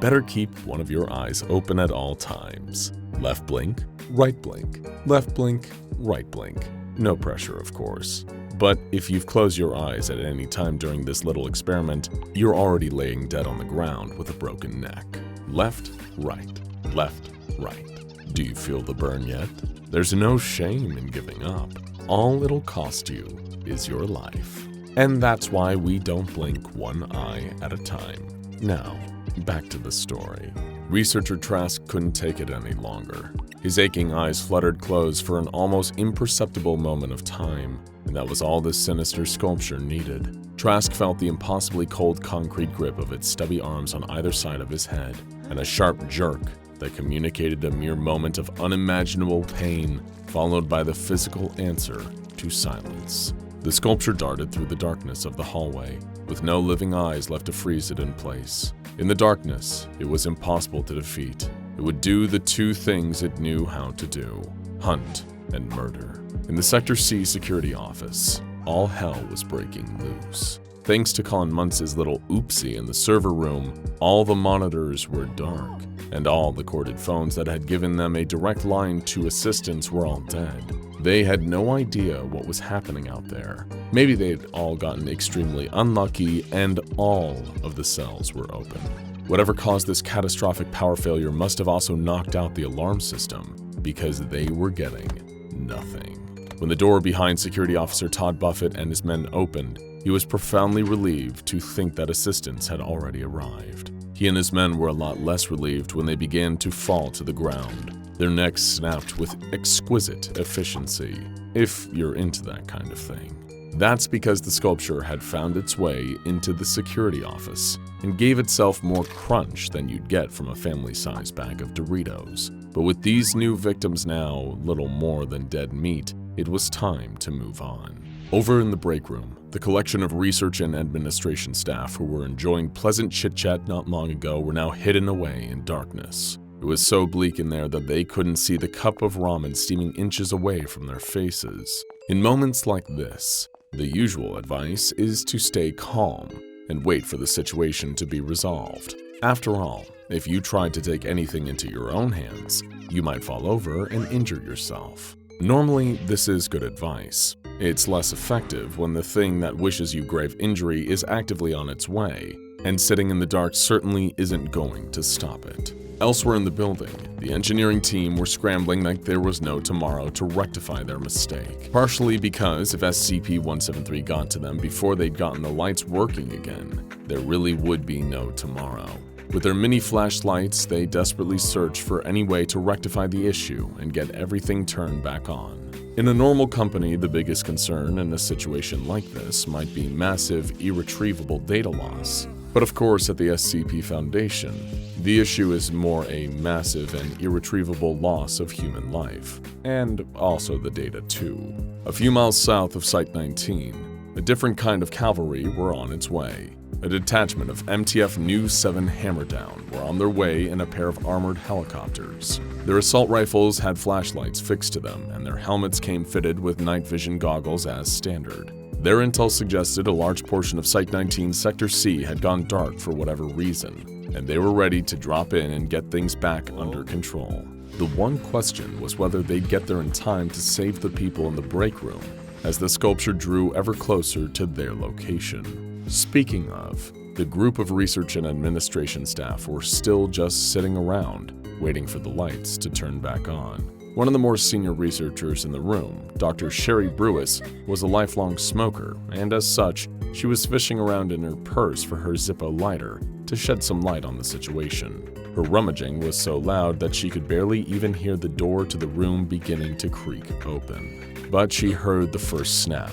Better keep one of your eyes open at all times. Left blink, right blink. Left blink, right blink. No pressure, of course. But if you've closed your eyes at any time during this little experiment, you're already laying dead on the ground with a broken neck. Left, right. Left, right. Do you feel the burn yet? There's no shame in giving up. All it'll cost you is your life. And that's why we don't blink one eye at a time. Now, back to the story. Researcher Trask couldn't take it any longer. His aching eyes fluttered closed for an almost imperceptible moment of time, and that was all this sinister sculpture needed. Trask felt the impossibly cold concrete grip of its stubby arms on either side of his head, and a sharp jerk that communicated a mere moment of unimaginable pain, followed by the physical answer to silence. The sculpture darted through the darkness of the hallway, with no living eyes left to freeze it in place. In the darkness, it was impossible to defeat. It would do the two things it knew how to do: hunt and murder. In the Sector C security office, all hell was breaking loose. Thanks to Colin Muntz's little oopsie in the server room, all the monitors were dark, and all the corded phones that had given them a direct line to assistants were all dead. They had no idea what was happening out there. Maybe they'd all gotten extremely unlucky and all of the cells were open. Whatever caused this catastrophic power failure must have also knocked out the alarm system, because they were getting nothing. When the door behind Security Officer Todd Buffett and his men opened, he was profoundly relieved to think that assistance had already arrived. He and his men were a lot less relieved when they began to fall to the ground. Their necks snapped with exquisite efficiency, if you're into that kind of thing. That's because the sculpture had found its way into the security office and gave itself more crunch than you'd get from a family-sized bag of Doritos. But with these new victims now little more than dead meat, it was time to move on. Over in the break room, the collection of research and administration staff who were enjoying pleasant chit-chat not long ago were now hidden away in darkness. It was so bleak in there that they couldn't see the cup of ramen steaming inches away from their faces. In moments like this, the usual advice is to stay calm and wait for the situation to be resolved. After all, if you tried to take anything into your own hands, you might fall over and injure yourself. Normally, this is good advice. It's less effective when the thing that wishes you grave injury is actively on its way, and sitting in the dark certainly isn't going to stop it. Elsewhere in the building, the engineering team were scrambling like there was no tomorrow to rectify their mistake. Partially because if SCP-173 got to them before they'd gotten the lights working again, there really would be no tomorrow. With their mini flashlights, they desperately searched for any way to rectify the issue and get everything turned back on. In a normal company, the biggest concern in a situation like this might be massive, irretrievable data loss. But of course, at the SCP Foundation, the issue is more a massive and irretrievable loss of human life, and also the data too. A few miles south of Site-19, a different kind of cavalry were on its way. A detachment of MTF Nu 7 Hammerdown were on their way in a pair of armored helicopters. Their assault rifles had flashlights fixed to them, and their helmets came fitted with night vision goggles as standard. Their intel suggested a large portion of Site-19 Sector C had gone dark for whatever reason, and they were ready to drop in and get things back under control. The one question was whether they'd get there in time to save the people in the break room, as the sculpture drew ever closer to their location. Speaking of, the group of research and administration staff were still just sitting around, waiting for the lights to turn back on. One of the more senior researchers in the room, Dr. Sherry Brewis, was a lifelong smoker, and as such, she was fishing around in her purse for her Zippo lighter to shed some light on the situation. Her rummaging was so loud that she could barely even hear the door to the room beginning to creak open. But she heard the first snap,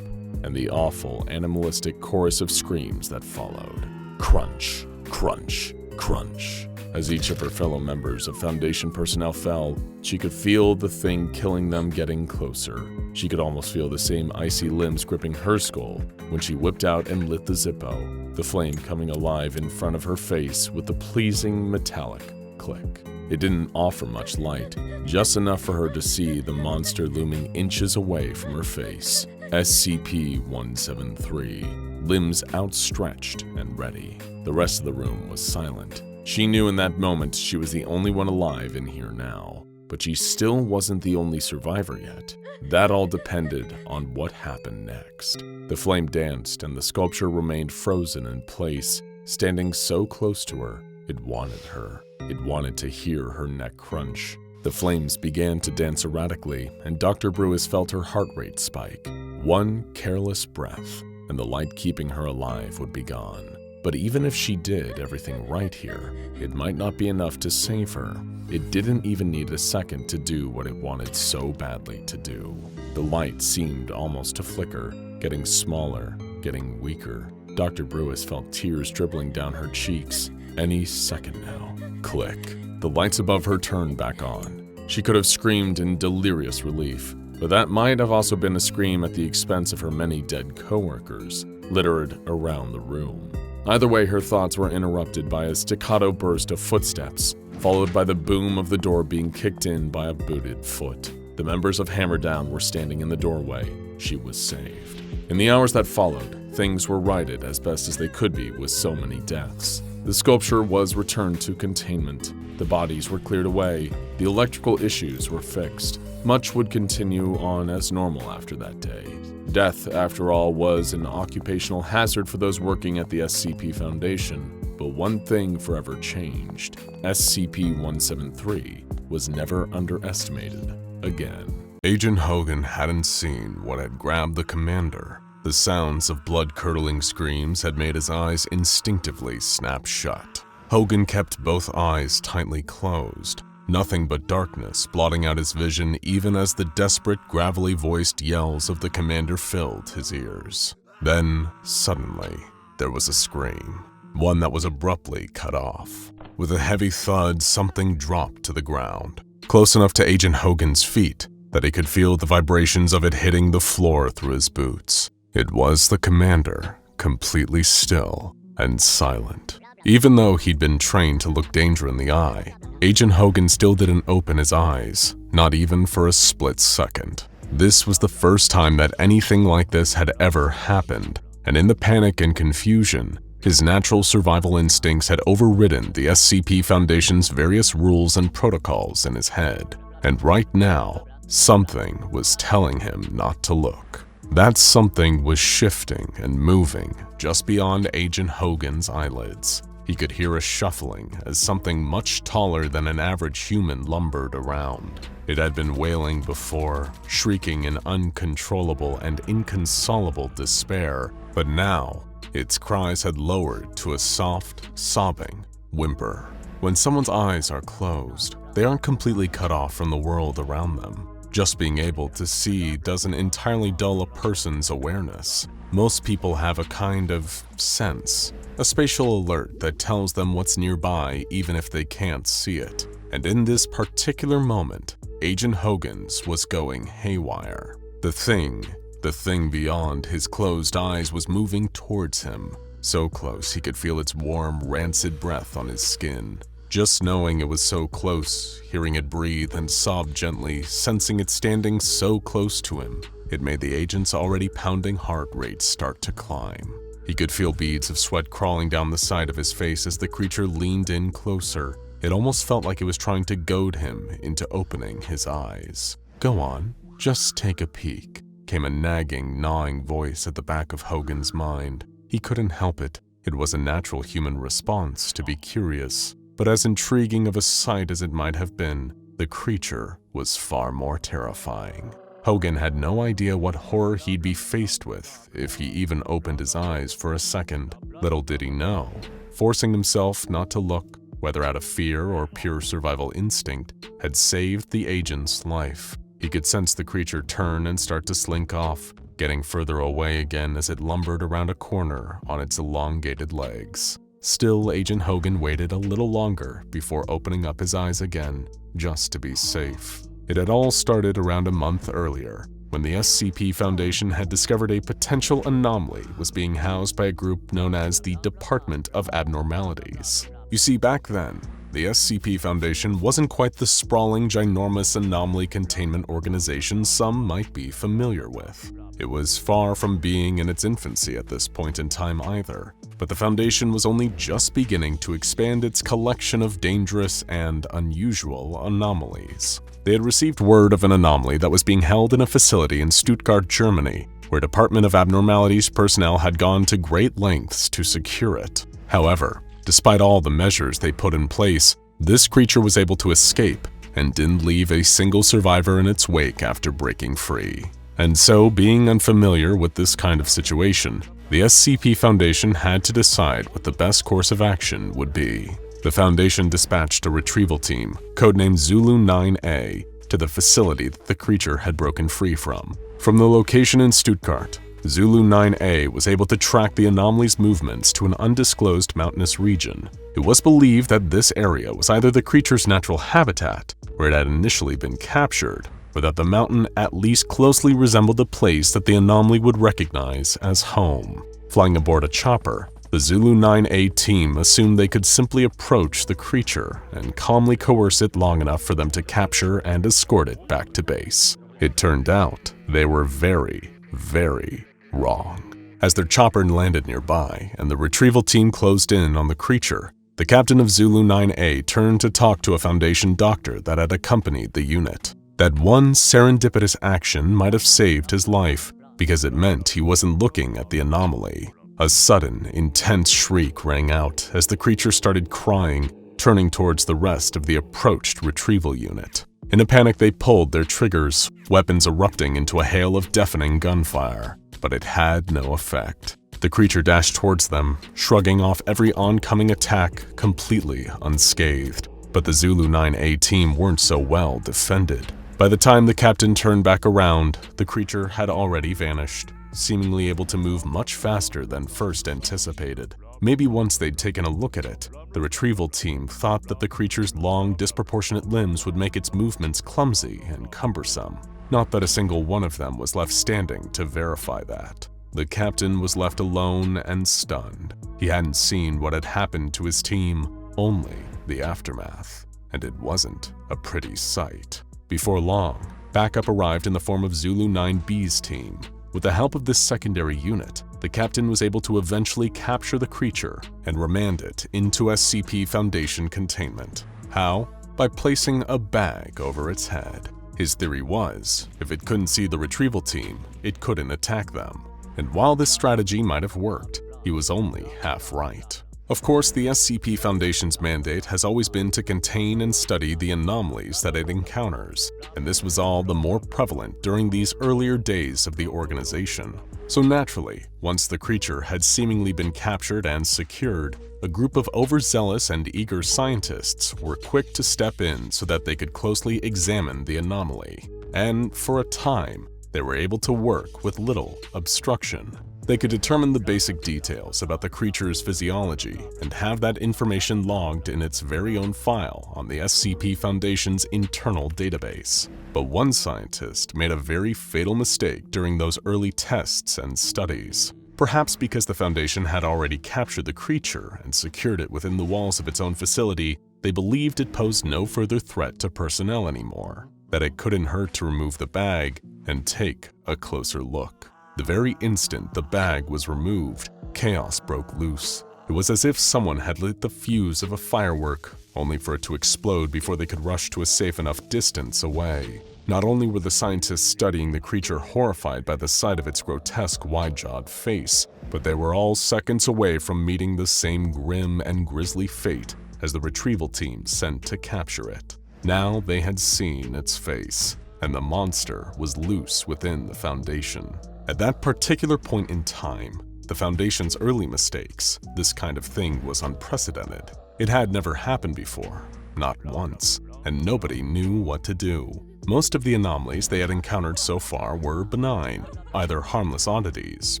and the awful, animalistic chorus of screams that followed. Crunch, crunch, crunch. As each of her fellow members of Foundation personnel fell, she could feel the thing killing them getting closer. She could almost feel the same icy limbs gripping her skull when she whipped out and lit the Zippo, the flame coming alive in front of her face with a pleasing metallic click. It didn't offer much light, just enough for her to see the monster looming inches away from her face. SCP-173, limbs outstretched and ready. The rest of the room was silent. She knew in that moment she was the only one alive in here now, but she still wasn't the only survivor yet. That all depended on what happened next. The flame danced and the sculpture remained frozen in place, standing so close to her, it wanted her. It wanted to hear her neck crunch. The flames began to dance erratically, and Dr. Brewis felt her heart rate spike. One careless breath, and the light keeping her alive would be gone. But even if she did everything right here, it might not be enough to save her. It didn't even need a second to do what it wanted so badly to do. The light seemed almost to flicker, getting smaller, getting weaker. Dr. Brewis felt tears dribbling down her cheeks. Any second now. Click. The lights above her turned back on. She could have screamed in delirious relief, but that might have also been a scream at the expense of her many dead coworkers, littered around the room. Either way, her thoughts were interrupted by a staccato burst of footsteps, followed by the boom of the door being kicked in by a booted foot. The members of Hammerdown were standing in the doorway. She was saved. In the hours that followed, things were righted as best as they could be with so many deaths. The sculpture was returned to containment. The bodies were cleared away. The electrical issues were fixed. Much would continue on as normal after that day. Death, after all, was an occupational hazard for those working at the SCP Foundation, but one thing forever changed. SCP-173 was never underestimated again. Agent Hogan hadn't seen what had grabbed the commander. The sounds of blood-curdling screams had made his eyes instinctively snap shut. Hogan kept both eyes tightly closed, nothing but darkness blotting out his vision even as the desperate, gravelly-voiced yells of the commander filled his ears. Then, suddenly, there was a scream, one that was abruptly cut off. With a heavy thud, something dropped to the ground, close enough to Agent Hogan's feet that he could feel the vibrations of it hitting the floor through his boots. It was the commander, completely still and silent. Even though he'd been trained to look danger in the eye, Agent Hogan still didn't open his eyes, not even for a split second. This was the first time that anything like this had ever happened, and in the panic and confusion, his natural survival instincts had overridden the SCP Foundation's various rules and protocols in his head. And right now, something was telling him not to look. That something was shifting and moving just beyond Agent Hogan's eyelids. He could hear a shuffling as something much taller than an average human lumbered around. It had been wailing before, shrieking in uncontrollable and inconsolable despair, but now its cries had lowered to a soft, sobbing whimper. When someone's eyes are closed, they aren't completely cut off from the world around them. Just being able to see doesn't entirely dull a person's awareness. Most people have a kind of sense, a spatial alert that tells them what's nearby even if they can't see it. And in this particular moment, Agent Hogan's was going haywire. The thing beyond his closed eyes was moving towards him, so close he could feel its warm, rancid breath on his skin. Just knowing it was so close, hearing it breathe and sob gently, sensing it standing so close to him, it made the agent's already pounding heart rate start to climb. He could feel beads of sweat crawling down the side of his face as the creature leaned in closer. It almost felt like it was trying to goad him into opening his eyes. "Go on, just take a peek," came a nagging, gnawing voice at the back of Hogan's mind. He couldn't help it. It was a natural human response to be curious. But as intriguing of a sight as it might have been, the creature was far more terrifying. Hogan had no idea what horror he'd be faced with if he even opened his eyes for a second. Little did he know, forcing himself not to look, whether out of fear or pure survival instinct, had saved the agent's life. He could sense the creature turn and start to slink off, getting further away again as it lumbered around a corner on its elongated legs. Still, Agent Hogan waited a little longer before opening up his eyes again, just to be safe. It had all started around a month earlier, when the SCP Foundation had discovered a potential anomaly was being housed by a group known as the Department of Abnormalities. You see, back then, the SCP Foundation wasn't quite the sprawling, ginormous anomaly containment organization some might be familiar with. It was far from being in its infancy at this point in time either, but the Foundation was only just beginning to expand its collection of dangerous and unusual anomalies. They had received word of an anomaly that was being held in a facility in Stuttgart, Germany, where Department of Abnormalities personnel had gone to great lengths to secure it. However, despite all the measures they put in place, this creature was able to escape and didn't leave a single survivor in its wake after breaking free. And so, being unfamiliar with this kind of situation, the SCP Foundation had to decide what the best course of action would be. The Foundation dispatched a retrieval team, codenamed Zulu 9A, to the facility that the creature had broken free from. From the location in Stuttgart, Zulu 9A was able to track the anomaly's movements to an undisclosed mountainous region. It was believed that this area was either the creature's natural habitat, where it had initially been captured, or that the mountain at least closely resembled a place that the anomaly would recognize as home. Flying aboard a chopper, the Zulu 9A team assumed they could simply approach the creature and calmly coerce it long enough for them to capture and escort it back to base. It turned out they were very, very wrong. As their chopper landed nearby and the retrieval team closed in on the creature, the captain of Zulu 9A turned to talk to a Foundation doctor that had accompanied the unit. That one serendipitous action might have saved his life, because it meant he wasn't looking at the anomaly. A sudden, intense shriek rang out as the creature started crying, turning towards the rest of the approached retrieval unit. In a panic, they pulled their triggers, weapons erupting into a hail of deafening gunfire. But it had no effect. The creature dashed towards them, shrugging off every oncoming attack completely unscathed. But the Zulu 9A team weren't so well defended. By the time the captain turned back around, the creature had already vanished, seemingly able to move much faster than first anticipated. Maybe once they'd taken a look at it, the retrieval team thought that the creature's long, disproportionate limbs would make its movements clumsy and cumbersome. Not that a single one of them was left standing to verify that. The captain was left alone and stunned. He hadn't seen what had happened to his team, only the aftermath. And it wasn't a pretty sight. Before long, backup arrived in the form of Zulu 9B's team. With the help of this secondary unit, the captain was able to eventually capture the creature and remand it into SCP Foundation containment. How? By placing a bag over its head. His theory was, if it couldn't see the retrieval team, it couldn't attack them. And while this strategy might have worked, he was only half right. Of course, the SCP Foundation's mandate has always been to contain and study the anomalies that it encounters, and this was all the more prevalent during these earlier days of the organization. So naturally, once the creature had seemingly been captured and secured, a group of overzealous and eager scientists were quick to step in so that they could closely examine the anomaly. And for a time, they were able to work with little obstruction. They could determine the basic details about the creature's physiology and have that information logged in its very own file on the SCP Foundation's internal database. But one scientist made a very fatal mistake during those early tests and studies. Perhaps because the Foundation had already captured the creature and secured it within the walls of its own facility, they believed it posed no further threat to personnel anymore, that it couldn't hurt to remove the bag and take a closer look. The very instant the bag was removed, chaos broke loose. It was as if someone had lit the fuse of a firework, only for it to explode before they could rush to a safe enough distance away. Not only were the scientists studying the creature horrified by the sight of its grotesque, wide-jawed face, but they were all seconds away from meeting the same grim and grisly fate as the retrieval team sent to capture it. Now they had seen its face, and the monster was loose within the Foundation. At that particular point in time, the Foundation's early mistakes, this kind of thing was unprecedented. It had never happened before, not once, and nobody knew what to do. Most of the anomalies they had encountered so far were benign, either harmless oddities,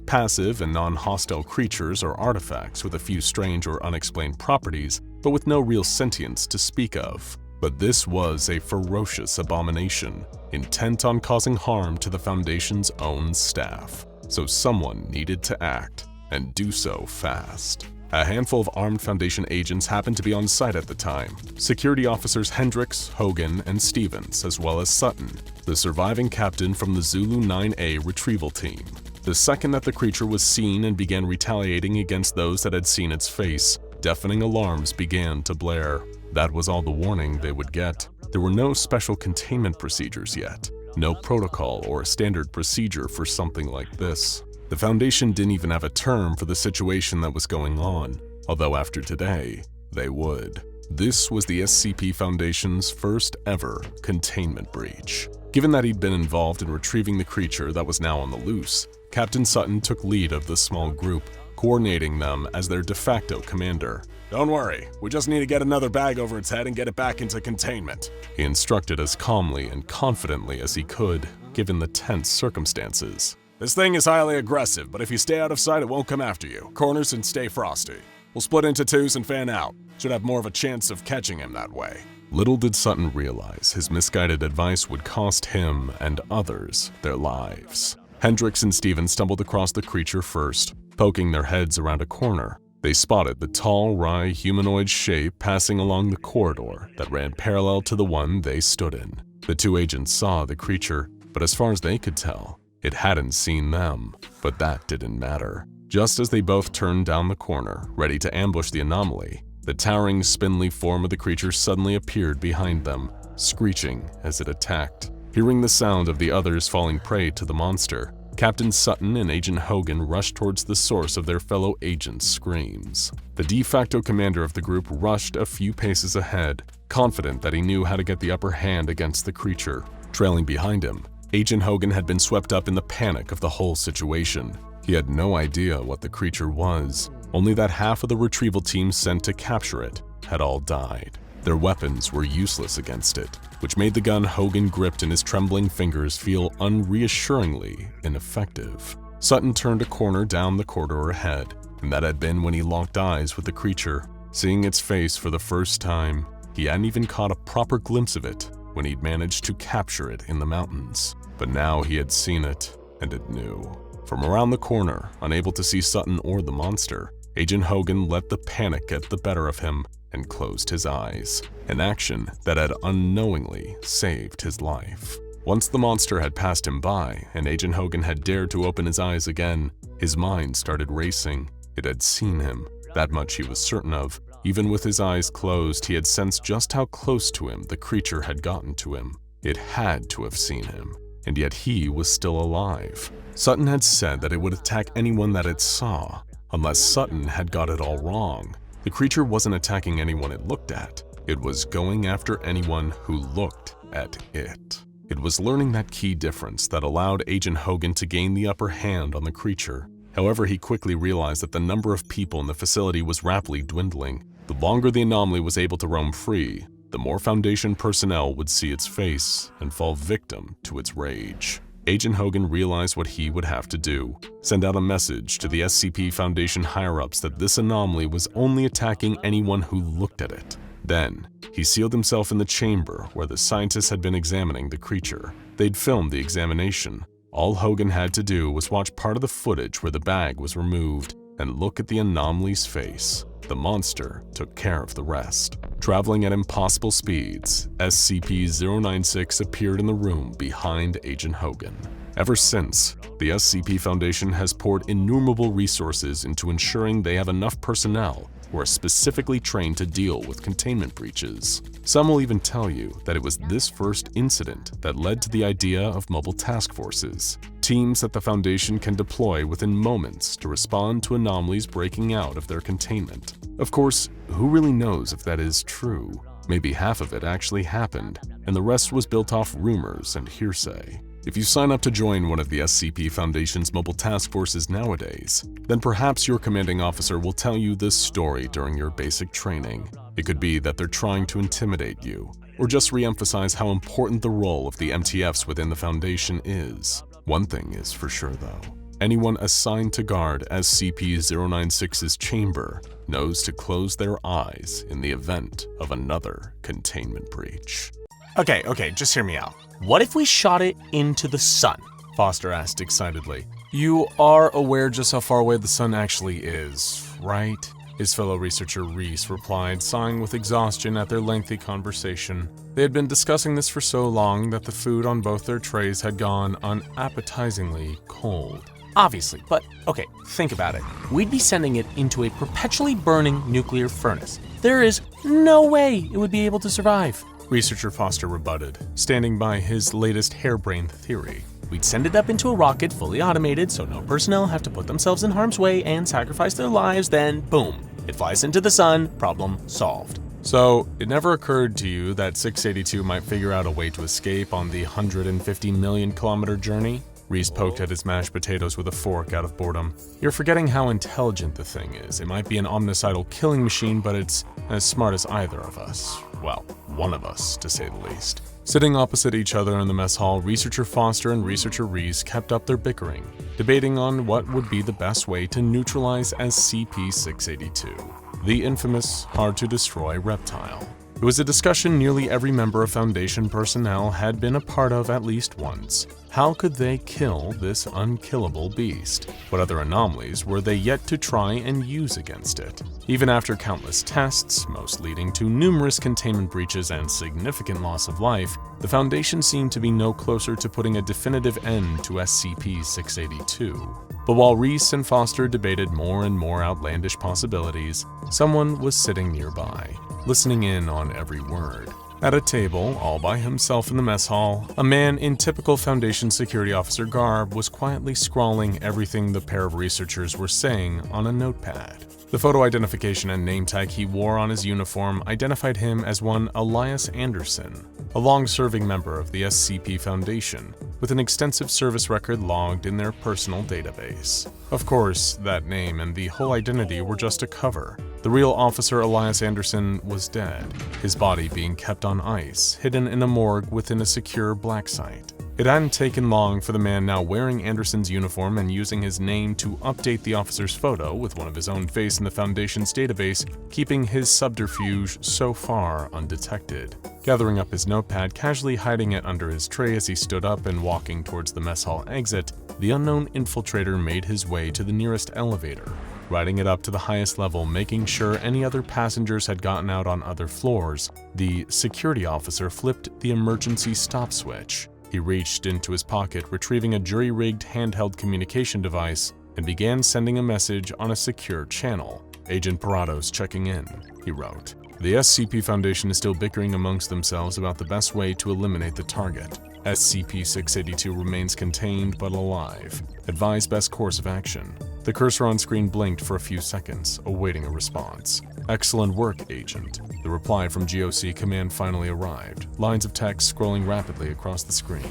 passive and non-hostile creatures or artifacts with a few strange or unexplained properties, but with no real sentience to speak of. But this was a ferocious abomination, intent on causing harm to the Foundation's own staff. So someone needed to act, and do so fast. A handful of armed Foundation agents happened to be on site at the time. Security officers Hendricks, Hogan, and Stevens, as well as Sutton, the surviving captain from the Zulu 9A retrieval team. The second that the creature was seen and began retaliating against those that had seen its face, deafening alarms began to blare. That was all the warning they would get. There were no special containment procedures yet, no protocol or standard procedure for something like this. The Foundation didn't even have a term for the situation that was going on, although after today, they would. This was the SCP Foundation's first ever containment breach. Given that he'd been involved in retrieving the creature that was now on the loose, Captain Sutton took lead of the small group, coordinating them as their de facto commander. "Don't worry, we just need to get another bag over its head and get it back into containment," he instructed as calmly and confidently as he could, given the tense circumstances. This thing is highly aggressive, but if you stay out of sight, it won't come after you. Corners and stay frosty. We'll split into twos and fan out. Should have more of a chance of catching him that way. Little did Sutton realize his misguided advice would cost him and others their lives. Hendricks and Steven stumbled across the creature first, poking their heads around a corner. They spotted the tall, wry humanoid shape passing along the corridor that ran parallel to the one they stood in. The two agents saw the creature, but as far as they could tell, it hadn't seen them. But that didn't matter. Just as they both turned down the corner, ready to ambush the anomaly, the towering, spindly form of the creature suddenly appeared behind them, screeching as it attacked. Hearing the sound of the others falling prey to the monster, Captain Sutton and Agent Hogan rushed towards the source of their fellow agents' screams. The de facto commander of the group rushed a few paces ahead, confident that he knew how to get the upper hand against the creature. Trailing behind him, Agent Hogan had been swept up in the panic of the whole situation. He had no idea what the creature was, only that half of the retrieval team sent to capture it had all died. Their weapons were useless against it, which made the gun Hogan gripped in his trembling fingers feel unreassuringly ineffective. Sutton turned a corner down the corridor ahead, and that had been when he locked eyes with the creature. Seeing its face for the first time, he hadn't even caught a proper glimpse of it when he'd managed to capture it in the mountains. But now he had seen it, and it knew. From around the corner, unable to see Sutton or the monster, Agent Hogan let the panic get the better of him and closed his eyes, an action that had unknowingly saved his life. Once the monster had passed him by and Agent Hogan had dared to open his eyes again, his mind started racing. It had seen him, that much he was certain of. Even with his eyes closed, he had sensed just how close to him the creature had gotten to him. It had to have seen him, and yet he was still alive. Sutton had said that it would attack anyone that it saw, unless Sutton had got it all wrong. The creature wasn't attacking anyone it looked at. It was going after anyone who looked at it. It was learning that key difference that allowed Agent Hogan to gain the upper hand on the creature. However, he quickly realized that the number of people in the facility was rapidly dwindling. The longer the anomaly was able to roam free, the more Foundation personnel would see its face and fall victim to its rage. Agent Hogan realized what he would have to do: send out a message to the SCP Foundation higher-ups that this anomaly was only attacking anyone who looked at it. Then, he sealed himself in the chamber where the scientists had been examining the creature. They'd filmed the examination. All Hogan had to do was watch part of the footage where the bag was removed and look at the anomaly's face. The monster took care of the rest. Traveling at impossible speeds, SCP-096 appeared in the room behind Agent Hogan. Ever since, the SCP Foundation has poured innumerable resources into ensuring they have enough personnel who are specifically trained to deal with containment breaches. Some will even tell you that it was this first incident that led to the idea of mobile task forces, teams that the Foundation can deploy within moments to respond to anomalies breaking out of their containment. Of course, who really knows if that is true? Maybe half of it actually happened, and the rest was built off rumors and hearsay. If you sign up to join one of the SCP Foundation's mobile task forces nowadays, then perhaps your commanding officer will tell you this story during your basic training. It could be that they're trying to intimidate you, or just re-emphasize how important the role of the MTFs within the Foundation is. One thing is for sure though, anyone assigned to guard SCP-096's chamber knows to close their eyes in the event of another containment breach. Okay, just hear me out. What if we shot it into the sun? Foster asked excitedly. You are aware just how far away the sun actually is, right? His fellow researcher Reese replied, sighing with exhaustion at their lengthy conversation. They had been discussing this for so long that the food on both their trays had gone unappetizingly cold. Obviously, but okay, think about it. We'd be sending it into a perpetually burning nuclear furnace. There is no way it would be able to survive. Researcher Foster rebutted, standing by his latest harebrained theory. We'd send it up into a rocket fully automated so no personnel have to put themselves in harm's way and sacrifice their lives, then boom, it flies into the sun, problem solved. So, it never occurred to you that 682 might figure out a way to escape on the 150 million kilometer journey? Reese poked at his mashed potatoes with a fork out of boredom. You're forgetting how intelligent the thing is. It might be an omnicidal killing machine, but it's as smart as either of us. Well, one of us, to say the least. Sitting opposite each other in the mess hall, Researcher Foster and Researcher Reese kept up their bickering, debating on what would be the best way to neutralize SCP-682, the infamous, hard-to-destroy reptile. It was a discussion nearly every member of Foundation personnel had been a part of at least once. How could they kill this unkillable beast? What other anomalies were they yet to try and use against it? Even after countless tests, most leading to numerous containment breaches and significant loss of life, the Foundation seemed to be no closer to putting a definitive end to SCP-682. But while Reese and Foster debated more and more outlandish possibilities, someone was sitting nearby, listening in on every word. At a table, all by himself in the mess hall, a man in typical Foundation security officer garb was quietly scrawling everything the pair of researchers were saying on a notepad. The photo identification and name tag he wore on his uniform identified him as one Elias Anderson, a long-serving member of the SCP Foundation, with an extensive service record logged in their personal database. Of course, that name and the whole identity were just a cover. The real Officer Elias Anderson was dead, his body being kept on ice, hidden in a morgue within a secure black site. It hadn't taken long for the man now wearing Anderson's uniform and using his name to update the officer's photo with one of his own face in the Foundation's database, keeping his subterfuge so far undetected. Gathering up his notepad, casually hiding it under his tray as he stood up and walking towards the mess hall exit, the unknown infiltrator made his way to the nearest elevator, riding it up to the highest level, making sure any other passengers had gotten out on other floors. The security officer flipped the emergency stop switch. He reached into his pocket, retrieving a jury-rigged handheld communication device, and began sending a message on a secure channel. "Agent Parados checking in," he wrote. "The SCP Foundation is still bickering amongst themselves about the best way to eliminate the target. SCP-682 remains contained but alive. Advise best course of action." The cursor on screen blinked for a few seconds, awaiting a response. "Excellent work, Agent." The reply from GOC Command finally arrived, lines of text scrolling rapidly across the screen.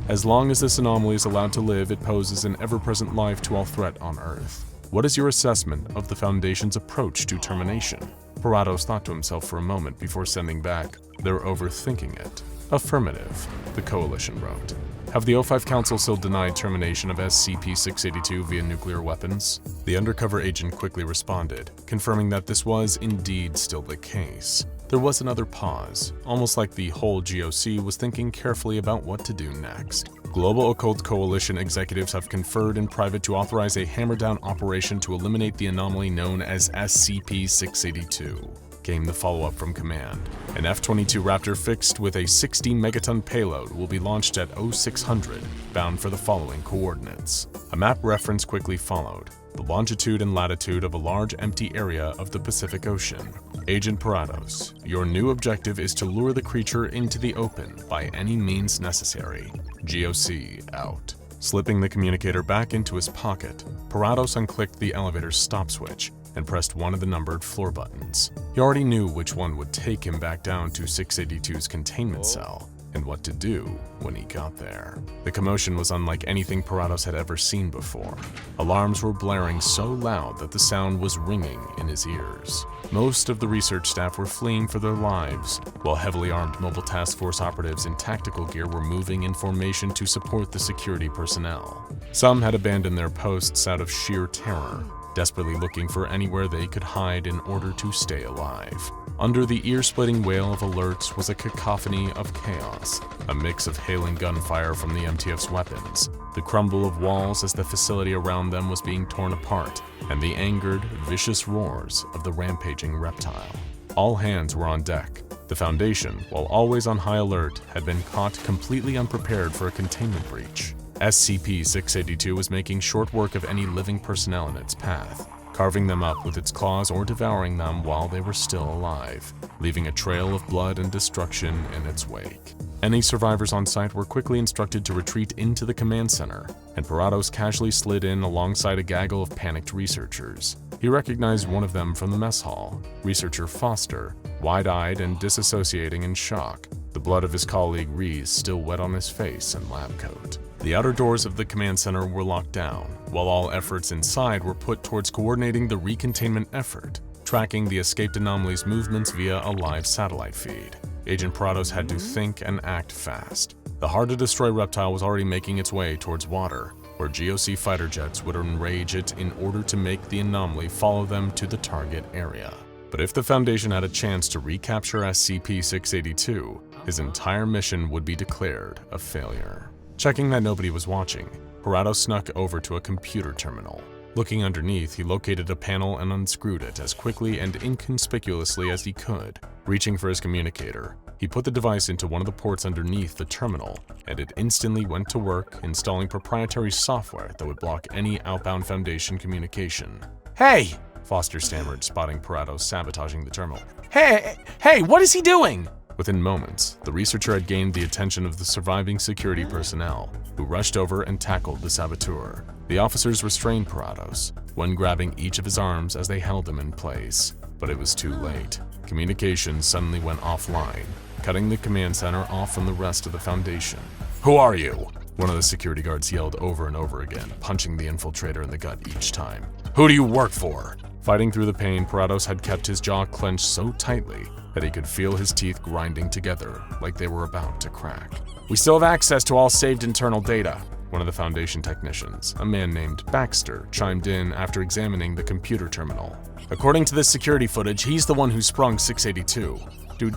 "As long as this anomaly is allowed to live, it poses an ever-present life to all threat on Earth. What is your assessment of the Foundation's approach to termination?" Parados thought to himself for a moment before sending back, "They're overthinking it." "Affirmative," the Coalition wrote. "Have the O5 Council still denied termination of SCP-682 via nuclear weapons?" The undercover agent quickly responded, confirming that this was indeed still the case. There was another pause, almost like the whole GOC was thinking carefully about what to do next. "Global Occult Coalition executives have conferred in private to authorize a hammer-down operation to eliminate the anomaly known as SCP-682. Came the follow-up from Command. An F-22 Raptor fixed with a 60-megaton payload will be launched at 0600, bound for the following coordinates. A map reference quickly followed, the longitude and latitude of a large empty area of the Pacific Ocean. Agent Parados, your new objective is to lure the creature into the open by any means necessary. GOC out. Slipping the communicator back into his pocket, Parados unclicked the elevator's stop switch and pressed one of the numbered floor buttons. He already knew which one would take him back down to 682's containment cell, and what to do when he got there. The commotion was unlike anything Parados had ever seen before. Alarms were blaring so loud that the sound was ringing in his ears. Most of the research staff were fleeing for their lives, while heavily armed Mobile Task Force operatives in tactical gear were moving in formation to support the security personnel. Some had abandoned their posts out of sheer terror, desperately looking for anywhere they could hide in order to stay alive. Under the ear-splitting wail of alerts was a cacophony of chaos, a mix of hailing gunfire from the MTF's weapons, the crumble of walls as the facility around them was being torn apart, and the angered, vicious roars of the rampaging reptile. All hands were on deck. The Foundation, while always on high alert, had been caught completely unprepared for a containment breach. SCP-682 was making short work of any living personnel in its path, carving them up with its claws or devouring them while they were still alive, leaving a trail of blood and destruction in its wake. Any survivors on site were quickly instructed to retreat into the command center, and Parados casually slid in alongside a gaggle of panicked researchers. He recognized one of them from the mess hall, Researcher Foster, wide-eyed and disassociating in shock, the blood of his colleague Reese still wet on his face and lab coat. The outer doors of the command center were locked down, while all efforts inside were put towards coordinating the recontainment effort. tracking the escaped anomaly's movements via a live satellite feed. Agent Parados had to think and act fast. The hard-to-destroy reptile was already making its way towards water, where GOC fighter jets would enrage it in order to make the anomaly follow them to the target area. But if the Foundation had a chance to recapture SCP-682, his entire mission would be declared a failure. Checking that nobody was watching, Parados snuck over to a computer terminal. Looking underneath, he located a panel and unscrewed it as quickly and inconspicuously as he could. Reaching for his communicator, he put the device into one of the ports underneath the terminal, and it instantly went to work installing proprietary software that would block any outbound Foundation communication. Hey! Foster stammered, spotting Parados sabotaging the terminal. Hey, what is he doing? Within moments, the researcher had gained the attention of the surviving security personnel, who rushed over and tackled the saboteur. The officers restrained Parados, one grabbing each of his arms as they held him in place. But it was too late. Communications suddenly went offline, cutting the command center off from the rest of the Foundation. Who are you? One of the security guards yelled over and over again, punching the infiltrator in the gut each time. Who do you work for? Fighting through the pain, Parados had kept his jaw clenched so tightly that he could feel his teeth grinding together like they were about to crack. We still have access to all saved internal data. One of the Foundation technicians, a man named Baxter, chimed in after examining the computer terminal. According to this security footage, he's the one who sprung 682.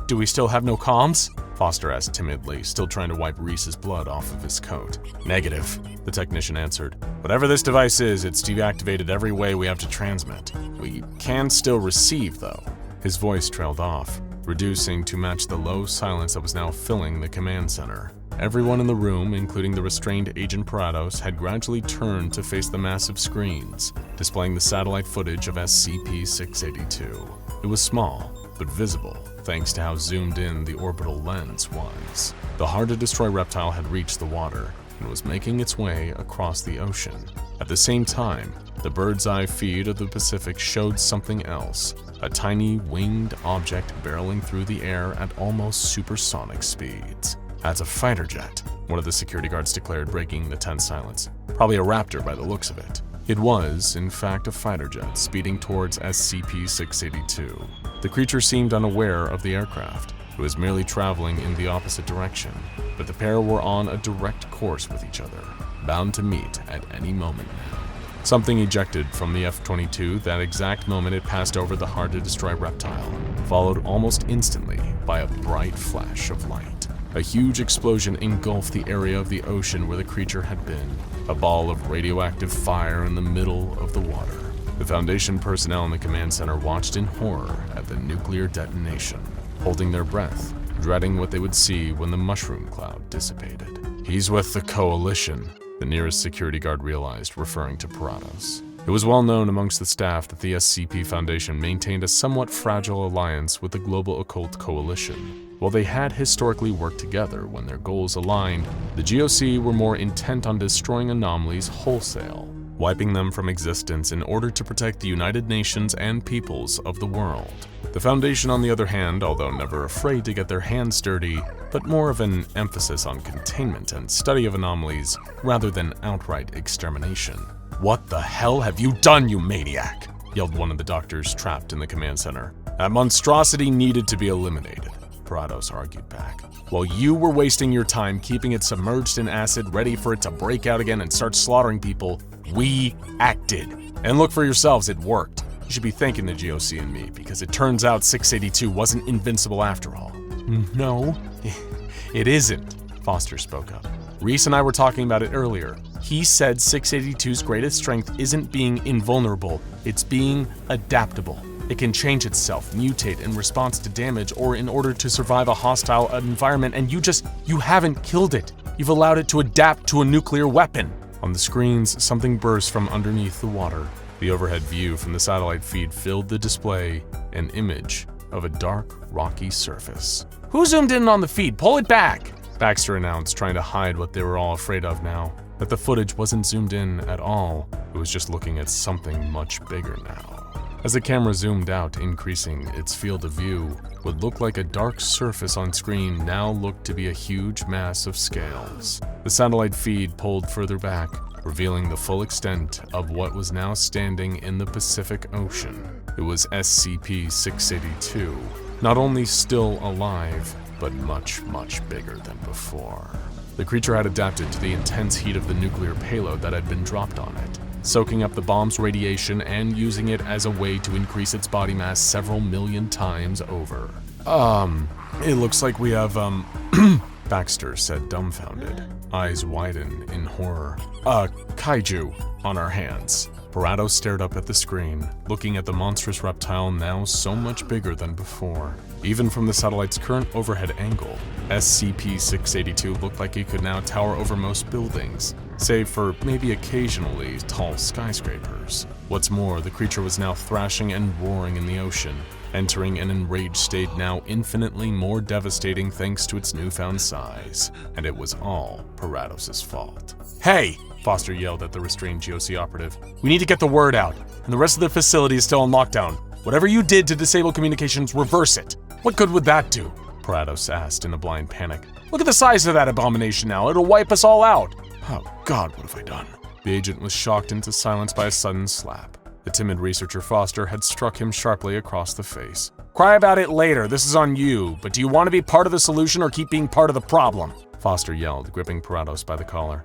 Do we still have no comms? Foster asked timidly, still trying to wipe Reese's blood off of his coat. Negative, the technician answered. Whatever this device is, it's deactivated every way we have to transmit. We can still receive, though. His voice trailed off, reducing to match the low silence that was now filling the command center. Everyone in the room, including the restrained Agent Parados, had gradually turned to face the massive screens, displaying the satellite footage of SCP-682. It was small, but visible, thanks to how zoomed in the orbital lens was. The hard-to-destroy reptile had reached the water and was making its way across the ocean. At the same time, the bird's-eye feed of the Pacific showed something else, a tiny winged object barreling through the air at almost supersonic speeds. That's a fighter jet, one of the security guards declared, breaking the tense silence. Probably a Raptor by the looks of it. It was, in fact, a fighter jet speeding towards SCP-682. The creature seemed unaware of the aircraft. It was merely traveling in the opposite direction, but the pair were on a direct course with each other, bound to meet at any moment now. Something ejected from the F-22 that exact moment it passed over the hard-to-destroy reptile, followed almost instantly by a bright flash of light. A huge explosion engulfed the area of the ocean where the creature had been, a ball of radioactive fire in the middle of the water. The Foundation personnel in the command center watched in horror at the nuclear detonation, holding their breath, dreading what they would see when the mushroom cloud dissipated. He's with the Coalition, the nearest security guard realized, referring to Parados. It was well known amongst the staff that the SCP Foundation maintained a somewhat fragile alliance with the global occult coalition. While they had historically worked together when their goals aligned, the GOC were more intent on destroying anomalies wholesale, wiping them from existence in order to protect the United Nations and peoples of the world. The Foundation, on the other hand, although never afraid to get their hands dirty, but more of an emphasis on containment and study of anomalies rather than outright extermination. "What the hell have you done, you maniac?" yelled one of the doctors trapped in the command center. "That monstrosity needed to be eliminated," Parados argued back. "While you were wasting your time keeping it submerged in acid, ready for it to break out again and start slaughtering people, we acted. And look for yourselves, it worked. You should be thanking the GOC and me, because it turns out 682 wasn't invincible after all." "No, it isn't," Foster spoke up. "Reese and I were talking about it earlier. He said 682's greatest strength isn't being invulnerable, it's being adaptable. It can change itself, mutate in response to damage or in order to survive a hostile environment, and you haven't killed it. You've allowed it to adapt to a nuclear weapon." On the screens, something burst from underneath the water. The overhead view from the satellite feed filled the display, an image of a dark, rocky surface. "Who zoomed in on the feed? Pull it back!" Baxter announced, trying to hide what they were all afraid of now. That the footage wasn't zoomed in at all, it was just looking at something much bigger now. As the camera zoomed out, increasing its field of view, what looked like a dark surface on screen now looked to be a huge mass of scales. The satellite feed pulled further back, revealing the full extent of what was now standing in the Pacific Ocean. It was SCP-682, not only still alive, but much, much bigger than before. The creature had adapted to the intense heat of the nuclear payload that had been dropped on it, soaking up the bomb's radiation and using it as a way to increase its body mass several million times over. It looks like we have, Baxter said, dumbfounded, eyes widen in horror. Kaiju on our hands. Parado stared up at the screen, looking at the monstrous reptile now so much bigger than before. Even from the satellite's current overhead angle, SCP-682 looked like it could now tower over most buildings, save for maybe occasionally tall skyscrapers. What's more, the creature was now thrashing and roaring in the ocean, entering an enraged state now infinitely more devastating thanks to its newfound size. And it was all Parados' fault. Hey! Foster yelled at the restrained GOC operative. We need to get the word out, and the rest of the facility is still on lockdown. Whatever you did to disable communications, reverse it. What good would that do? Parados asked in a blind panic. Look at the size of that abomination now. It'll wipe us all out. Oh God, what have I done? The agent was shocked into silence by a sudden slap. The timid researcher Foster had struck him sharply across the face. Cry about it later, this is on you, but do you want to be part of the solution or keep being part of the problem? Foster yelled, gripping Parados by the collar.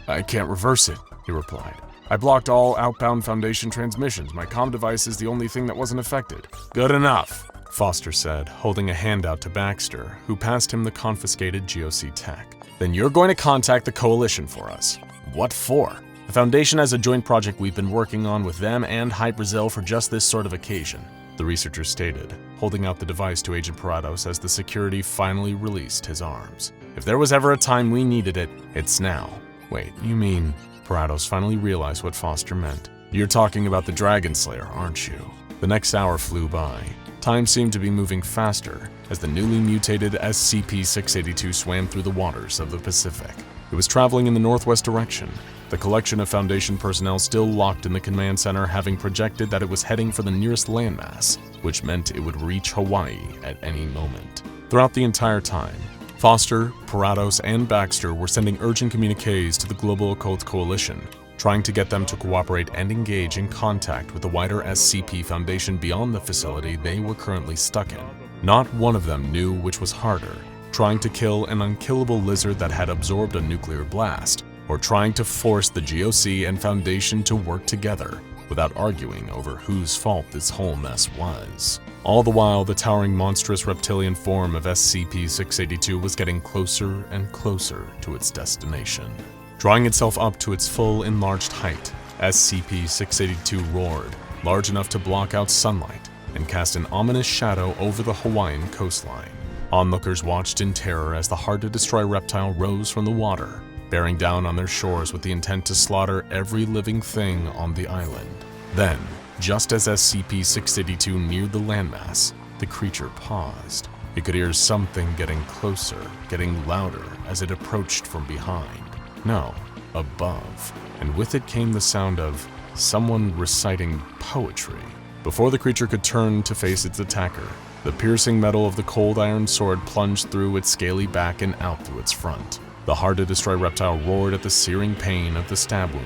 I can't reverse it, he replied. I blocked all outbound Foundation transmissions. My comm device is the only thing that wasn't affected. Good enough, Foster said, holding a handout to Baxter, who passed him the confiscated GOC tech. Then you're going to contact the Coalition for us. What for? The Foundation has a joint project we've been working on with them and High Brazil for just this sort of occasion, the researcher stated, holding out the device to Agent Parados as the security finally released his arms. If there was ever a time we needed it, it's now. Wait, you mean... Parados finally realized what Foster meant. You're talking about the Dragon Slayer, aren't you? The next hour flew by. Time seemed to be moving faster as the newly mutated SCP-682 swam through the waters of the Pacific. It was traveling in the northwest direction, the collection of Foundation personnel still locked in the command center having projected that it was heading for the nearest landmass, which meant it would reach Hawaii at any moment. Throughout the entire time, Foster, Parados, and Baxter were sending urgent communiques to the Global Occult Coalition, trying to get them to cooperate and engage in contact with the wider SCP Foundation beyond the facility they were currently stuck in. Not one of them knew which was harder, trying to kill an unkillable lizard that had absorbed a nuclear blast, or trying to force the GOC and Foundation to work together without arguing over whose fault this whole mess was. All the while, the towering monstrous reptilian form of SCP-682 was getting closer and closer to its destination. Drawing itself up to its full enlarged height, SCP-682 roared, large enough to block out sunlight and cast an ominous shadow over the Hawaiian coastline. Onlookers watched in terror as the hard-to-destroy reptile rose from the water, bearing down on their shores with the intent to slaughter every living thing on the island. Then, just as SCP-682 neared the landmass, the creature paused. It could hear something getting closer, getting louder as it approached from behind. No, above. And with it came the sound of someone reciting poetry. Before the creature could turn to face its attacker, the piercing metal of the cold iron sword plunged through its scaly back and out through its front. The hard-to-destroy reptile roared at the searing pain of the stab wound,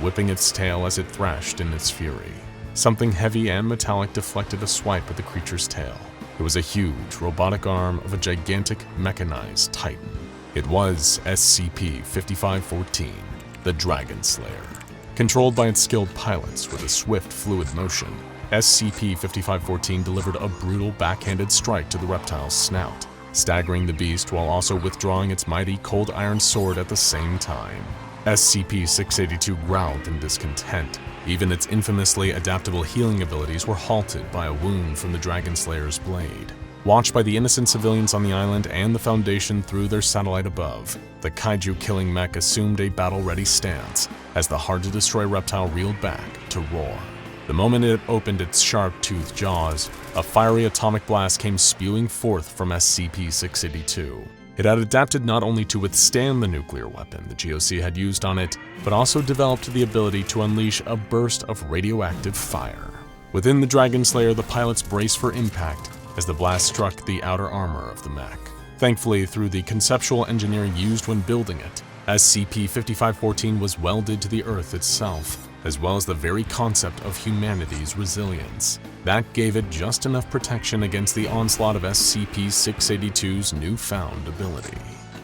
whipping its tail as it thrashed in its fury. Something heavy and metallic deflected a swipe at the creature's tail. It was a huge, robotic arm of a gigantic, mechanized titan. It was SCP-5514, the Dragon Slayer. Controlled by its skilled pilots with a swift, fluid motion, SCP-5514 delivered a brutal backhanded strike to the reptile's snout, staggering the beast while also withdrawing its mighty cold iron sword at the same time. SCP-682 growled in discontent. Even its infamously adaptable healing abilities were halted by a wound from the Dragon Slayer's blade. Watched by the innocent civilians on the island and the Foundation through their satellite above, the kaiju-killing mech assumed a battle-ready stance as the hard-to-destroy reptile reeled back to roar. The moment it opened its sharp-toothed jaws, a fiery atomic blast came spewing forth from SCP-682. It had adapted not only to withstand the nuclear weapon the GOC had used on it, but also developed the ability to unleash a burst of radioactive fire. Within the Dragon Slayer, the pilots braced for impact as the blast struck the outer armor of the mech. Thankfully, through the conceptual engineering used when building it, SCP-5514 was welded to the Earth itself, as well as the very concept of humanity's resilience. That gave it just enough protection against the onslaught of SCP-682's newfound ability.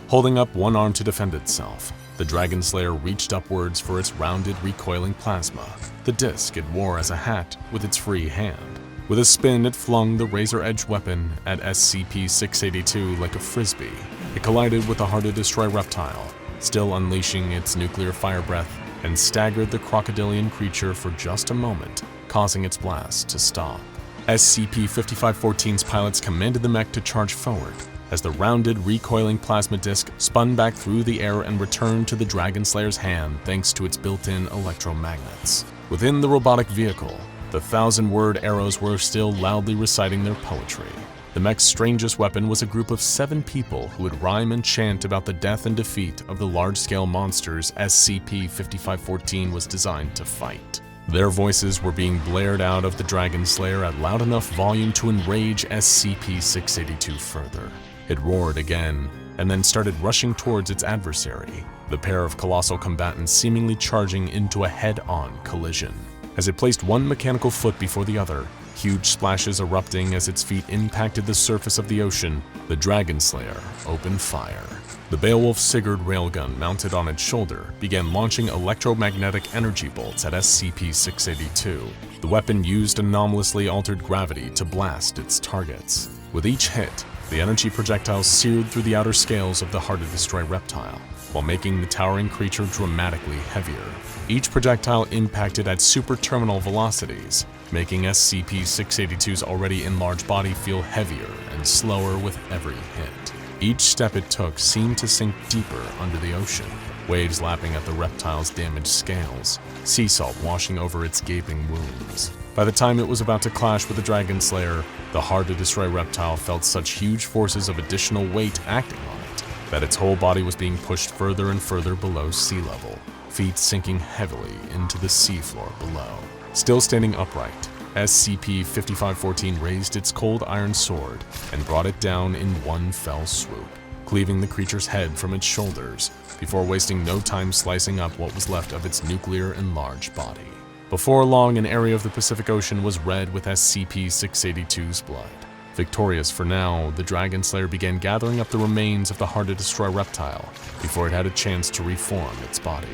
Holding up one arm to defend itself, the Dragon Slayer reached upwards for its rounded, recoiling plasma, the disc it wore as a hat with its free hand. With a spin, it flung the razor-edged weapon at SCP-682 like a frisbee. It collided with the hard-to-destroy reptile, still unleashing its nuclear fire breath, and staggered the crocodilian creature for just a moment, causing its blast to stop. SCP-5514's pilots commanded the mech to charge forward, as the rounded, recoiling plasma disc spun back through the air and returned to the Dragon Slayer's hand thanks to its built-in electromagnets. Within the robotic vehicle, the 1,000-word arrows were still loudly reciting their poetry. The mech's strangest weapon was a group of 7 people who would rhyme and chant about the death and defeat of the large-scale monsters SCP-5514 was designed to fight. Their voices were being blared out of the Dragon Slayer at loud enough volume to enrage SCP-682 further. It roared again, and then started rushing towards its adversary, the pair of colossal combatants seemingly charging into a head-on collision. As it placed one mechanical foot before the other, huge splashes erupting as its feet impacted the surface of the ocean, the Dragon Slayer opened fire. The Beowulf Sigurd railgun mounted on its shoulder began launching electromagnetic energy bolts at SCP-682. The weapon used anomalously altered gravity to blast its targets. With each hit, the energy projectile seared through the outer scales of the hard-to-destroy reptile, while making the towering creature dramatically heavier. Each projectile impacted at super-terminal velocities, making SCP-682's already enlarged body feel heavier and slower with every hit. Each step it took seemed to sink deeper under the ocean, waves lapping at the reptile's damaged scales, sea salt washing over its gaping wounds. By the time it was about to clash with the Dragon Slayer, the hard-to-destroy reptile felt such huge forces of additional weight acting on it that its whole body was being pushed further and further below sea level, feet sinking heavily into the seafloor below. Still standing upright, SCP-5514 raised its cold iron sword and brought it down in one fell swoop, cleaving the creature's head from its shoulders before wasting no time slicing up what was left of its nuclear-enlarged body. Before long, an area of the Pacific Ocean was red with SCP-682's blood. Victorious for now, the Dragon Slayer began gathering up the remains of the hard-to-destroy reptile before it had a chance to reform its body.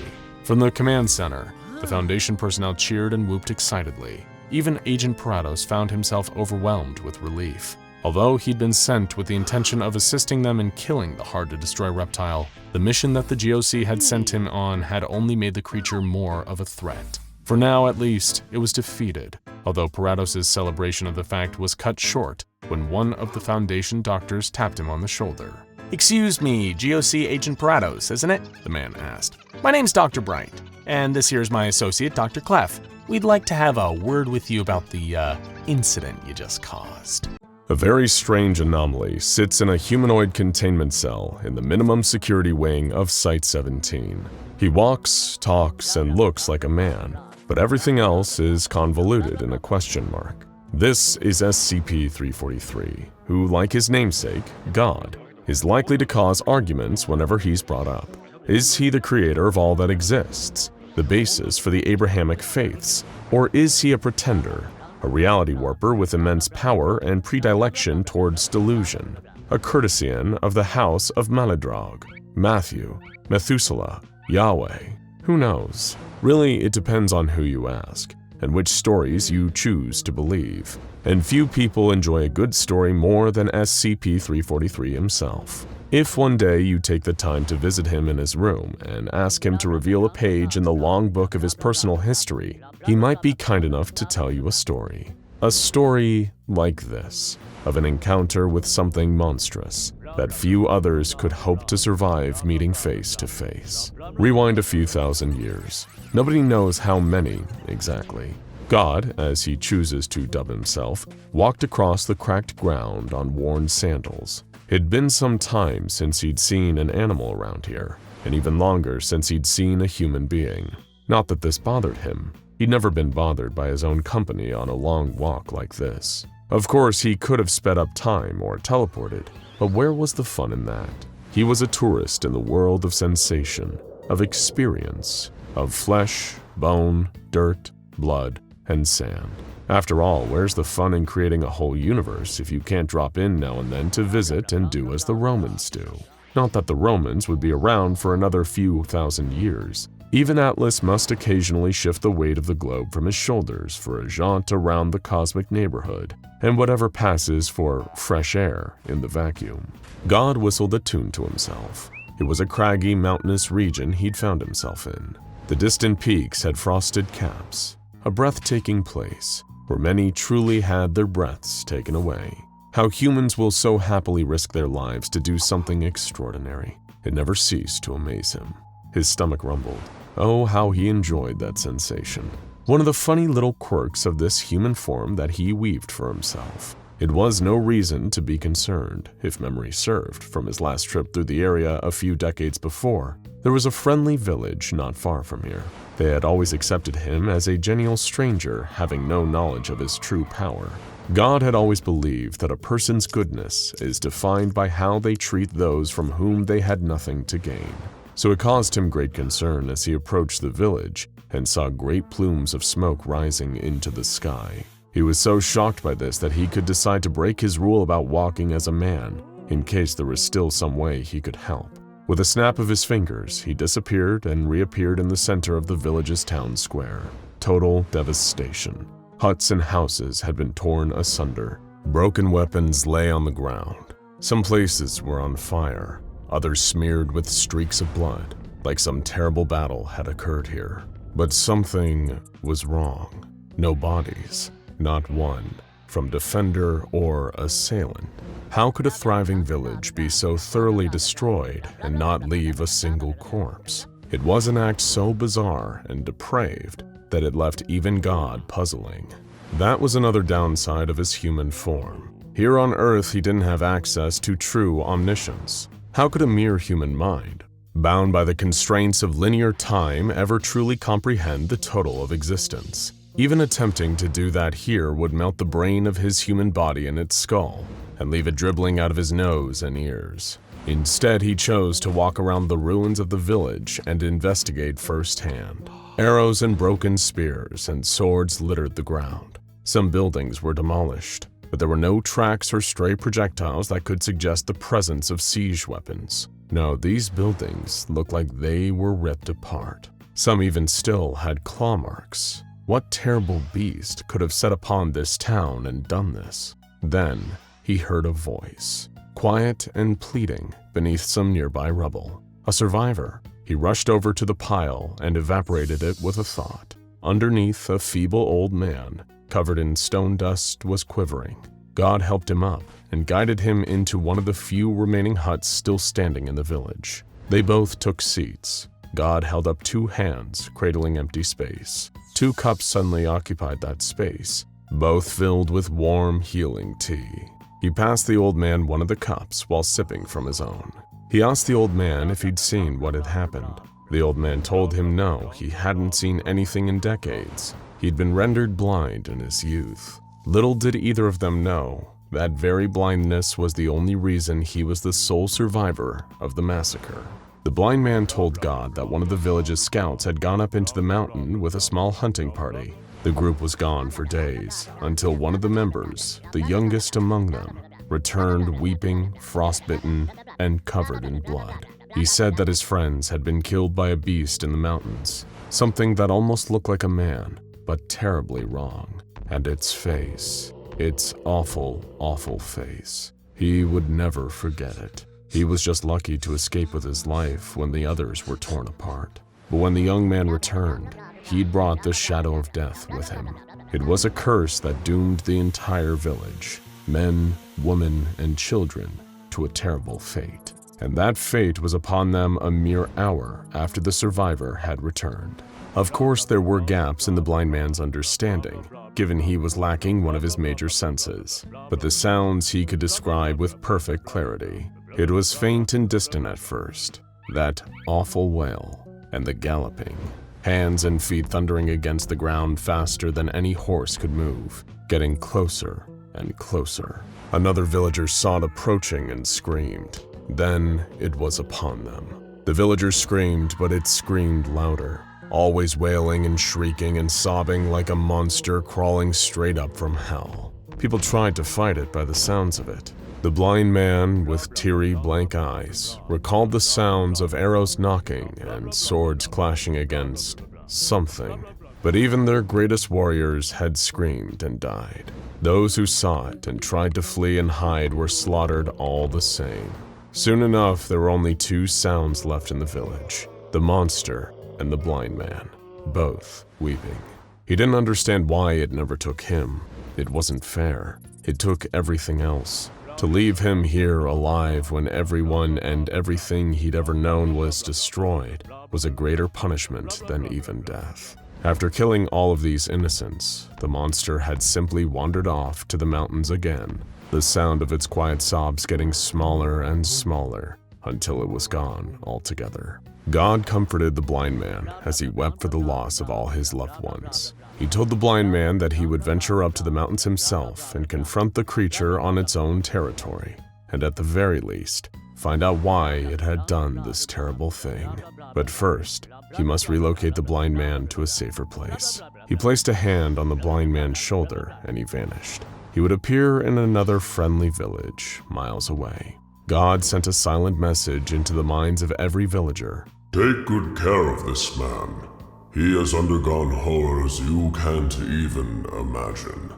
From the command center, the Foundation personnel cheered and whooped excitedly. Even Agent Parados found himself overwhelmed with relief. Although he'd been sent with the intention of assisting them in killing the hard-to-destroy reptile, the mission that the GOC had sent him on had only made the creature more of a threat. For now, at least, it was defeated, although Parados' celebration of the fact was cut short when one of the Foundation doctors tapped him on the shoulder. "Excuse me, GOC Agent Parados, isn't it?" the man asked. "My name's Dr. Bright, and this here's my associate, Dr. Clef. We'd like to have a word with you about the, incident you just caused." A very strange anomaly sits in a humanoid containment cell in the minimum security wing of Site-17. He walks, talks, and looks like a man, but everything else is convoluted in a question mark. This is SCP-343, who, like his namesake, God, is likely to cause arguments whenever he's brought up. Is he the creator of all that exists, the basis for the Abrahamic faiths, or is he a pretender, a reality warper with immense power and predilection towards delusion, a courtesian of the house of Maladrog, Matthew, Methuselah, Yahweh? Who knows? Really, it depends on who you ask, and which stories you choose to believe. And few people enjoy a good story more than SCP-343 himself. If one day you take the time to visit him in his room and ask him to reveal a page in the long book of his personal history, he might be kind enough to tell you a story. A story like this, of an encounter with something monstrous that few others could hope to survive meeting face to face. Rewind a few thousand years. Nobody knows how many exactly. God, as he chooses to dub himself, walked across the cracked ground on worn sandals. It'd been some time since he'd seen an animal around here, and even longer since he'd seen a human being. Not that this bothered him. He'd never been bothered by his own company on a long walk like this. Of course, he could have sped up time or teleported, but where was the fun in that? He was a tourist in the world of sensation, of experience, of flesh, bone, dirt, blood, and sand. After all, where's the fun in creating a whole universe if you can't drop in now and then to visit and do as the Romans do? Not that the Romans would be around for another few thousand years. Even Atlas must occasionally shift the weight of the globe from his shoulders for a jaunt around the cosmic neighborhood, and whatever passes for fresh air in the vacuum. God whistled a tune to himself. It was a craggy, mountainous region he'd found himself in. The distant peaks had frosted caps, a breathtaking place where many truly had their breaths taken away. How humans will so happily risk their lives to do something extraordinary. It never ceased to amaze him. His stomach rumbled. Oh, how he enjoyed that sensation. One of the funny little quirks of this human form that he weaved for himself. It was no reason to be concerned, if memory served, from his last trip through the area a few decades before. There was a friendly village not far from here. They had always accepted him as a genial stranger, having no knowledge of his true power. God had always believed that a person's goodness is defined by how they treat those from whom they had nothing to gain. So it caused him great concern as he approached the village and saw great plumes of smoke rising into the sky. He was so shocked by this that he could decide to break his rule about walking as a man, in case there was still some way he could help. With a snap of his fingers, he disappeared and reappeared in the center of the village's town square. Total devastation. Huts and houses had been torn asunder. Broken weapons lay on the ground. Some places were on fire, others smeared with streaks of blood, like some terrible battle had occurred here. But something was wrong. No bodies, not one, from defender or assailant. How could a thriving village be so thoroughly destroyed and not leave a single corpse? It was an act so bizarre and depraved that it left even God puzzling. That was another downside of his human form. Here on Earth, he didn't have access to true omniscience. How could a mere human mind, bound by the constraints of linear time, ever truly comprehend the total of existence? Even attempting to do that here would melt the brain of his human body in its skull and leave it dribbling out of his nose and ears. Instead, he chose to walk around the ruins of the village and investigate firsthand. Arrows and broken spears and swords littered the ground. Some buildings were demolished, but there were no tracks or stray projectiles that could suggest the presence of siege weapons. No, these buildings looked like they were ripped apart. Some even still had claw marks. What terrible beast could have set upon this town and done this? Then he heard a voice, quiet and pleading, beneath some nearby rubble. A survivor. He rushed over to the pile and evaporated it with a thought. Underneath, a feeble old man, covered in stone dust, was quivering. God helped him up and guided him into one of the few remaining huts still standing in the village. They both took seats. God held up two hands, cradling empty space. 2 cups suddenly occupied that space, both filled with warm, healing tea. He passed the old man one of the cups while sipping from his own. He asked the old man if he'd seen what had happened. The old man told him no, he hadn't seen anything in decades. He'd been rendered blind in his youth. Little did either of them know, that very blindness was the only reason he was the sole survivor of the massacre. The blind man told God that one of the village's scouts had gone up into the mountain with a small hunting party. The group was gone for days, until one of the members, the youngest among them, returned weeping, frostbitten, and covered in blood. He said that his friends had been killed by a beast in the mountains, something that almost looked like a man, but terribly wrong. And its face, its awful, awful face. He would never forget it. He was just lucky to escape with his life when the others were torn apart. But when the young man returned, he'd brought the shadow of death with him. It was a curse that doomed the entire village, men, women, and children, to a terrible fate. And that fate was upon them a mere hour after the survivor had returned. Of course, there were gaps in the blind man's understanding, given he was lacking one of his major senses, but the sounds he could describe with perfect clarity. It was faint and distant at first, that awful wail, and the galloping, hands and feet thundering against the ground faster than any horse could move, getting closer and closer. Another villager saw it approaching and screamed. Then it was upon them. The villagers screamed, but it screamed louder, always wailing and shrieking and sobbing like a monster crawling straight up from hell. People tried to fight it by the sounds of it. The blind man with teary, blank eyes recalled the sounds of arrows knocking and swords clashing against something. But even their greatest warriors had screamed and died. Those who saw it and tried to flee and hide were slaughtered all the same. Soon enough, there were only two sounds left in the village: the monster and the blind man, both weeping. He didn't understand why it never took him. It wasn't fair. It took everything else. To leave him here alive when everyone and everything he'd ever known was destroyed was a greater punishment than even death. After killing all of these innocents, the monster had simply wandered off to the mountains again, the sound of its quiet sobs getting smaller and smaller until it was gone altogether. God comforted the blind man as he wept for the loss of all his loved ones. He told the blind man that he would venture up to the mountains himself and confront the creature on its own territory, and at the very least, find out why it had done this terrible thing. But first, he must relocate the blind man to a safer place. He placed a hand on the blind man's shoulder and he vanished. He would appear in another friendly village, miles away. God sent a silent message into the minds of every villager. Take good care of this man. He has undergone horrors you can't even imagine.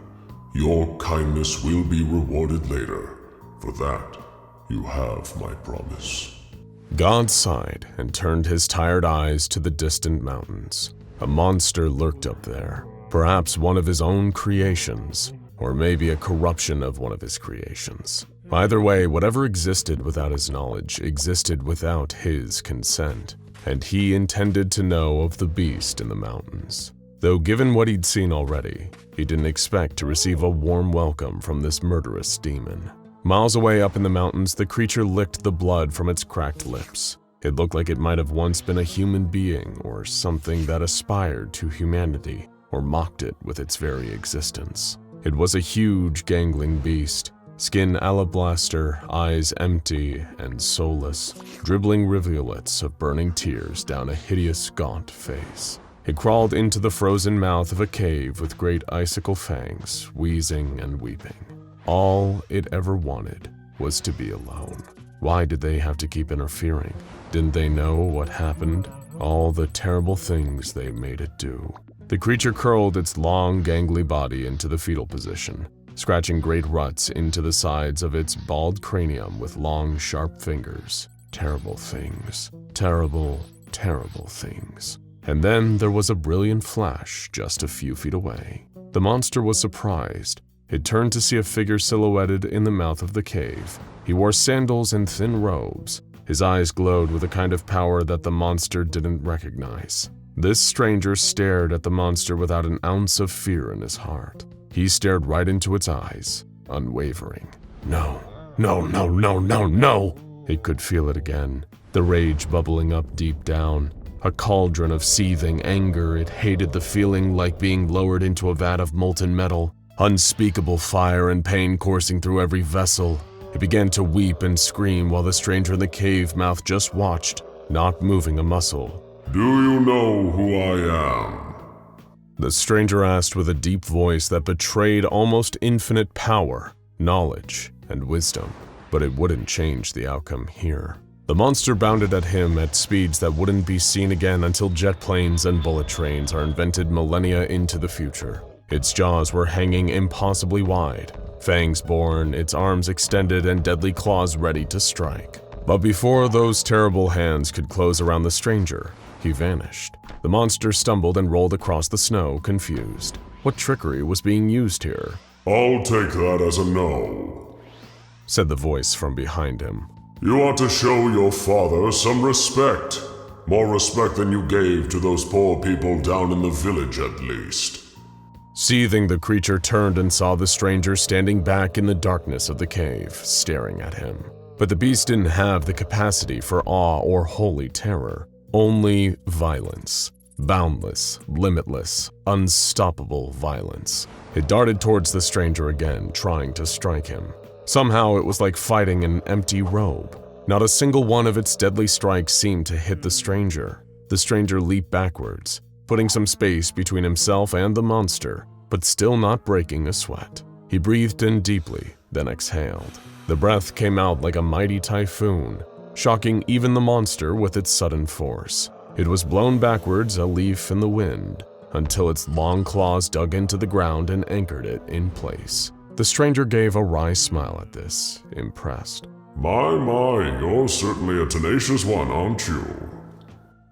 Your kindness will be rewarded later. For that, you have my promise. God sighed and turned his tired eyes to the distant mountains. A monster lurked up there, perhaps one of his own creations, or maybe a corruption of one of his creations. Either way, whatever existed without his knowledge existed without his consent, and he intended to know of the beast in the mountains. Though given what he'd seen already, he didn't expect to receive a warm welcome from this murderous demon. Miles away up in the mountains, the creature licked the blood from its cracked lips. It looked like it might have once been a human being or something that aspired to humanity or mocked it with its very existence. It was a huge, gangling beast, skin alabaster, eyes empty and soulless, dribbling rivulets of burning tears down a hideous, gaunt face. It crawled into the frozen mouth of a cave with great icicle fangs, wheezing and weeping. All it ever wanted was to be alone. Why did they have to keep interfering? Didn't they know what happened? All the terrible things they made it do. The creature curled its long, gangly body into the fetal position, scratching great ruts into the sides of its bald cranium with long, sharp fingers. Terrible things. Terrible, terrible things. And then there was a brilliant flash just a few feet away. The monster was surprised. It turned to see a figure silhouetted in the mouth of the cave. He wore sandals and thin robes. His eyes glowed with a kind of power that the monster didn't recognize. This stranger stared at the monster without an ounce of fear in his heart. He stared right into its eyes, unwavering. No, no, no, no, no, no! It could feel it again, the rage bubbling up deep down. A cauldron of seething anger. It hated the feeling like being lowered into a vat of molten metal. Unspeakable fire and pain coursing through every vessel. It began to weep and scream while the stranger in the cave mouth just watched, not moving a muscle. Do you know who I am? The stranger asked with a deep voice that betrayed almost infinite power, knowledge, and wisdom. But it wouldn't change the outcome here. The monster bounded at him at speeds that wouldn't be seen again until jet planes and bullet trains are invented millennia into the future. Its jaws were hanging impossibly wide, fangs borne, its arms extended, and deadly claws ready to strike. But before those terrible hands could close around the stranger, he vanished. The monster stumbled and rolled across the snow, confused. What trickery was being used here? I'll take that as a no, said the voice from behind him. You ought to show your father some respect. More respect than you gave to those poor people down in the village, at least. Seething, the creature turned and saw the stranger standing back in the darkness of the cave, staring at him. But the beast didn't have the capacity for awe or holy terror, only violence. Boundless, limitless, unstoppable violence. It darted towards the stranger again, trying to strike him. Somehow it was like fighting an empty robe. Not a single one of its deadly strikes seemed to hit the stranger. The stranger leaped backwards, putting some space between himself and the monster, but still not breaking a sweat. He breathed in deeply, then exhaled. The breath came out like a mighty typhoon, shocking even the monster with its sudden force. It was blown backwards, a leaf in the wind, until its long claws dug into the ground and anchored it in place. The stranger gave a wry smile at this, impressed. My, you're certainly a tenacious one, aren't you?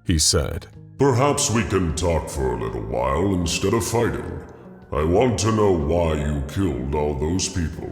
He said. Perhaps we can talk for a little while instead of fighting. I want to know why you killed all those people.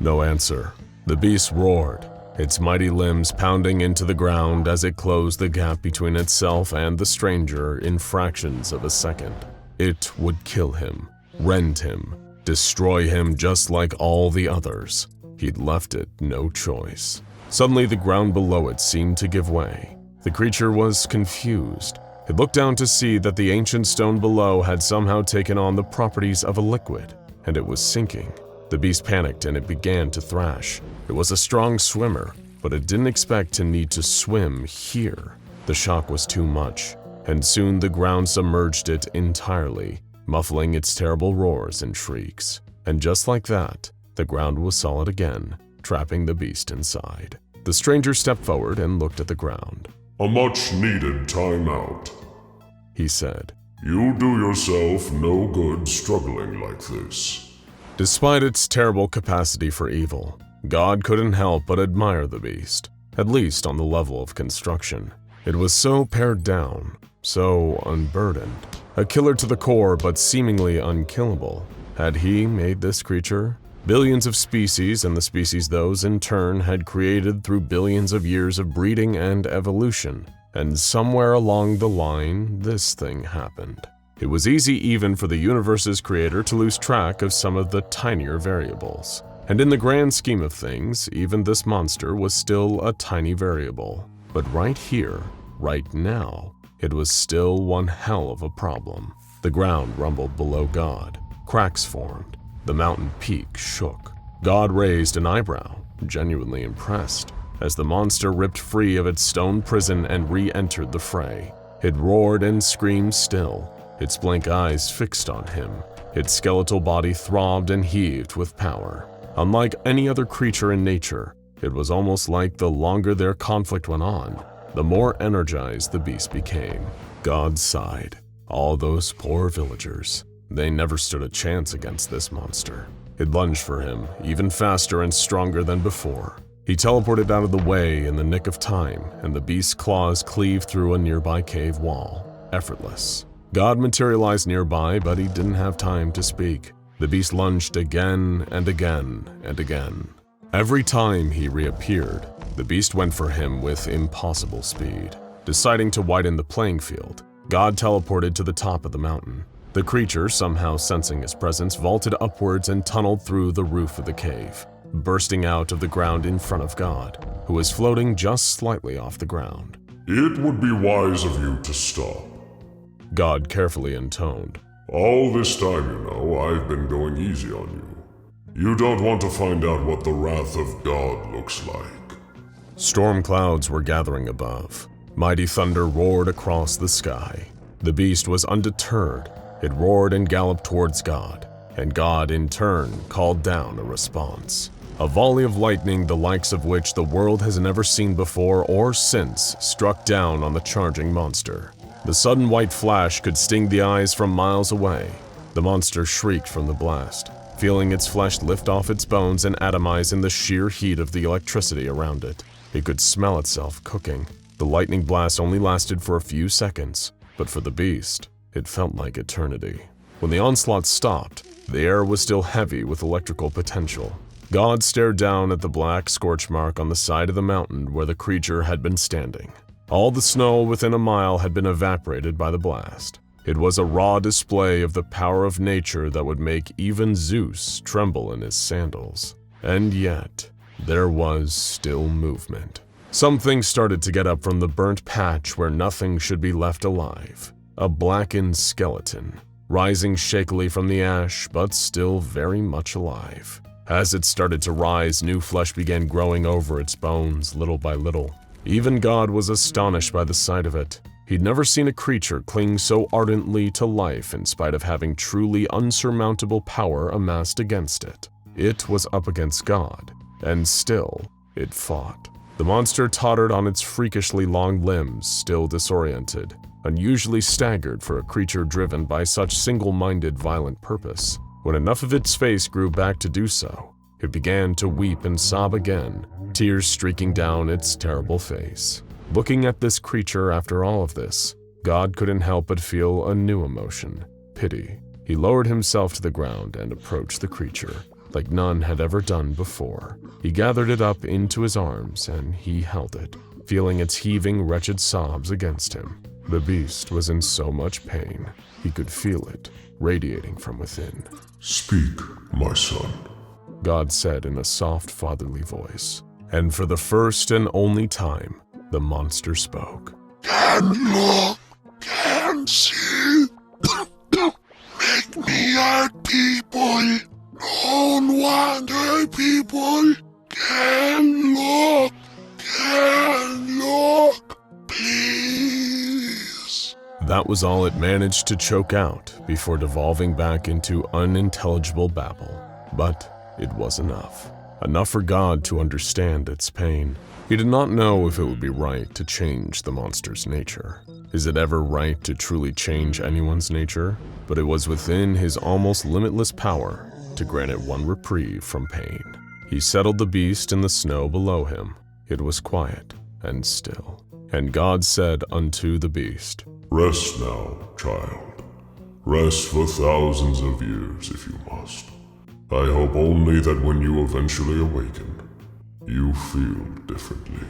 No answer. The beast roared, its mighty limbs pounding into the ground as it closed the gap between itself and the stranger in fractions of a second. It would kill him, rend him, destroy him just like all the others. He'd left it no choice. Suddenly, the ground below it seemed to give way. The creature was confused. It looked down to see that the ancient stone below had somehow taken on the properties of a liquid, and it was sinking. The beast panicked and it began to thrash. It was a strong swimmer, but it didn't expect to need to swim here. The shock was too much, and soon the ground submerged it entirely, muffling its terrible roars and shrieks. And just like that, the ground was solid again, trapping the beast inside. The stranger stepped forward and looked at the ground. A much-needed timeout, he said. You do yourself no good struggling like this. Despite its terrible capacity for evil, God couldn't help but admire the beast, at least on the level of construction. It was so pared down, so unburdened. A killer to the core, but seemingly unkillable. Had he made this creature? Billions of species, and the species those in turn had created through billions of years of breeding and evolution. And somewhere along the line, this thing happened. It was easy even for the universe's creator to lose track of some of the tinier variables. And in the grand scheme of things, even this monster was still a tiny variable. But right here, right now, it was still one hell of a problem. The ground rumbled below God. Cracks formed. The mountain peak shook. God raised an eyebrow, genuinely impressed, as the monster ripped free of its stone prison and re-entered the fray. It roared and screamed still, its blank eyes fixed on him. Its skeletal body throbbed and heaved with power. Unlike any other creature in nature, it was almost like the longer their conflict went on, the more energized the beast became. God sighed. All those poor villagers. They never stood a chance against this monster. It lunged for him, even faster and stronger than before. He teleported out of the way in the nick of time, and the beast's claws cleaved through a nearby cave wall, effortless. God materialized nearby, but he didn't have time to speak. The beast lunged again and again and again. Every time he reappeared, the beast went for him with impossible speed. Deciding to widen the playing field, God teleported to the top of the mountain. The creature, somehow sensing his presence, vaulted upwards and tunneled through the roof of the cave, bursting out of the ground in front of God, who was floating just slightly off the ground. It would be wise of you to stop, God carefully intoned. All this time, I've been going easy on you. You don't want to find out what the wrath of God looks like. Storm clouds were gathering above. Mighty thunder roared across the sky. The beast was undeterred. It roared and galloped towards God, and God, in turn, called down a response. A volley of lightning, the likes of which the world has never seen before or since, struck down on the charging monster. The sudden white flash could sting the eyes from miles away. The monster shrieked from the blast, feeling its flesh lift off its bones and atomize in the sheer heat of the electricity around it. It could smell itself cooking. The lightning blast only lasted for a few seconds, but for the beast, it felt like eternity. When the onslaught stopped, the air was still heavy with electrical potential. God stared down at the black scorch mark on the side of the mountain where the creature had been standing. All the snow within a mile had been evaporated by the blast. It was a raw display of the power of nature that would make even Zeus tremble in his sandals. And yet, there was still movement. Something started to get up from the burnt patch where nothing should be left alive. A blackened skeleton, rising shakily from the ash, but still very much alive. As it started to rise, new flesh began growing over its bones little by little. Even God was astonished by the sight of it. He'd never seen a creature cling so ardently to life in spite of having truly unsurmountable power amassed against it. It was up against God, and still, it fought. The monster tottered on its freakishly long limbs, still disoriented, unusually staggered for a creature driven by such single-minded violent purpose. When enough of its face grew back to do so, it began to weep and sob again, tears streaking down its terrible face. Looking at this creature after all of this, God couldn't help but feel a new emotion, pity. He lowered himself to the ground and approached the creature, like none had ever done before. He gathered it up into his arms and he held it, feeling its heaving, wretched sobs against him. The beast was in so much pain, he could feel it, radiating from within. Speak, my son, God said in a soft, fatherly voice. And for the first and only time, the monster spoke. Can look, can see, make me hurt people. Don't want hurt people. Can look, please. That was all it managed to choke out before devolving back into unintelligible babble. But it was enough. Enough for God to understand its pain. He did not know if it would be right to change the monster's nature. Is it ever right to truly change anyone's nature? But it was within his almost limitless power to grant it one reprieve from pain. He settled the beast in the snow below him. It was quiet and still. And God said unto the beast, Rest now, child. Rest for thousands of years if you must. I hope only that when you eventually awaken, you feel differently.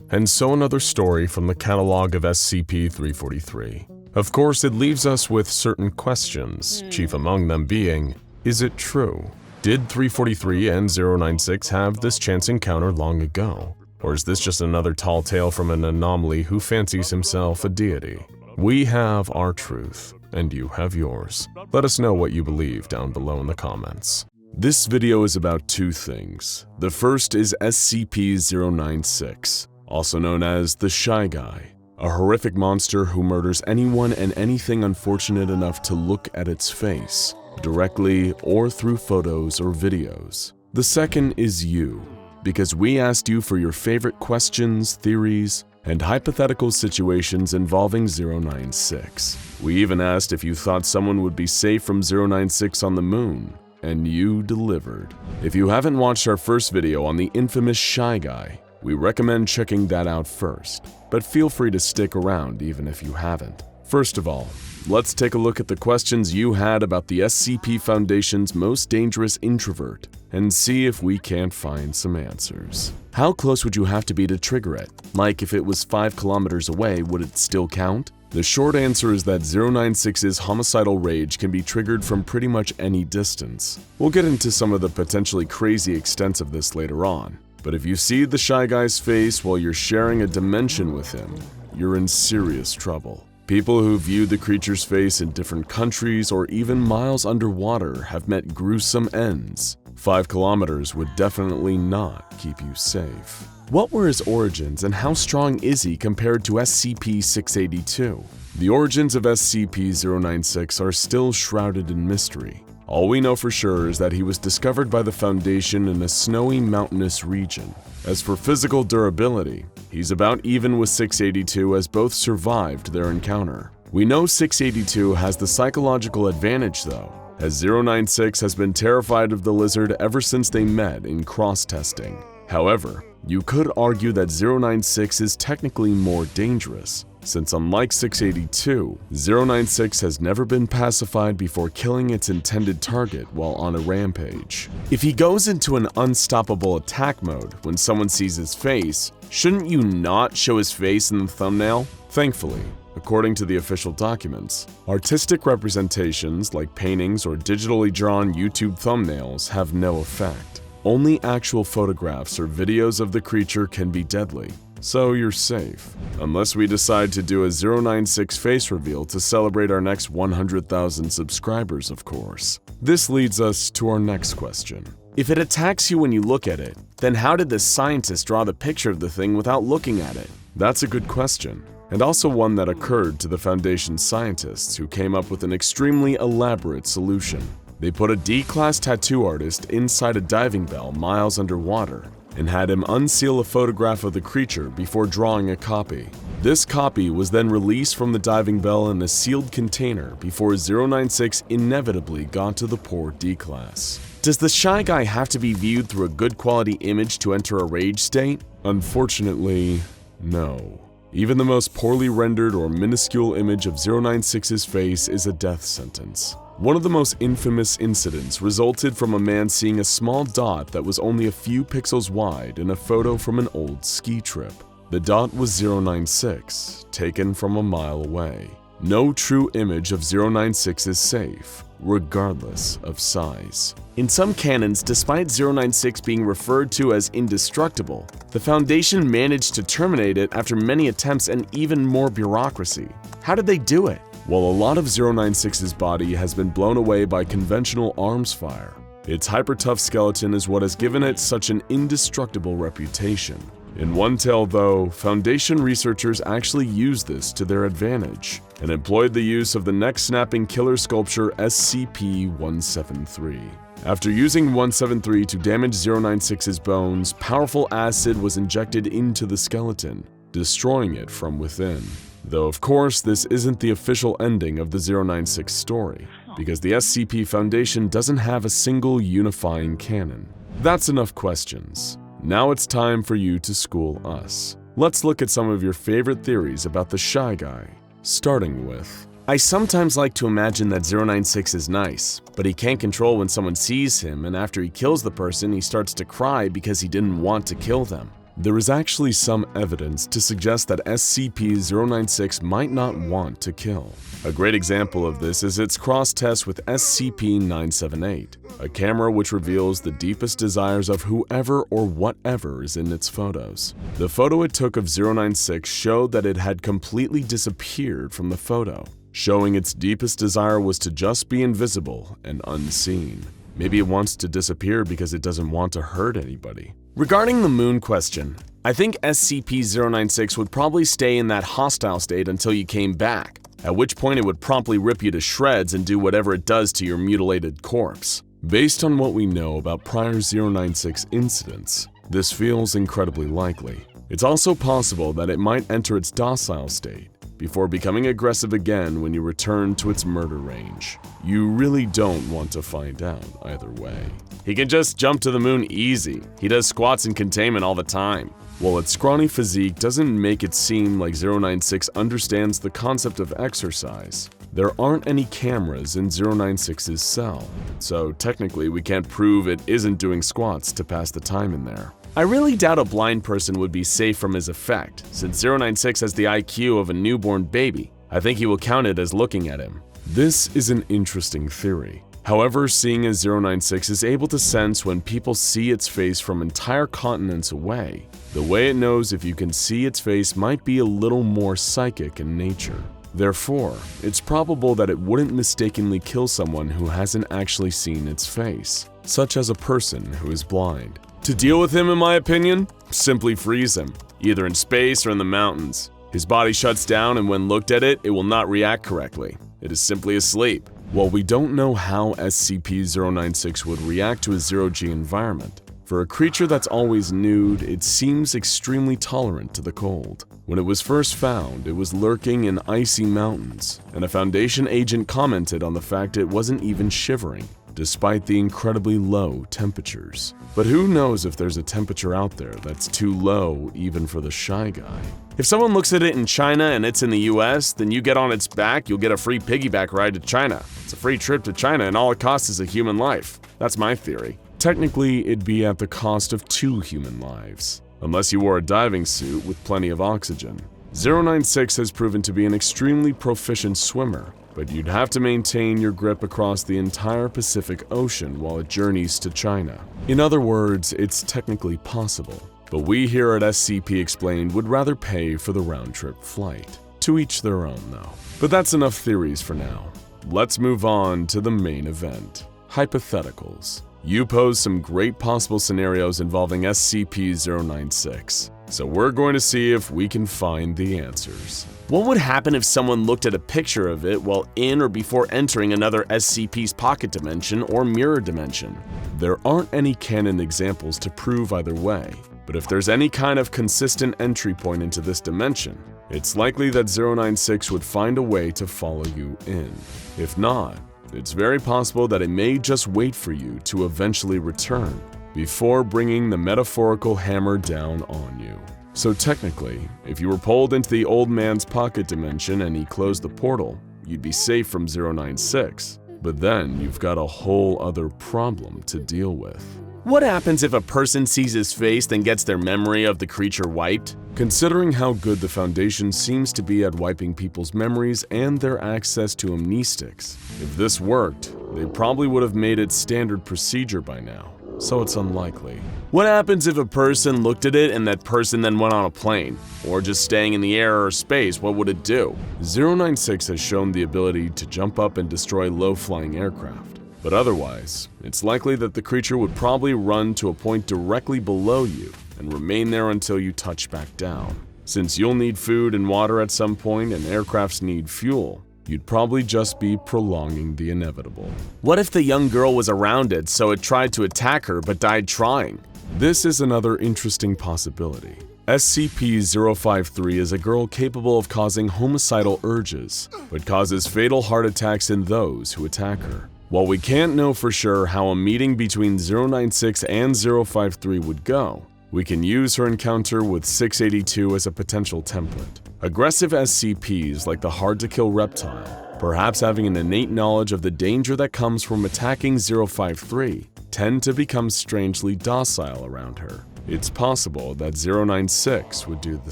And so another story from the catalog of SCP-343. Of course, it leaves us with certain questions, chief among them being, is it true? Did 343 and 096 have this chance encounter long ago? Or is this just another tall tale from an anomaly who fancies himself a deity? We have our truth, and you have yours. Let us know what you believe down below in the comments. This video is about two things. The first is SCP-096, also known as the Shy Guy, a horrific monster who murders anyone and anything unfortunate enough to look at its face, directly or through photos or videos. The second is you, because we asked you for your favorite questions, theories, and hypothetical situations involving 096. We even asked if you thought someone would be safe from 096 on the moon, and you delivered. If you haven't watched our first video on the infamous Shy Guy, we recommend checking that out first, but feel free to stick around even if you haven't. First of all, let's take a look at the questions you had about the SCP Foundation's most dangerous introvert and see if we can't find some answers. How close would you have to be to trigger it? Like if it was 5 kilometers away, would it still count? The short answer is that 096's homicidal rage can be triggered from pretty much any distance. We'll get into some of the potentially crazy extents of this later on, but if you see the Shy Guy's face while you're sharing a dimension with him, you're in serious trouble. People who viewed the creature's face in different countries or even miles underwater have met gruesome ends. 5 kilometers would definitely not keep you safe. What were his origins and how strong is he compared to SCP-682? The origins of SCP-096 are still shrouded in mystery. All we know for sure is that he was discovered by the Foundation in a snowy mountainous region. As for physical durability, he's about even with 682 as both survived their encounter. We know 682 has the psychological advantage though, as 096 has been terrified of the lizard ever since they met in cross-testing. However, you could argue that 096 is technically more dangerous, since unlike 682, 096 has never been pacified before killing its intended target while on a rampage. If he goes into an unstoppable attack mode when someone sees his face, shouldn't you not show his face in the thumbnail? Thankfully, according to the official documents, artistic representations like paintings or digitally drawn YouTube thumbnails have no effect. Only actual photographs or videos of the creature can be deadly, so you're safe. Unless we decide to do a 096 face reveal to celebrate our next 100,000 subscribers, of course. This leads us to our next question. If it attacks you when you look at it, then how did the scientist draw the picture of the thing without looking at it? That's a good question, and also one that occurred to the Foundation's scientists who came up with an extremely elaborate solution. They put a D-class tattoo artist inside a diving bell miles underwater and had him unseal a photograph of the creature before drawing a copy. This copy was then released from the diving bell in a sealed container before 096 inevitably got to the poor D-class. Does the Shy Guy have to be viewed through a good quality image to enter a rage state? Unfortunately, no. Even the most poorly rendered or minuscule image of 096's face is a death sentence. One of the most infamous incidents resulted from a man seeing a small dot that was only a few pixels wide in a photo from an old ski trip. The dot was 096, taken from a mile away. No true image of 096 is safe, regardless of size. In some canons, despite 096 being referred to as indestructible, the Foundation managed to terminate it after many attempts and even more bureaucracy. How did they do it? While a lot of 096's body has been blown away by conventional arms fire, its hyper-tough skeleton is what has given it such an indestructible reputation. In one tale, though, Foundation researchers actually used this to their advantage and employed the use of the neck-snapping killer sculpture SCP-173. After using 173 to damage 096's bones, powerful acid was injected into the skeleton, destroying it from within. Though of course this isn't the official ending of the 096 story, because the SCP Foundation doesn't have a single unifying canon. That's enough questions. Now it's time for you to school us. Let's look at some of your favorite theories about the Shy Guy, starting with... I sometimes like to imagine that 096 is nice, but he can't control when someone sees him, and after he kills the person, he starts to cry because he didn't want to kill them. There is actually some evidence to suggest that SCP-096 might not want to kill. A great example of this is its cross-test with SCP-978, a camera which reveals the deepest desires of whoever or whatever is in its photos. The photo it took of 096 showed that it had completely disappeared from the photo, showing its deepest desire was to just be invisible and unseen. Maybe it wants to disappear because it doesn't want to hurt anybody. Regarding the moon question, I think SCP-096 would probably stay in that hostile state until you came back, at which point it would promptly rip you to shreds and do whatever it does to your mutilated corpse. Based on what we know about prior 096 incidents, this feels incredibly likely. It's also possible that it might enter its docile state before becoming aggressive again when you return to its murder range. You really don't want to find out either way. He can just jump to the moon easy. He does squats in containment all the time. While its scrawny physique doesn't make it seem like 096 understands the concept of exercise, there aren't any cameras in 096's cell, so technically we can't prove it isn't doing squats to pass the time in there. I really doubt a blind person would be safe from his effect, since 096 has the IQ of a newborn baby. I think he will count it as looking at him. This is an interesting theory. However, seeing as 096 is able to sense when people see its face from entire continents away, the way it knows if you can see its face might be a little more psychic in nature. Therefore, it's probable that it wouldn't mistakenly kill someone who hasn't actually seen its face, such as a person who is blind. To deal with him, in my opinion, simply freeze him, either in space or in the mountains. His body shuts down, and when looked at it, it will not react correctly. It is simply asleep. While we don't know how SCP-096 would react to a zero-G environment, for a creature that's always nude, it seems extremely tolerant to the cold. When it was first found, it was lurking in icy mountains, and a Foundation agent commented on the fact it wasn't even shivering, despite the incredibly low temperatures. But who knows if there's a temperature out there that's too low even for the Shy Guy? If someone looks at it in China and it's in the US, then you get on its back, you'll get a free piggyback ride to China. It's a free trip to China and all it costs is a human life. That's my theory. Technically, it'd be at the cost of 2 human lives, unless you wore a diving suit with plenty of oxygen. 096 has proven to be an extremely proficient swimmer, but you'd have to maintain your grip across the entire Pacific Ocean while it journeys to China. In other words, it's technically possible, but we here at SCP Explained would rather pay for the round-trip flight. To each their own, though. But that's enough theories for now. Let's move on to the main event. Hypotheticals. You pose some great possible scenarios involving SCP-096, so we're going to see if we can find the answers. What would happen if someone looked at a picture of it while in or before entering another SCP's pocket dimension or mirror dimension? There aren't any canon examples to prove either way, but if there's any kind of consistent entry point into this dimension, it's likely that 096 would find a way to follow you in. If not, it's very possible that it may just wait for you to eventually return before bringing the metaphorical hammer down on you. So technically, if you were pulled into the old man's pocket dimension and he closed the portal, you'd be safe from 096. But then you've got a whole other problem to deal with. What happens if a person sees his face then gets their memory of the creature wiped? Considering how good the Foundation seems to be at wiping people's memories and their access to amnestics, if this worked, they probably would have made it standard procedure by now, so it's unlikely. What happens if a person looked at it and that person then went on a plane? Or just staying in the air or space, what would it do? 096 has shown the ability to jump up and destroy low-flying aircraft. But otherwise, it's likely that the creature would probably run to a point directly below you and remain there until you touch back down. Since you'll need food and water at some point and aircrafts need fuel, you'd probably just be prolonging the inevitable. What if the young girl was around it so it tried to attack her but died trying? This is another interesting possibility. SCP-053 is a girl capable of causing homicidal urges, but causes fatal heart attacks in those who attack her. While we can't know for sure how a meeting between 096 and 053 would go, we can use her encounter with 682 as a potential template. Aggressive SCPs like the hard-to-kill reptile, perhaps having an innate knowledge of the danger that comes from attacking 053, tend to become strangely docile around her. It's possible that 096 would do the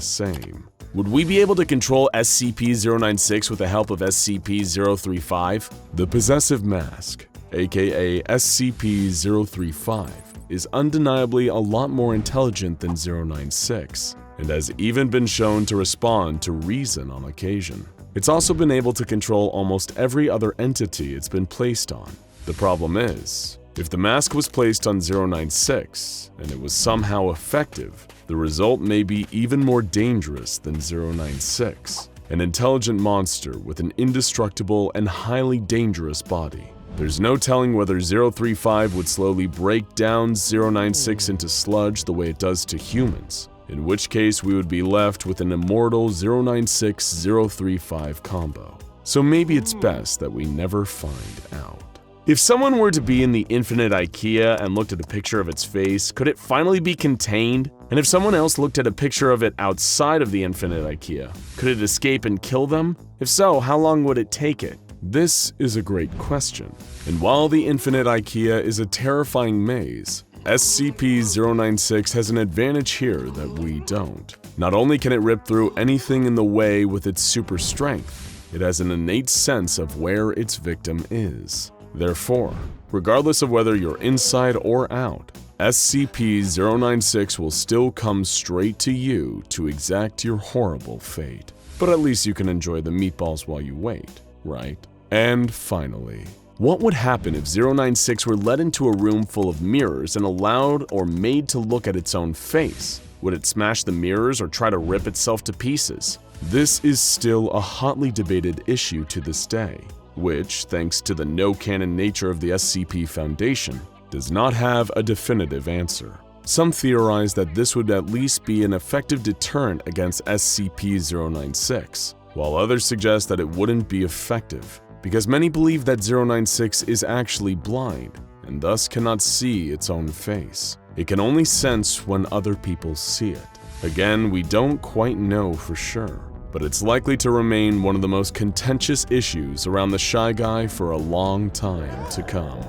same. Would we be able to control SCP-096 with the help of SCP-035? The Possessive Mask, aka SCP-035, is undeniably a lot more intelligent than 096, and has even been shown to respond to reason on occasion. It's also been able to control almost every other entity it's been placed on. The problem is, if the mask was placed on 096 and it was somehow effective, the result may be even more dangerous than 096, an intelligent monster with an indestructible and highly dangerous body. There's no telling whether 035 would slowly break down 096 into sludge the way it does to humans, in which case we would be left with an immortal 096-035 combo. So maybe it's best that we never find out. If someone were to be in the infinite IKEA and looked at a picture of its face, could it finally be contained? And if someone else looked at a picture of it outside of the infinite IKEA, could it escape and kill them? If so, how long would it take it? This is a great question. And while the infinite IKEA is a terrifying maze, SCP-096 has an advantage here that we don't. Not only can it rip through anything in the way with its super strength, it has an innate sense of where its victim is. Therefore, regardless of whether you're inside or out, SCP-096 will still come straight to you to exact your horrible fate. But at least you can enjoy the meatballs while you wait, right? And finally, what would happen if 096 were led into a room full of mirrors and allowed or made to look at its own face? Would it smash the mirrors or try to rip itself to pieces? This is still a hotly debated issue to this day, which, thanks to the no-canon nature of the SCP Foundation, does not have a definitive answer. Some theorize that this would at least be an effective deterrent against SCP-096, while others suggest that it wouldn't be effective, because many believe that 096 is actually blind, and thus cannot see its own face. It can only sense when other people see it. Again, we don't quite know for sure, but it's likely to remain one of the most contentious issues around the Shy Guy for a long time to come.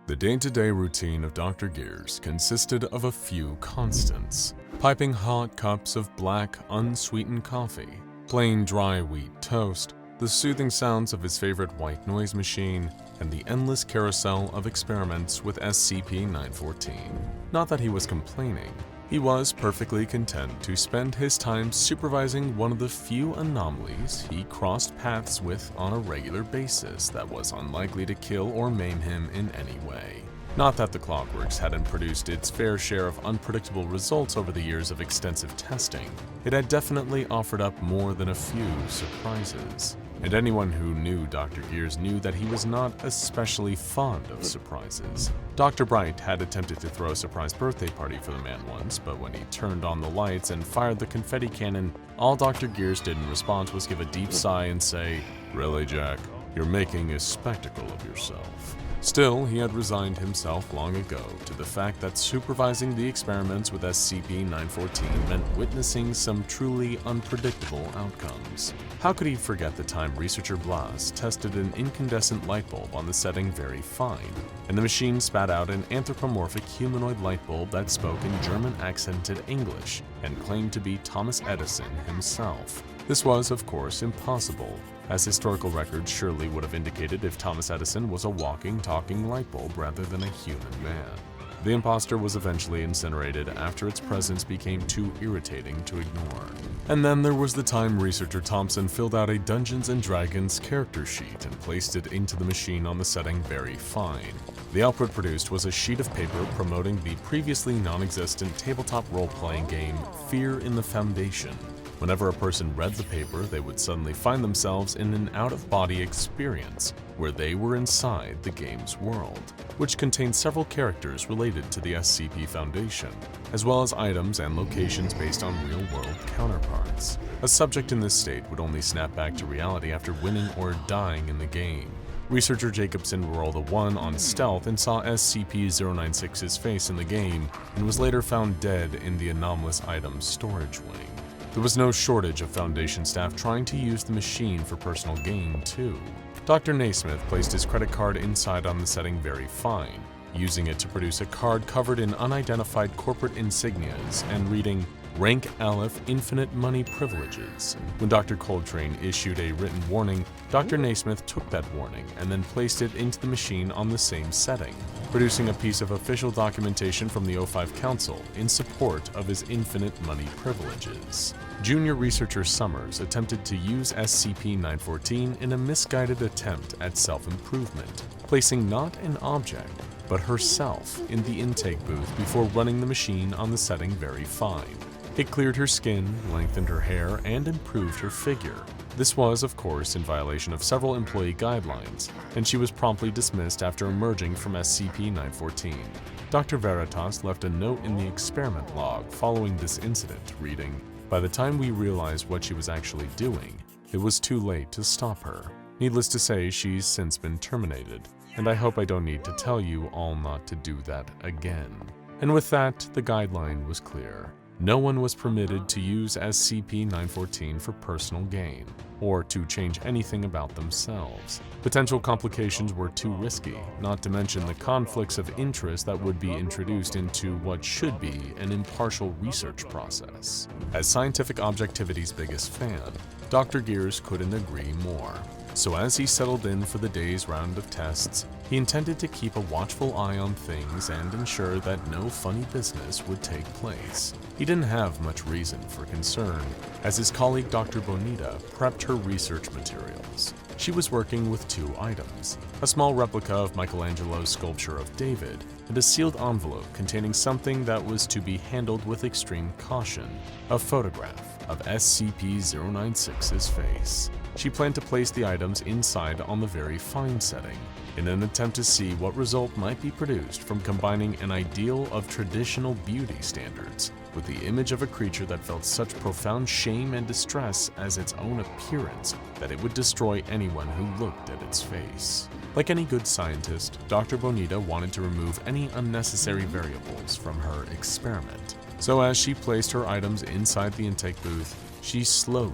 The day-to-day routine of Dr. Gears consisted of a few constants: piping hot cups of black, unsweetened coffee, plain dry wheat toast, the soothing sounds of his favorite white noise machine, and the endless carousel of experiments with SCP-914. Not that he was complaining. He was perfectly content to spend his time supervising one of the few anomalies he crossed paths with on a regular basis that was unlikely to kill or maim him in any way. Not that the Clockworks hadn't produced its fair share of unpredictable results over the years of extensive testing. It had definitely offered up more than a few surprises. And anyone who knew Dr. Gears knew that he was not especially fond of surprises. Dr. Bright had attempted to throw a surprise birthday party for the man once, but when he turned on the lights and fired the confetti cannon, all Dr. Gears did in response was give a deep sigh and say, "Really, Jack? You're making a spectacle of yourself." Still, he had resigned himself long ago to the fact that supervising the experiments with SCP-914 meant witnessing some truly unpredictable outcomes. How could he forget the time researcher Blas tested an incandescent light bulb on the setting Very Fine, and the machine spat out an anthropomorphic humanoid light bulb that spoke in German accented English and claimed to be Thomas Edison himself? This was, of course, impossible, as historical records surely would have indicated if Thomas Edison was a walking, talking light bulb rather than a human man. The imposter was eventually incinerated after its presence became too irritating to ignore. And then there was the time researcher Thompson filled out a Dungeons & Dragons character sheet and placed it into the machine on the setting Very Fine. The output produced was a sheet of paper promoting the previously non-existent tabletop role-playing game Fear in the Foundation. Whenever a person read the paper, they would suddenly find themselves in an out-of-body experience where they were inside the game's world, which contained several characters related to the SCP Foundation, as well as items and locations based on real-world counterparts. A subject in this state would only snap back to reality after winning or dying in the game. Researcher Jacobson rolled a 1 on stealth and saw SCP-096's face in the game and was later found dead in the anomalous items storage wing. There was no shortage of Foundation staff trying to use the machine for personal gain, too. Dr. Naismith placed his credit card inside on the setting Very Fine, using it to produce a card covered in unidentified corporate insignias and reading, "Rank Aleph Infinite Money Privileges." When Dr. Coltrane issued a written warning, Dr. Naismith took that warning and then placed it into the machine on the same setting, producing a piece of official documentation from the O5 Council in support of his infinite money privileges. Junior researcher Summers attempted to use SCP-914 in a misguided attempt at self-improvement, placing not an object, but herself in the intake booth before running the machine on the setting Very Fine. It cleared her skin, lengthened her hair, and improved her figure. This was, of course, in violation of several employee guidelines, and she was promptly dismissed after emerging from SCP-914. Dr. Veritas left a note in the experiment log following this incident, reading, "By the time we realized what she was actually doing, it was too late to stop her. Needless to say, she's since been terminated, and I hope I don't need to tell you all not to do that again." And with that, the guideline was clear. No one was permitted to use SCP-914 for personal gain, or to change anything about themselves. Potential complications were too risky, not to mention the conflicts of interest that would be introduced into what should be an impartial research process. As scientific objectivity's biggest fan, Dr. Gears couldn't agree more. So as he settled in for the day's round of tests, he intended to keep a watchful eye on things and ensure that no funny business would take place. He didn't have much reason for concern, as his colleague Dr. Bonita prepped her research materials. She was working with 2 items, a small replica of Michelangelo's sculpture of David, and a sealed envelope containing something that was to be handled with extreme caution, a photograph of SCP-096's face. She planned to place the items inside on the Very Fine setting, in an attempt to see what result might be produced from combining an ideal of traditional beauty standards with the image of a creature that felt such profound shame and distress as its own appearance that it would destroy anyone who looked at its face. Like any good scientist, Dr. Bonita wanted to remove any unnecessary variables from her experiment. So as she placed her items inside the intake booth, she slowly,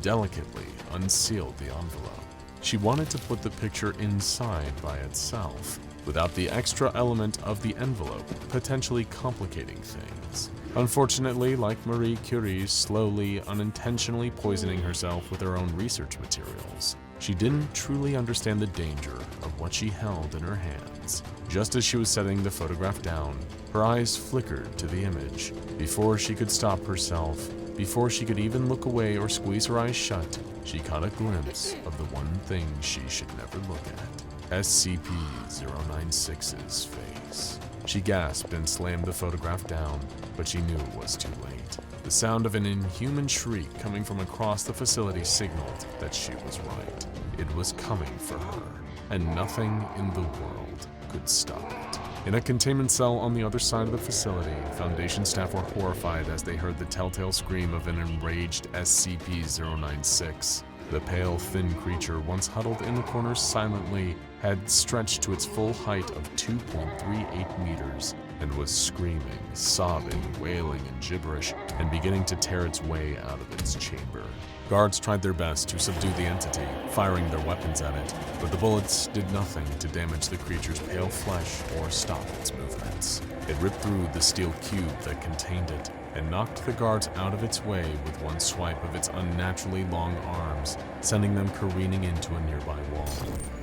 delicately unsealed the envelope. She wanted to put the picture inside by itself, without the extra element of the envelope potentially complicating things. Unfortunately, like Marie Curie's slowly, unintentionally poisoning herself with her own research materials, she didn't truly understand the danger of what she held in her hands. Just as she was setting the photograph down, her eyes flickered to the image. Before she could stop herself, before she could even look away or squeeze her eyes shut, she caught a glimpse of the one thing she should never look at. SCP-096's face. She gasped and slammed the photograph down, but she knew it was too late. The sound of an inhuman shriek coming from across the facility signaled that she was right. It was coming for her, and nothing in the world could stop it. In a containment cell on the other side of the facility, Foundation staff were horrified as they heard the telltale scream of an enraged SCP-096. The pale, thin creature, once huddled in the corner silently, had stretched to its full height of 2.38 meters and was screaming, sobbing, wailing, and gibberish, and beginning to tear its way out of its chamber. Guards tried their best to subdue the entity, firing their weapons at it, but the bullets did nothing to damage the creature's pale flesh or stop its movements. It ripped through the steel cube that contained it and knocked the guards out of its way with one swipe of its unnaturally long arms, sending them careening into a nearby wall.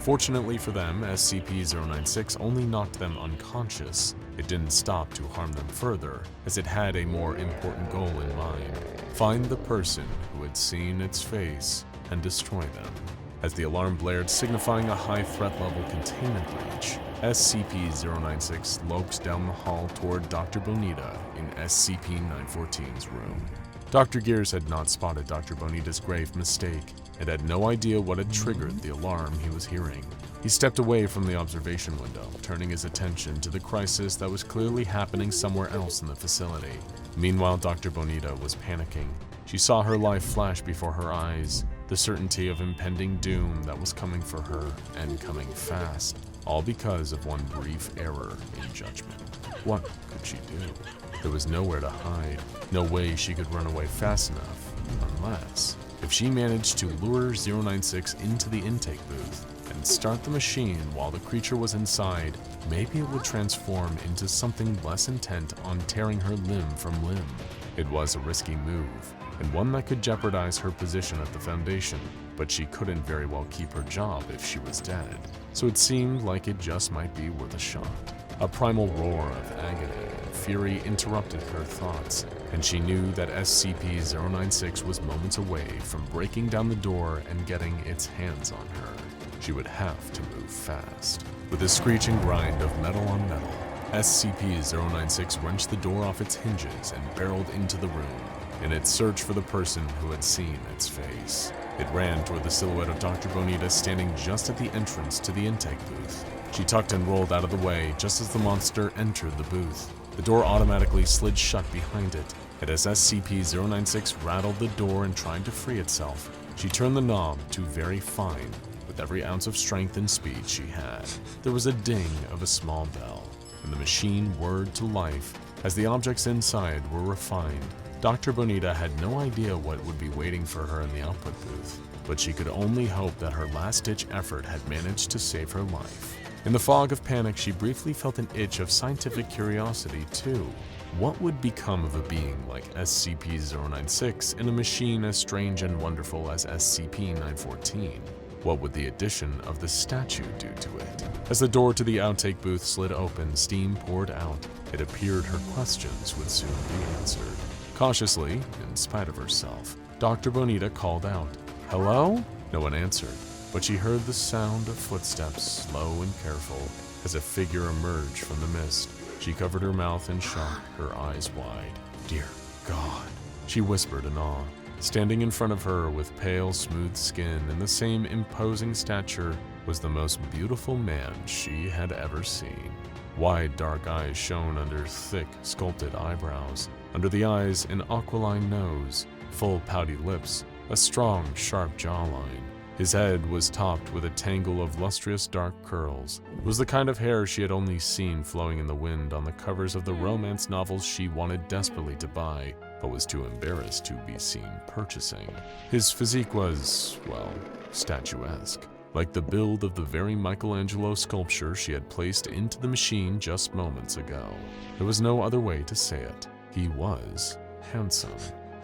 Fortunately for them, SCP-096 only knocked them unconscious. It didn't stop to harm them further, as it had a more important goal in mind: find the person who had seen its face and destroy them. As the alarm blared, signifying a high threat level containment breach, SCP-096 loped down the hall toward Dr. Bonita in SCP-914's room. Dr. Gears had not spotted Dr. Bonita's grave mistake and had no idea what had triggered the alarm he was hearing. He stepped away from the observation window, turning his attention to the crisis that was clearly happening somewhere else in the facility. Meanwhile, Dr. Bonita was panicking. She saw her life flash before her eyes, the certainty of impending doom that was coming for her, and coming fast, all because of one brief error in judgment. What could she do? There was nowhere to hide, no way she could run away fast enough, unless if she managed to lure 096 into the intake booth and start the machine while the creature was inside, maybe it would transform into something less intent on tearing her limb from limb. It was a risky move, and one that could jeopardize her position at the Foundation, but she couldn't very well keep her job if she was dead, so it seemed like it just might be worth a shot. A primal roar of agony and fury interrupted her thoughts, and she knew that SCP-096 was moments away from breaking down the door and getting its hands on her. She would have to move fast. With a screeching grind of metal on metal, SCP-096 wrenched the door off its hinges and barreled into the room in its search for the person who had seen its face. It ran toward the silhouette of Dr. Bonita standing just at the entrance to the intake booth. She tucked and rolled out of the way just as the monster entered the booth. The door automatically slid shut behind it, and as SCP-096 rattled the door and tried to free itself, she turned the knob to very fine with every ounce of strength and speed she had. There was a ding of a small bell, and the machine whirred to life as the objects inside were refined. Dr. Bonita had no idea what would be waiting for her in the output booth, but she could only hope that her last-ditch effort had managed to save her life. In the fog of panic, she briefly felt an itch of scientific curiosity, too. What would become of a being like SCP-096 in a machine as strange and wonderful as SCP-914? What would the addition of the statue do to it? As the door to the outtake booth slid open, steam poured out. It appeared her questions would soon be answered. Cautiously, in spite of herself, Dr. Bonita called out, "Hello?" No one answered, but she heard the sound of footsteps, slow and careful, as a figure emerged from the mist. She covered her mouth in shock, her eyes wide. "Dear God," she whispered in awe. Standing in front of her with pale, smooth skin and the same imposing stature was the most beautiful man she had ever seen. Wide, dark eyes shone under thick, sculpted eyebrows. Under the eyes, an aquiline nose, full, pouty lips, a strong, sharp jawline. His head was topped with a tangle of lustrous dark curls. It was the kind of hair she had only seen flowing in the wind on the covers of the romance novels she wanted desperately to buy, but was too embarrassed to be seen purchasing. His physique was, well, statuesque, like the build of the very Michelangelo sculpture she had placed into the machine just moments ago. There was no other way to say it. He was handsome,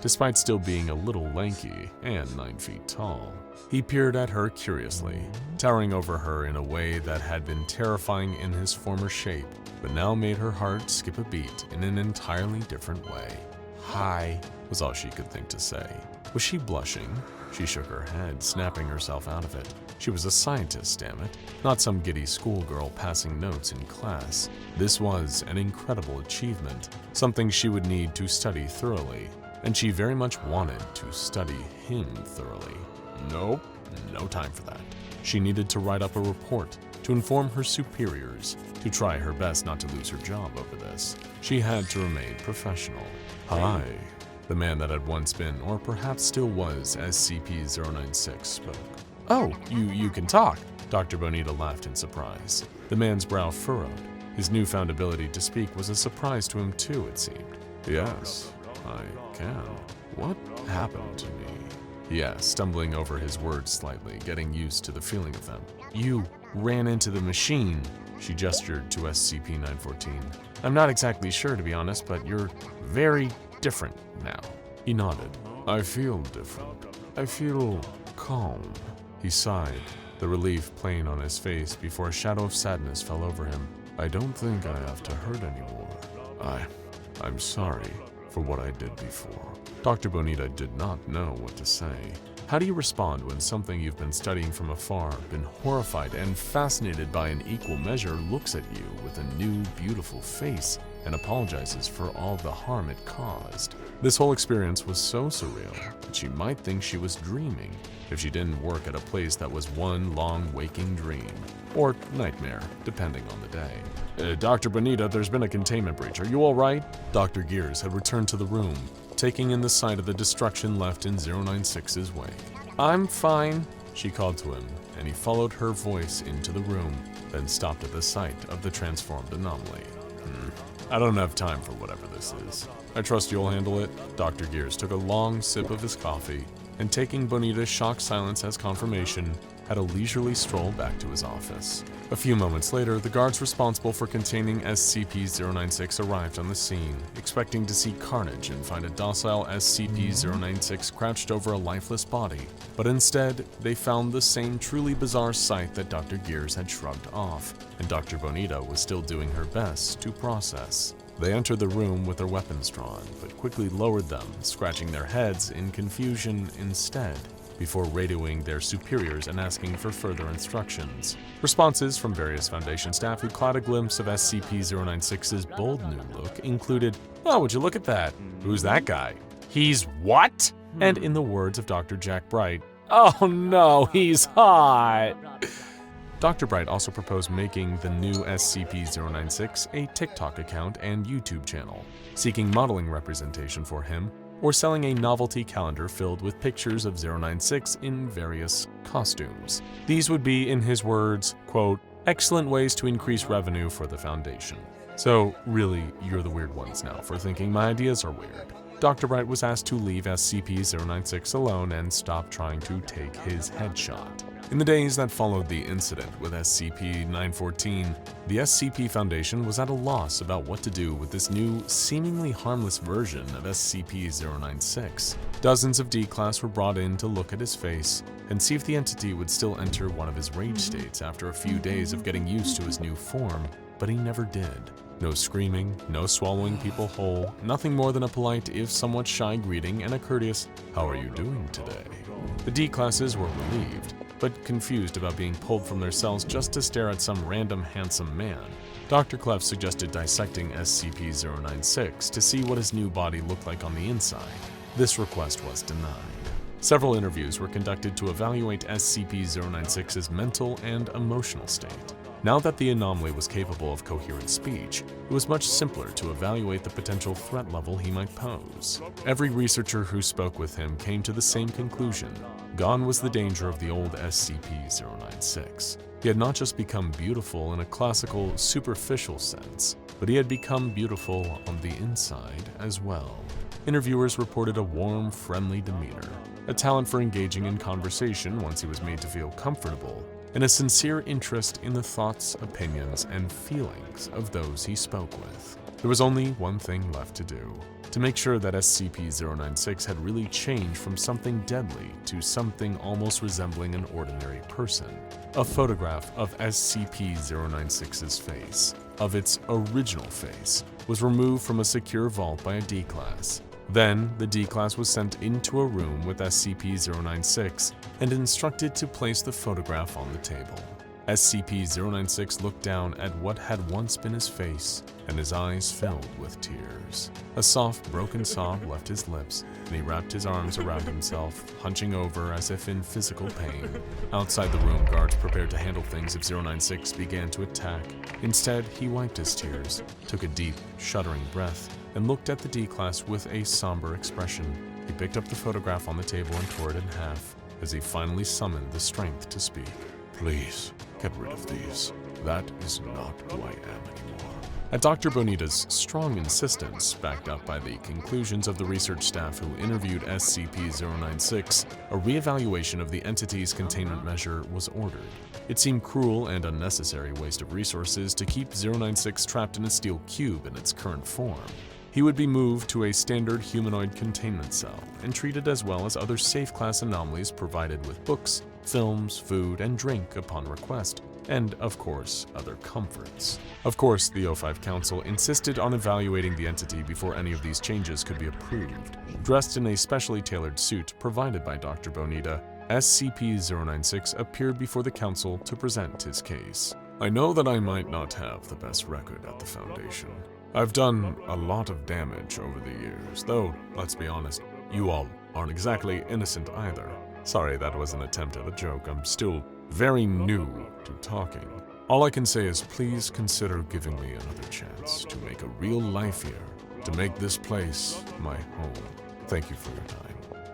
despite still being a little lanky and 9 feet tall. He peered at her curiously, towering over her in a way that had been terrifying in his former shape, but now made her heart skip a beat in an entirely different way. "Hi," was all she could think to say. Was she blushing? She shook her head, snapping herself out of it. She was a scientist, damn it, not some giddy schoolgirl passing notes in class. This was an incredible achievement, something she would need to study thoroughly, and she very much wanted to study him thoroughly. Nope, no time for that. She needed to write up a report to inform her superiors, to try her best not to lose her job over this. She had to remain professional. Hi, the man that had once been, or perhaps still was, SCP-096 spoke. Oh, you can talk. Dr. Bonita laughed in surprise. The man's brow furrowed. His newfound ability to speak was a surprise to him too, it seemed. Yes, I can. What happened to me? He asked, stumbling over his words slightly, getting used to the feeling of them. You ran into the machine. She gestured to SCP-914. I'm not exactly sure, to be honest, but you're very different now. He nodded. I feel different. I feel calm. He sighed, the relief playing on his face before a shadow of sadness fell over him. I don't think I have to hurt anymore. I'm sorry for what I did before. Dr. Bonita did not know what to say. How do you respond when something you've been studying from afar, been horrified and fascinated by in equal measure, looks at you with a new, beautiful face and apologizes for all the harm it caused? This whole experience was so surreal that she might think she was dreaming if she didn't work at a place that was one long waking dream, or nightmare, depending on the day. Dr. Bonita, there's been a containment breach. Are you all right? Dr. Gears had returned to the room, taking in the sight of the destruction left in 096's wake. I'm fine, she called to him, and he followed her voice into the room, then stopped at the sight of the transformed anomaly. I don't have time for whatever this is. I trust you'll handle it. Dr. Gears took a long sip of his coffee, and taking Bonita's shocked silence as confirmation, had a leisurely stroll back to his office. A few moments later, the guards responsible for containing SCP-096 arrived on the scene, expecting to see carnage and find a docile SCP-096 crouched over a lifeless body, but instead, they found the same truly bizarre sight that Dr. Gears had shrugged off, and Dr. Bonita was still doing her best to process. They entered the room with their weapons drawn, but quickly lowered them, scratching their heads in confusion instead, before radioing their superiors and asking for further instructions. Responses from various Foundation staff who caught a glimpse of SCP-096's bold new look included, "Oh, would you look at that? Who's that guy? He's what?" And in the words of Dr. Jack Bright, "Oh no, he's hot." Dr. Bright also proposed making the new SCP-096 a TikTok account and YouTube channel, seeking modeling representation for him, or selling a novelty calendar filled with pictures of 096 in various costumes. These would be, in his words, quote, excellent ways to increase revenue for the Foundation. So really, you're the weird ones now for thinking my ideas are weird. Dr. Bright was asked to leave SCP-096 alone and stop trying to take his headshot. In the days that followed the incident with SCP-914, the SCP Foundation was at a loss about what to do with this new, seemingly harmless version of SCP-096. Dozens of D-Class were brought in to look at his face and see if the entity would still enter one of his rage states after a few days of getting used to his new form, but he never did. No screaming, no swallowing people whole, nothing more than a polite, if somewhat shy greeting and a courteous, "How are you doing today?" The D-Classes were relieved, but confused about being pulled from their cells just to stare at some random handsome man. Dr. Clef suggested dissecting SCP-096 to see what his new body looked like on the inside. This request was denied. Several interviews were conducted to evaluate SCP-096's mental and emotional state. Now that the anomaly was capable of coherent speech, it was much simpler to evaluate the potential threat level he might pose. Every researcher who spoke with him came to the same conclusion. Gone was the danger of the old SCP-096. He had not just become beautiful in a classical, superficial sense, but he had become beautiful on the inside as well. Interviewers reported a warm, friendly demeanor, a talent for engaging in conversation once he was made to feel comfortable, and a sincere interest in the thoughts, opinions, and feelings of those he spoke with. There was only one thing left to do: to make sure that SCP-096 had really changed from something deadly to something almost resembling an ordinary person. A photograph of SCP-096's face, of its original face, was removed from a secure vault by a D-Class. Then, the D-Class was sent into a room with SCP-096 and instructed to place the photograph on the table. SCP-096 looked down at what had once been his face, and his eyes filled with tears. A soft, broken sob left his lips, and he wrapped his arms around himself, hunching over as if in physical pain. Outside the room, guards prepared to handle things if 096 began to attack. Instead, he wiped his tears, took a deep, shuddering breath, and looked at the D-Class with a somber expression. He picked up the photograph on the table and tore it in half, as he finally summoned the strength to speak. Please, get rid of these. That is not who I am anymore. At Dr. Bonita's strong insistence, backed up by the conclusions of the research staff who interviewed SCP-096, a reevaluation of the entity's containment measure was ordered. It seemed cruel and unnecessary waste of resources to keep 096 trapped in a steel cube in its current form. He would be moved to a standard humanoid containment cell and treated as well as other safe-class anomalies provided with books, films, food, and drink upon request, and, of course, other comforts. Of course, the O5 Council insisted on evaluating the entity before any of these changes could be approved. Dressed in a specially tailored suit provided by Dr. Bonita, SCP-096 appeared before the Council to present his case. I know that I might not have the best record at the Foundation. I've done a lot of damage over the years, though, let's be honest, you all aren't exactly innocent either. Sorry, that was an attempt at a joke. I'm still very new to talking. All I can say is please consider giving me another chance to make a real life here, to make this place my home. Thank you for your time.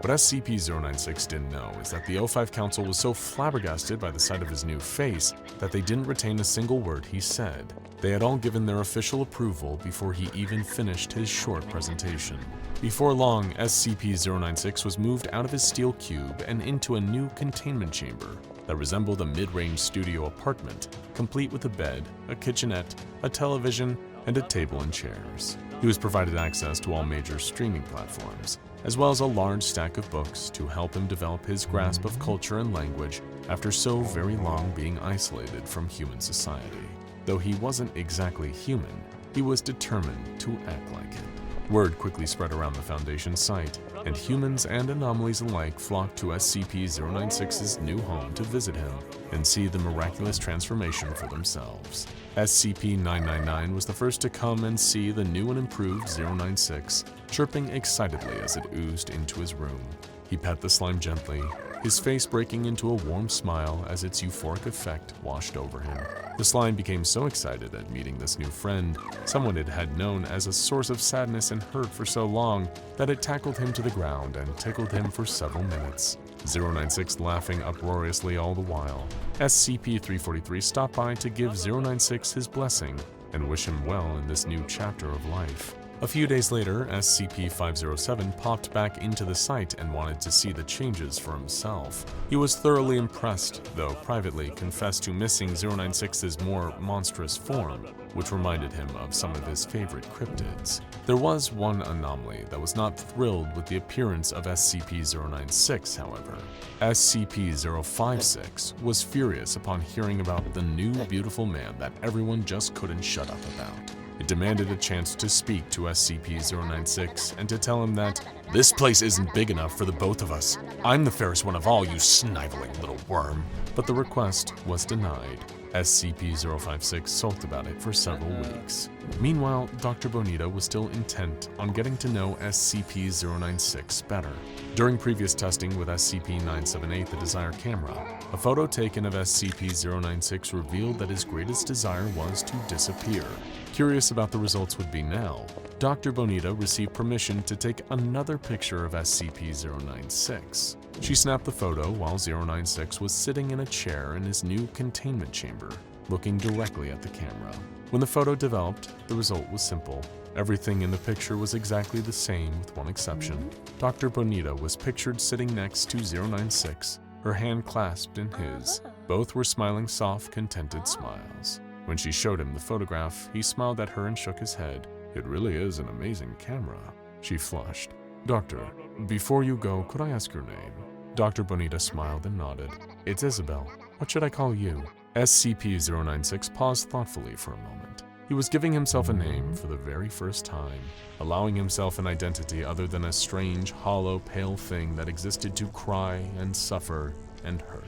What SCP-096 didn't know is that the O5 Council was so flabbergasted by the sight of his new face that they didn't retain a single word he said. They had all given their official approval before he even finished his short presentation. Before long, SCP-096 was moved out of his steel cube and into a new containment chamber that resembled a mid-range studio apartment, complete with a bed, a kitchenette, a television, and a table and chairs. He was provided access to all major streaming platforms, as well as a large stack of books to help him develop his grasp of culture and language after so very long being isolated from human society. Though he wasn't exactly human, he was determined to act like it. Word quickly spread around the Foundation site, and humans and anomalies alike flocked to SCP-096's new home to visit him and see the miraculous transformation for themselves. SCP-999 was the first to come and see the new and improved 096, chirping excitedly as it oozed into his room. He pet the slime gently, his face breaking into a warm smile as its euphoric effect washed over him. The slime became so excited at meeting this new friend, someone it had known as a source of sadness and hurt for so long, that it tackled him to the ground and tickled him for several minutes. 096 laughing uproariously all the while. SCP-343 stopped by to give 096 his blessing and wish him well in this new chapter of life. A few days later, SCP-507 popped back into the site and wanted to see the changes for himself. He was thoroughly impressed, though privately confessed to missing 096's more monstrous form, which reminded him of some of his favorite cryptids. There was one anomaly that was not thrilled with the appearance of SCP-096, however. SCP-056 was furious upon hearing about the new beautiful man that everyone just couldn't shut up about. It demanded a chance to speak to SCP-096 and to tell him that this place isn't big enough for the both of us. I'm the fairest one of all, you sniveling little worm. But the request was denied. SCP-056 sulked about it for several weeks. Meanwhile, Dr. Bonita was still intent on getting to know SCP-096 better. During previous testing with SCP-978, the Desire camera, a photo taken of SCP-096 revealed that his greatest desire was to disappear. Curious about the results would be now, Dr. Bonita received permission to take another picture of SCP-096. She snapped the photo while 096 was sitting in a chair in his new containment chamber, looking directly at the camera. When the photo developed, the result was simple. Everything in the picture was exactly the same with one exception. Dr. Bonita was pictured sitting next to 096, her hand clasped in his. Both were smiling soft, contented smiles. When she showed him the photograph, he smiled at her and shook his head. It really is an amazing camera. She flushed. Doctor, before you go, could I ask your name? Dr. Bonita smiled and nodded. It's Isabel. What should I call you? SCP-096 paused thoughtfully for a moment. He was giving himself a name for the very first time, allowing himself an identity other than a strange, hollow, pale thing that existed to cry and suffer and hurt.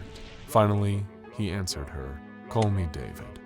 Finally, he answered her, "Call me David."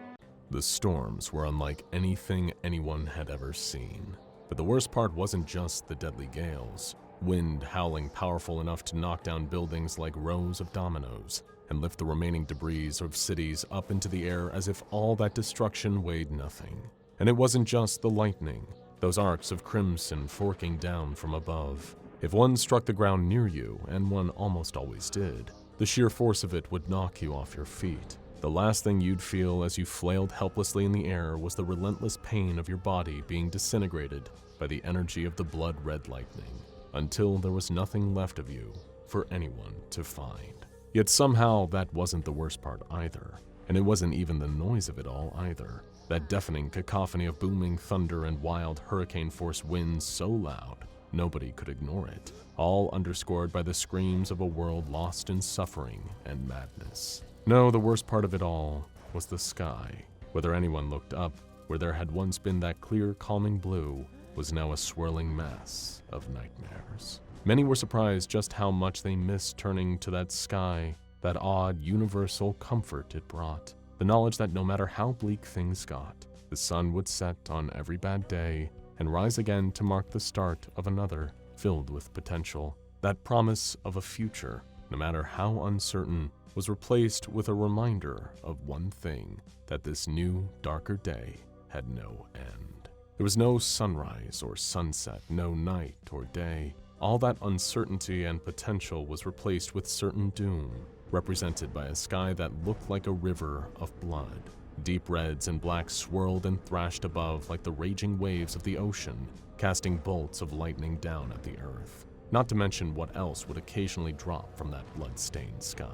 The storms were unlike anything anyone had ever seen. But the worst part wasn't just the deadly gales, wind howling powerful enough to knock down buildings like rows of dominoes and lift the remaining debris of cities up into the air as if all that destruction weighed nothing. And it wasn't just the lightning, those arcs of crimson forking down from above. If one struck the ground near you, and one almost always did, the sheer force of it would knock you off your feet. The last thing you'd feel as you flailed helplessly in the air was the relentless pain of your body being disintegrated by the energy of the blood-red lightning, until there was nothing left of you for anyone to find. Yet somehow that wasn't the worst part either, and it wasn't even the noise of it all either. That deafening cacophony of booming thunder and wild hurricane-force winds so loud, nobody could ignore it, all underscored by the screams of a world lost in suffering and madness. No, the worst part of it all was the sky. Whether anyone looked up, where there had once been that clear, calming blue, was now a swirling mass of nightmares. Many were surprised just how much they missed turning to that sky, that odd, universal comfort it brought. The knowledge that no matter how bleak things got, the sun would set on every bad day and rise again to mark the start of another, filled with potential. That promise of a future, no matter how uncertain, was replaced with a reminder of one thing, that this new, darker day had no end. There was no sunrise or sunset, no night or day. All that uncertainty and potential was replaced with certain doom, represented by a sky that looked like a river of blood. Deep reds and blacks swirled and thrashed above like the raging waves of the ocean, casting bolts of lightning down at the earth. Not to mention what else would occasionally drop from that blood-stained sky.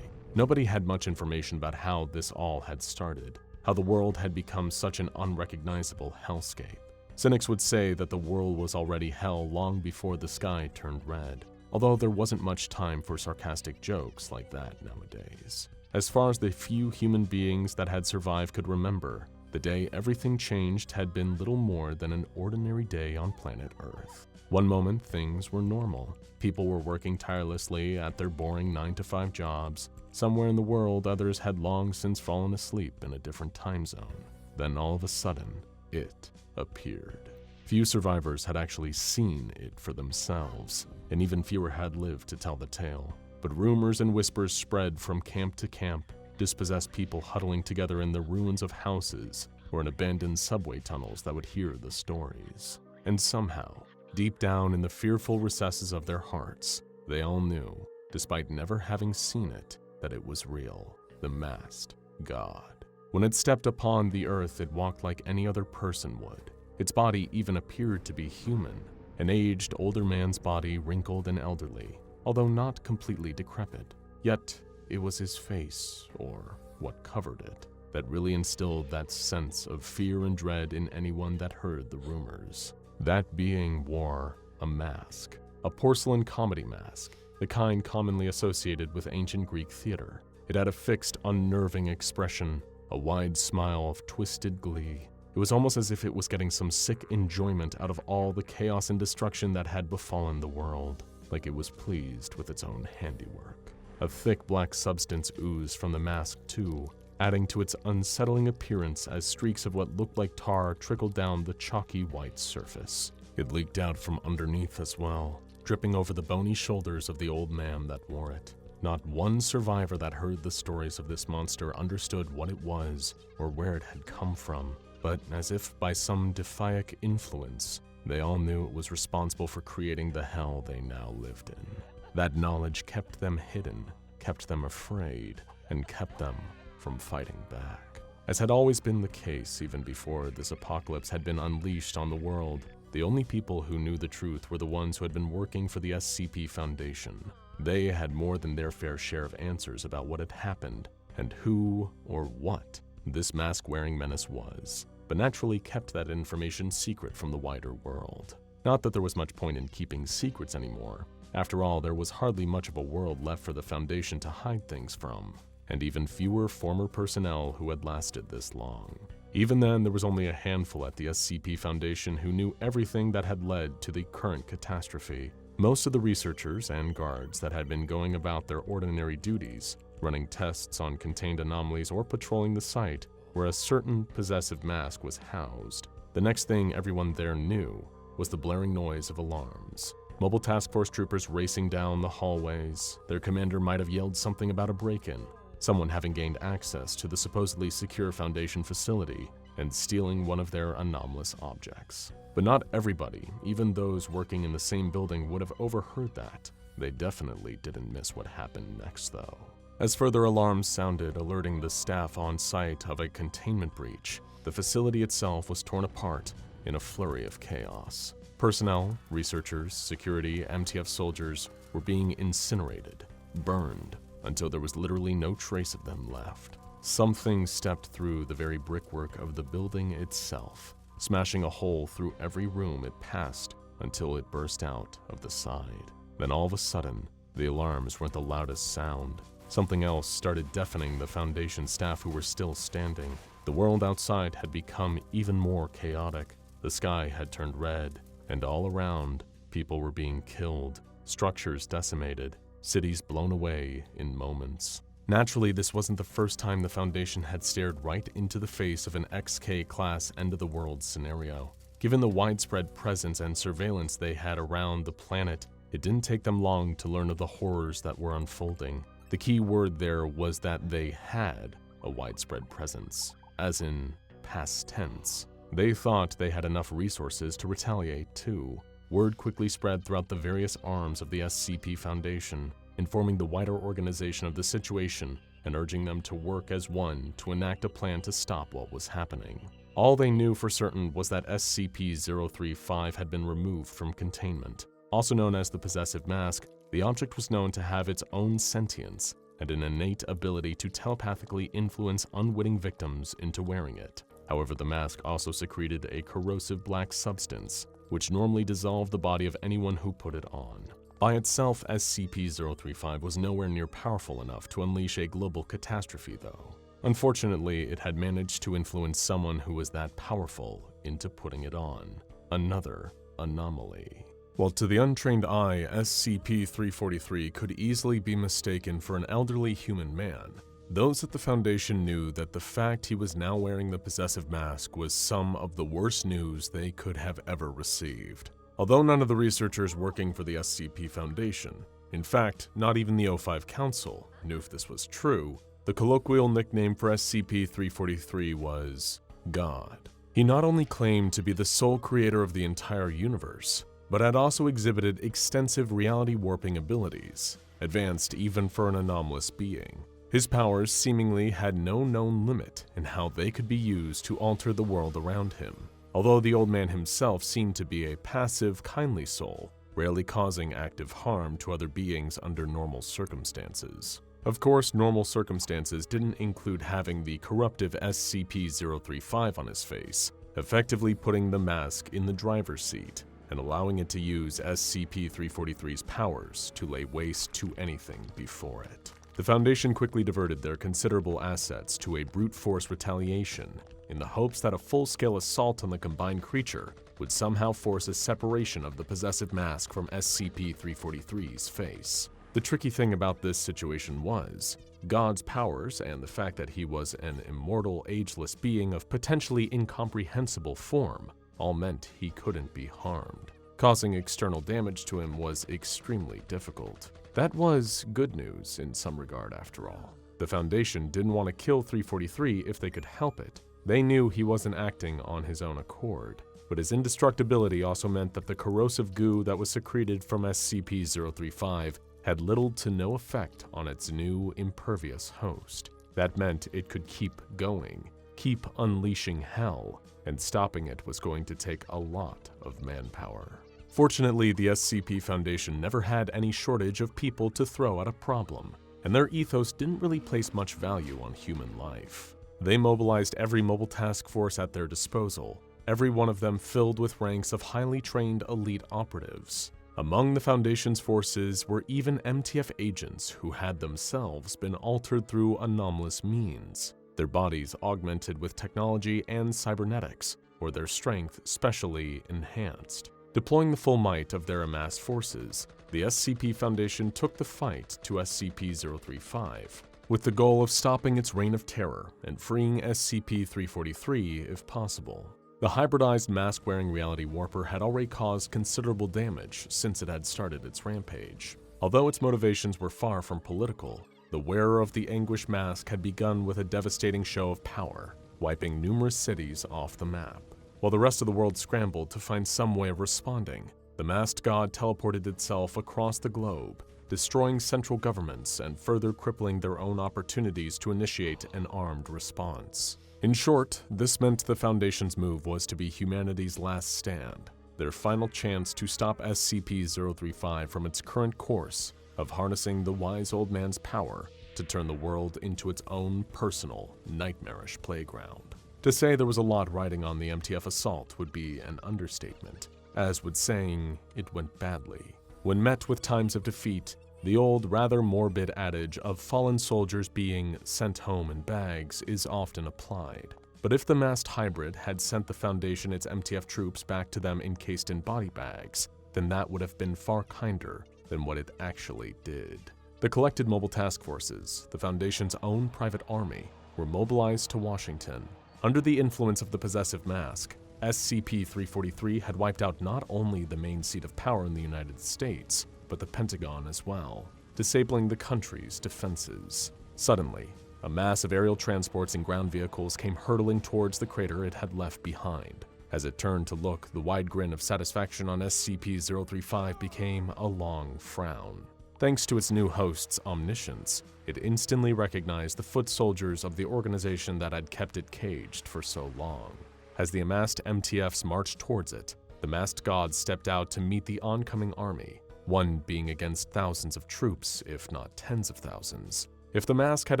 Nobody had much information about how this all had started, how the world had become such an unrecognizable hellscape. Cynics would say that the world was already hell long before the sky turned red, although there wasn't much time for sarcastic jokes like that nowadays. As far as the few human beings that had survived could remember, the day everything changed had been little more than an ordinary day on planet Earth. One moment, things were normal. People were working tirelessly at their boring 9-to-5 jobs. Somewhere in the world, others had long since fallen asleep in a different time zone. Then all of a sudden, it appeared. Few survivors had actually seen it for themselves, and even fewer had lived to tell the tale. But rumors and whispers spread from camp to camp, dispossessed people huddling together in the ruins of houses or in abandoned subway tunnels that would hear the stories. And somehow, deep down in the fearful recesses of their hearts, they all knew, despite never having seen it, that it was real, the masked god. When it stepped upon the earth, it walked like any other person would. Its body even appeared to be human, an aged, older man's body, wrinkled and elderly, although not completely decrepit. Yet, it was his face, or what covered it, that really instilled that sense of fear and dread in anyone that heard the rumors. That being wore a mask, a porcelain comedy mask, the kind commonly associated with ancient Greek theater. It had a fixed, unnerving expression, a wide smile of twisted glee. It was almost as if it was getting some sick enjoyment out of all the chaos and destruction that had befallen the world, like it was pleased with its own handiwork. A thick black substance oozed from the mask too, adding to its unsettling appearance as streaks of what looked like tar trickled down the chalky white surface. It leaked out from underneath as well, dripping over the bony shoulders of the old man that wore it. Not one survivor that heard the stories of this monster understood what it was or where it had come from, but as if by some deific influence, they all knew it was responsible for creating the hell they now lived in. That knowledge kept them hidden, kept them afraid, and kept them from fighting back. As had always been the case even before this apocalypse had been unleashed on the world, the only people who knew the truth were the ones who had been working for the SCP Foundation. They had more than their fair share of answers about what had happened and who or what this mask-wearing menace was, but naturally kept that information secret from the wider world. Not that there was much point in keeping secrets anymore. After all, there was hardly much of a world left for the Foundation to hide things from, and even fewer former personnel who had lasted this long. Even then, there was only a handful at the SCP Foundation who knew everything that had led to the current catastrophe. Most of the researchers and guards that had been going about their ordinary duties, running tests on contained anomalies or patrolling the site where a certain possessive mask was housed. The next thing everyone there knew was the blaring noise of alarms. Mobile task force troopers racing down the hallways. Their commander might have yelled something about a break-in, someone having gained access to the supposedly secure Foundation facility and stealing one of their anomalous objects. But not everybody, even those working in the same building, would have overheard that. They definitely didn't miss what happened next, though. As further alarms sounded, alerting the staff on site of a containment breach, the facility itself was torn apart in a flurry of chaos. Personnel, researchers, security, MTF soldiers were being incinerated, burned, until there was literally no trace of them left. Something stepped through the very brickwork of the building itself, smashing a hole through every room it passed until it burst out of the side. Then all of a sudden, the alarms weren't the loudest sound. Something else started deafening the Foundation staff who were still standing. The world outside had become even more chaotic. The sky had turned red, and all around, people were being killed, structures decimated, cities blown away in moments. Naturally, this wasn't the first time the Foundation had stared right into the face of an XK-class end-of-the-world scenario. Given the widespread presence and surveillance they had around the planet, it didn't take them long to learn of the horrors that were unfolding. The key word there was that they had a widespread presence, as in past tense. They thought they had enough resources to retaliate too. Word quickly spread throughout the various arms of the SCP Foundation, informing the wider organization of the situation and urging them to work as one to enact a plan to stop what was happening. All they knew for certain was that SCP-035 had been removed from containment. Also known as the Possessive Mask, the object was known to have its own sentience and an innate ability to telepathically influence unwitting victims into wearing it. However, the mask also secreted a corrosive black substance, which normally dissolved the body of anyone who put it on. By itself, SCP-035 was nowhere near powerful enough to unleash a global catastrophe, though. Unfortunately, it had managed to influence someone who was that powerful into putting it on. Another anomaly. While to the untrained eye, SCP-343 could easily be mistaken for an elderly human man, those at the Foundation knew that the fact he was now wearing the possessive mask was some of the worst news they could have ever received. Although none of the researchers working for the SCP Foundation, in fact, not even the O5 Council, knew if this was true, the colloquial nickname for SCP-343 was God. He not only claimed to be the sole creator of the entire universe, but had also exhibited extensive reality warping abilities, advanced even for an anomalous being. His powers seemingly had no known limit in how they could be used to alter the world around him, although the old man himself seemed to be a passive, kindly soul, rarely causing active harm to other beings under normal circumstances. Of course, normal circumstances didn't include having the corruptive SCP-035 on his face, effectively putting the mask in the driver's seat and allowing it to use SCP-343's powers to lay waste to anything before it. The Foundation quickly diverted their considerable assets to a brute force retaliation in the hopes that a full-scale assault on the combined creature would somehow force a separation of the possessive mask from SCP-343's face. The tricky thing about this situation was, God's powers and the fact that he was an immortal, ageless being of potentially incomprehensible form all meant he couldn't be harmed. Causing external damage to him was extremely difficult. That was good news in some regard after all. The Foundation didn't want to kill 343 if they could help it. They knew he wasn't acting on his own accord, but his indestructibility also meant that the corrosive goo that was secreted from SCP-035 had little to no effect on its new impervious host. That meant it could keep going, keep unleashing hell, and stopping it was going to take a lot of manpower. Fortunately, the SCP Foundation never had any shortage of people to throw at a problem, and their ethos didn't really place much value on human life. They mobilized every mobile task force at their disposal, every one of them filled with ranks of highly trained elite operatives. Among the Foundation's forces were even MTF agents who had themselves been altered through anomalous means. their bodies augmented with technology and cybernetics, or their strength specially enhanced. Deploying the full might of their amassed forces, the SCP Foundation took the fight to SCP-035, with the goal of stopping its reign of terror and freeing SCP-343 if possible. The hybridized mask-wearing reality warper had already caused considerable damage since it had started its rampage. Although its motivations were far from political, the wearer of the anguish mask had begun with a devastating show of power, wiping numerous cities off the map. While the rest of the world scrambled to find some way of responding, the masked god teleported itself across the globe, destroying central governments and further crippling their own opportunities to initiate an armed response. In short, this meant the Foundation's move was to be humanity's last stand, their final chance to stop SCP-035 from its current course of harnessing the wise old man's power to turn the world into its own personal, nightmarish playground. To say there was a lot riding on the MTF assault would be an understatement, as would saying it went badly. When met with times of defeat, the old, rather morbid adage of fallen soldiers being sent home in bags is often applied. But if the masked hybrid had sent the Foundation its MTF troops back to them encased in body bags, then that would have been far kinder than what it actually did. The collected mobile task forces, the Foundation's own private army, were mobilized to Washington. Under the influence of the possessive mask, SCP-343 had wiped out not only the main seat of power in the United States, but the Pentagon as well, disabling the country's defenses. Suddenly, a mass of aerial transports and ground vehicles came hurtling towards the crater it had left behind. As it turned to look, the wide grin of satisfaction on SCP-035 became a long frown. Thanks to its new host's omniscience, it instantly recognized the foot soldiers of the organization that had kept it caged for so long. As the amassed MTFs marched towards it, the masked god stepped out to meet the oncoming army, one being against thousands of troops, if not tens of thousands. If the mask had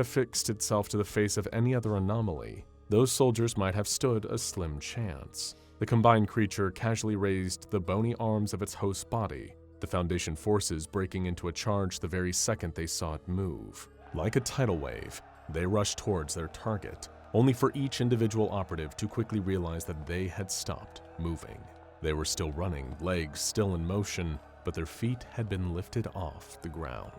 affixed itself to the face of any other anomaly, those soldiers might have stood a slim chance. The combined creature casually raised the bony arms of its host's body, the Foundation forces breaking into a charge the very second they saw it move. Like a tidal wave, they rushed towards their target, only for each individual operative to quickly realize that they had stopped moving. They were still running, legs still in motion, but their feet had been lifted off the ground.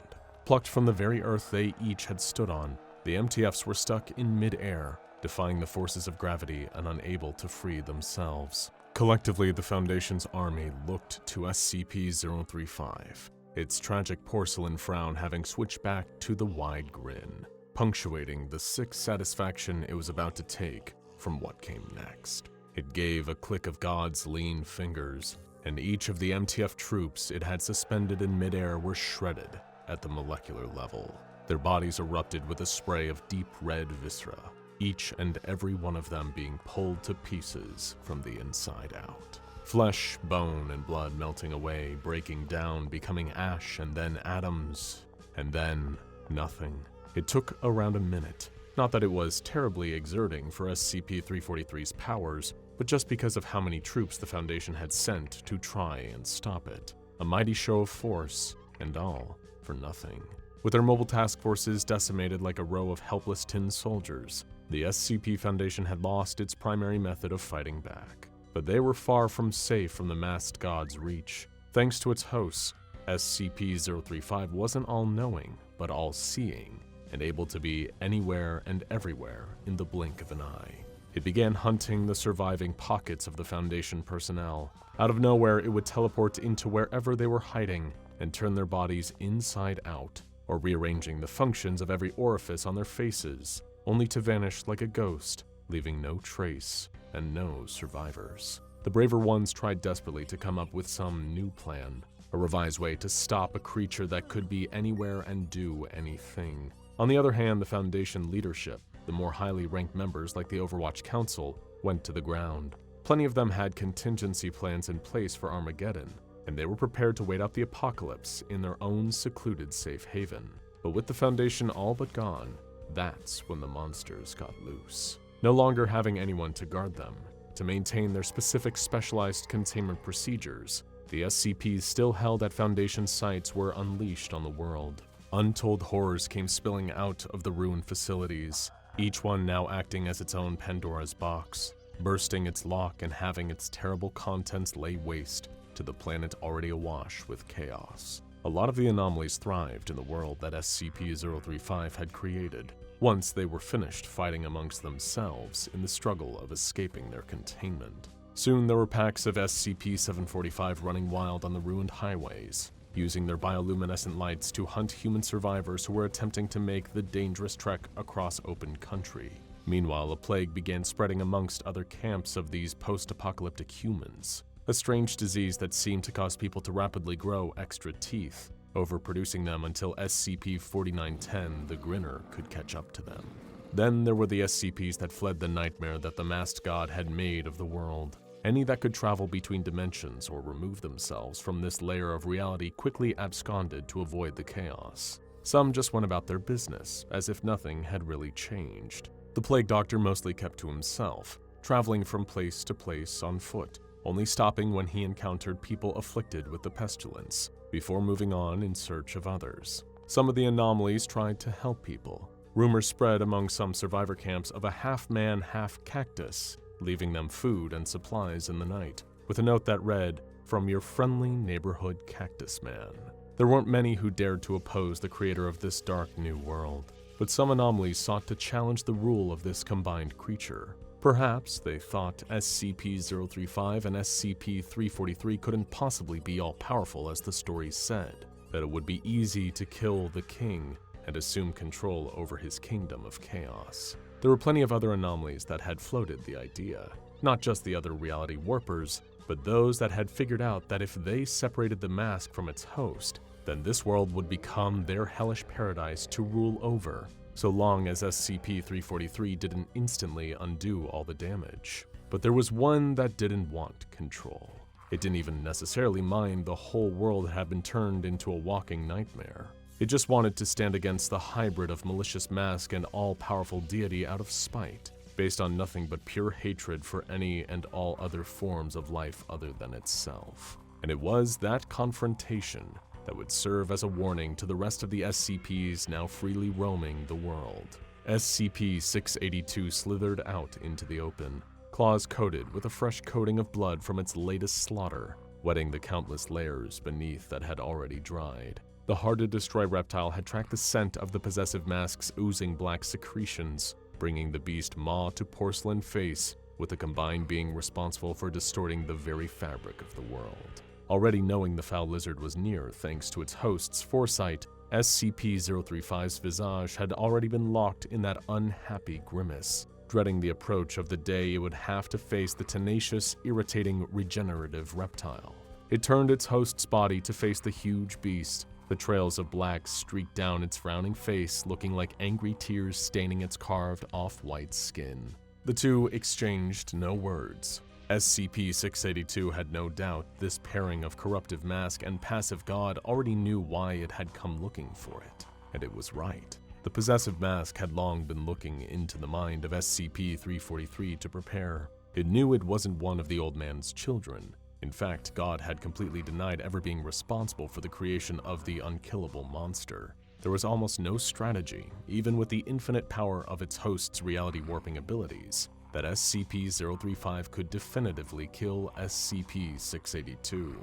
Plucked from the very earth they each had stood on, the MTFs were stuck in mid-air, defying the forces of gravity and unable to free themselves. Collectively, the Foundation's army looked to SCP-035, its tragic porcelain frown having switched back to the wide grin, punctuating the sick satisfaction it was about to take from what came next. It gave a click of God's lean fingers, and each of the MTF troops it had suspended in midair were shredded at the molecular level. Their bodies erupted with a spray of deep red viscera, each and every one of them being pulled to pieces from the inside out. Flesh, bone, and blood melting away, breaking down, becoming ash, and then atoms, and then nothing. It took around a minute. Not that it was terribly exerting for SCP-343's powers, but just because of how many troops the Foundation had sent to try and stop it. A mighty show of force, and all for nothing. With their mobile task forces decimated like a row of helpless tin soldiers, the SCP Foundation had lost its primary method of fighting back. But they were far from safe from the masked god's reach. Thanks to its hosts, SCP-035 wasn't all-knowing, but all-seeing, and able to be anywhere and everywhere in the blink of an eye. It began hunting the surviving pockets of the Foundation personnel. Out of nowhere, it would teleport into wherever they were hiding and turn their bodies inside out, or rearranging the functions of every orifice on their faces, only to vanish like a ghost, leaving no trace and no survivors. The braver ones tried desperately to come up with some new plan, a revised way to stop a creature that could be anywhere and do anything. On the other hand, the Foundation leadership, the more highly ranked members like the Overwatch Council, went to the ground. Plenty of them had contingency plans in place for Armageddon, and they were prepared to wait out the apocalypse in their own secluded safe haven. But with the Foundation all but gone, that's when the monsters got loose. No longer having anyone to guard them, to maintain their specific specialized containment procedures, the SCPs still held at Foundation sites were unleashed on the world. Untold horrors came spilling out of the ruined facilities. each one now acting as its own Pandora's box, bursting its lock and having its terrible contents lay waste to the planet already awash with chaos. A lot of the anomalies thrived in the world that SCP-035 had created, once they were finished fighting amongst themselves in the struggle of escaping their containment. Soon there were packs of SCP-745 running wild on the ruined highways, using their bioluminescent lights to hunt human survivors who were attempting to make the dangerous trek across open country. Meanwhile, a plague began spreading amongst other camps of these post-apocalyptic humans, a strange disease that seemed to cause people to rapidly grow extra teeth, overproducing them until SCP-4910, the Grinner, could catch up to them. Then there were the SCPs that fled the nightmare that the masked god had made of the world. Any that could travel between dimensions or remove themselves from this layer of reality quickly absconded to avoid the chaos. Some just went about their business, as if nothing had really changed. The Plague Doctor mostly kept to himself, traveling from place to place on foot, only stopping when he encountered people afflicted with the pestilence, before moving on in search of others. Some of the anomalies tried to help people. Rumors spread among some survivor camps of a half-man, half-cactus, leaving them food and supplies in the night, with a note that read, "From your friendly neighborhood cactus man." There weren't many who dared to oppose the creator of this dark new world, but some anomalies sought to challenge the rule of this combined creature. Perhaps they thought SCP-035 and SCP-343 couldn't possibly be all-powerful as the stories said, that it would be easy to kill the king and assume control over his kingdom of chaos. There were plenty of other anomalies that had floated the idea, not just the other reality warpers, but those that had figured out that if they separated the mask from its host, then this world would become their hellish paradise to rule over, so long as SCP-343 didn't instantly undo all the damage. But there was one that didn't want control. It didn't even necessarily mind the whole world had been turned into a walking nightmare. It just wanted to stand against the hybrid of malicious mask and all-powerful deity out of spite, based on nothing but pure hatred for any and all other forms of life other than itself. And it was that confrontation that would serve as a warning to the rest of the SCPs now freely roaming the world. SCP-682 slithered out into the open, claws coated with a fresh coating of blood from its latest slaughter, wetting the countless layers beneath that had already dried. The hard-to-destroy reptile had tracked the scent of the possessive mask's oozing black secretions, bringing the beast maw to porcelain face, with the combined being responsible for distorting the very fabric of the world. Already knowing the foul lizard was near thanks to its host's foresight, SCP-035's visage had already been locked in that unhappy grimace, dreading the approach of the day it would have to face the tenacious, irritating, regenerative reptile. It turned its host's body to face the huge beast. The trails of black streaked down its frowning face, looking like angry tears staining its carved off-white skin. The two exchanged no words. SCP-682 had no doubt this pairing of corruptive mask and passive god already knew why it had come looking for it, and it was right. The possessive mask had long been looking into the mind of SCP-343 to prepare. It knew it wasn't one of the old man's children. In fact, God had completely denied ever being responsible for the creation of the unkillable monster. There was almost no strategy, even with the infinite power of its host's reality warping abilities, that SCP-035 could definitively kill SCP-682.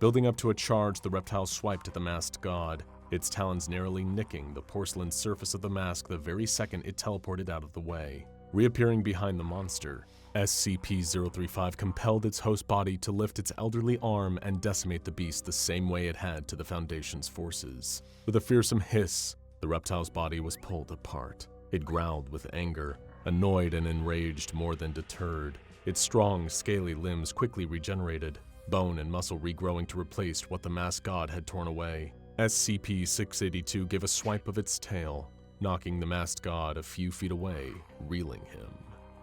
Building up to a charge, the reptile swiped at the masked god, its talons narrowly nicking the porcelain surface of the mask the very second it teleported out of the way. Reappearing behind the monster, SCP-035 compelled its host body to lift its elderly arm and decimate the beast the same way it had to the Foundation's forces. With a fearsome hiss, the reptile's body was pulled apart. It growled with anger, annoyed and enraged more than deterred. Its strong, scaly limbs quickly regenerated, bone and muscle regrowing to replace what the masked god had torn away. SCP-682 gave a swipe of its tail, knocking the masked god a few feet away, reeling him.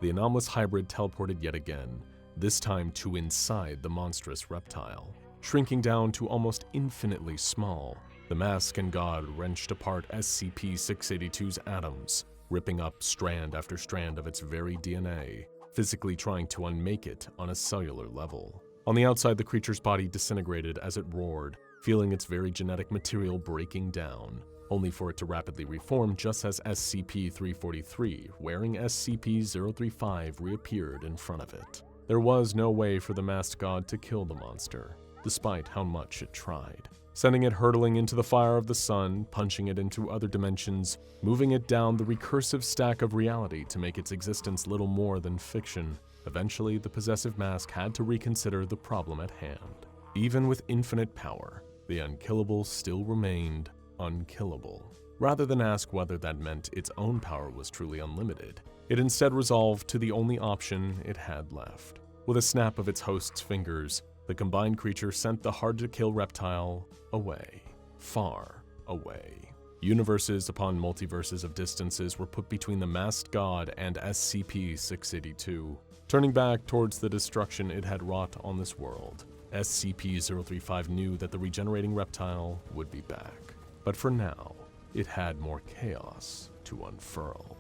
The anomalous hybrid teleported yet again, this time to inside the monstrous reptile. Shrinking down to almost infinitely small, the mask and god wrenched apart SCP-682's atoms, ripping up strand after strand of its very DNA, physically trying to unmake it on a cellular level. On the outside, the creature's body disintegrated as it roared, feeling its very genetic material breaking down. only for it to rapidly reform just as SCP-343, wearing SCP-035, reappeared in front of it. There was no way for the masked god to kill the monster, despite how much it tried. Sending it hurtling into the fire of the sun, punching it into other dimensions, moving it down the recursive stack of reality to make its existence little more than fiction. Eventually, the possessive mask had to reconsider the problem at hand. Even with infinite power, the unkillable still remained unkillable. Rather than ask whether that meant its own power was truly unlimited, it instead resolved to the only option it had left. With a snap of its host's fingers, the combined creature sent the hard-to-kill reptile away, far away. Universes upon multiverses of distances were put between the masked god and SCP-682, turning back towards the destruction it had wrought on this world. SCP-035 knew that the regenerating reptile would be back, but for now, it had more chaos to unfurl.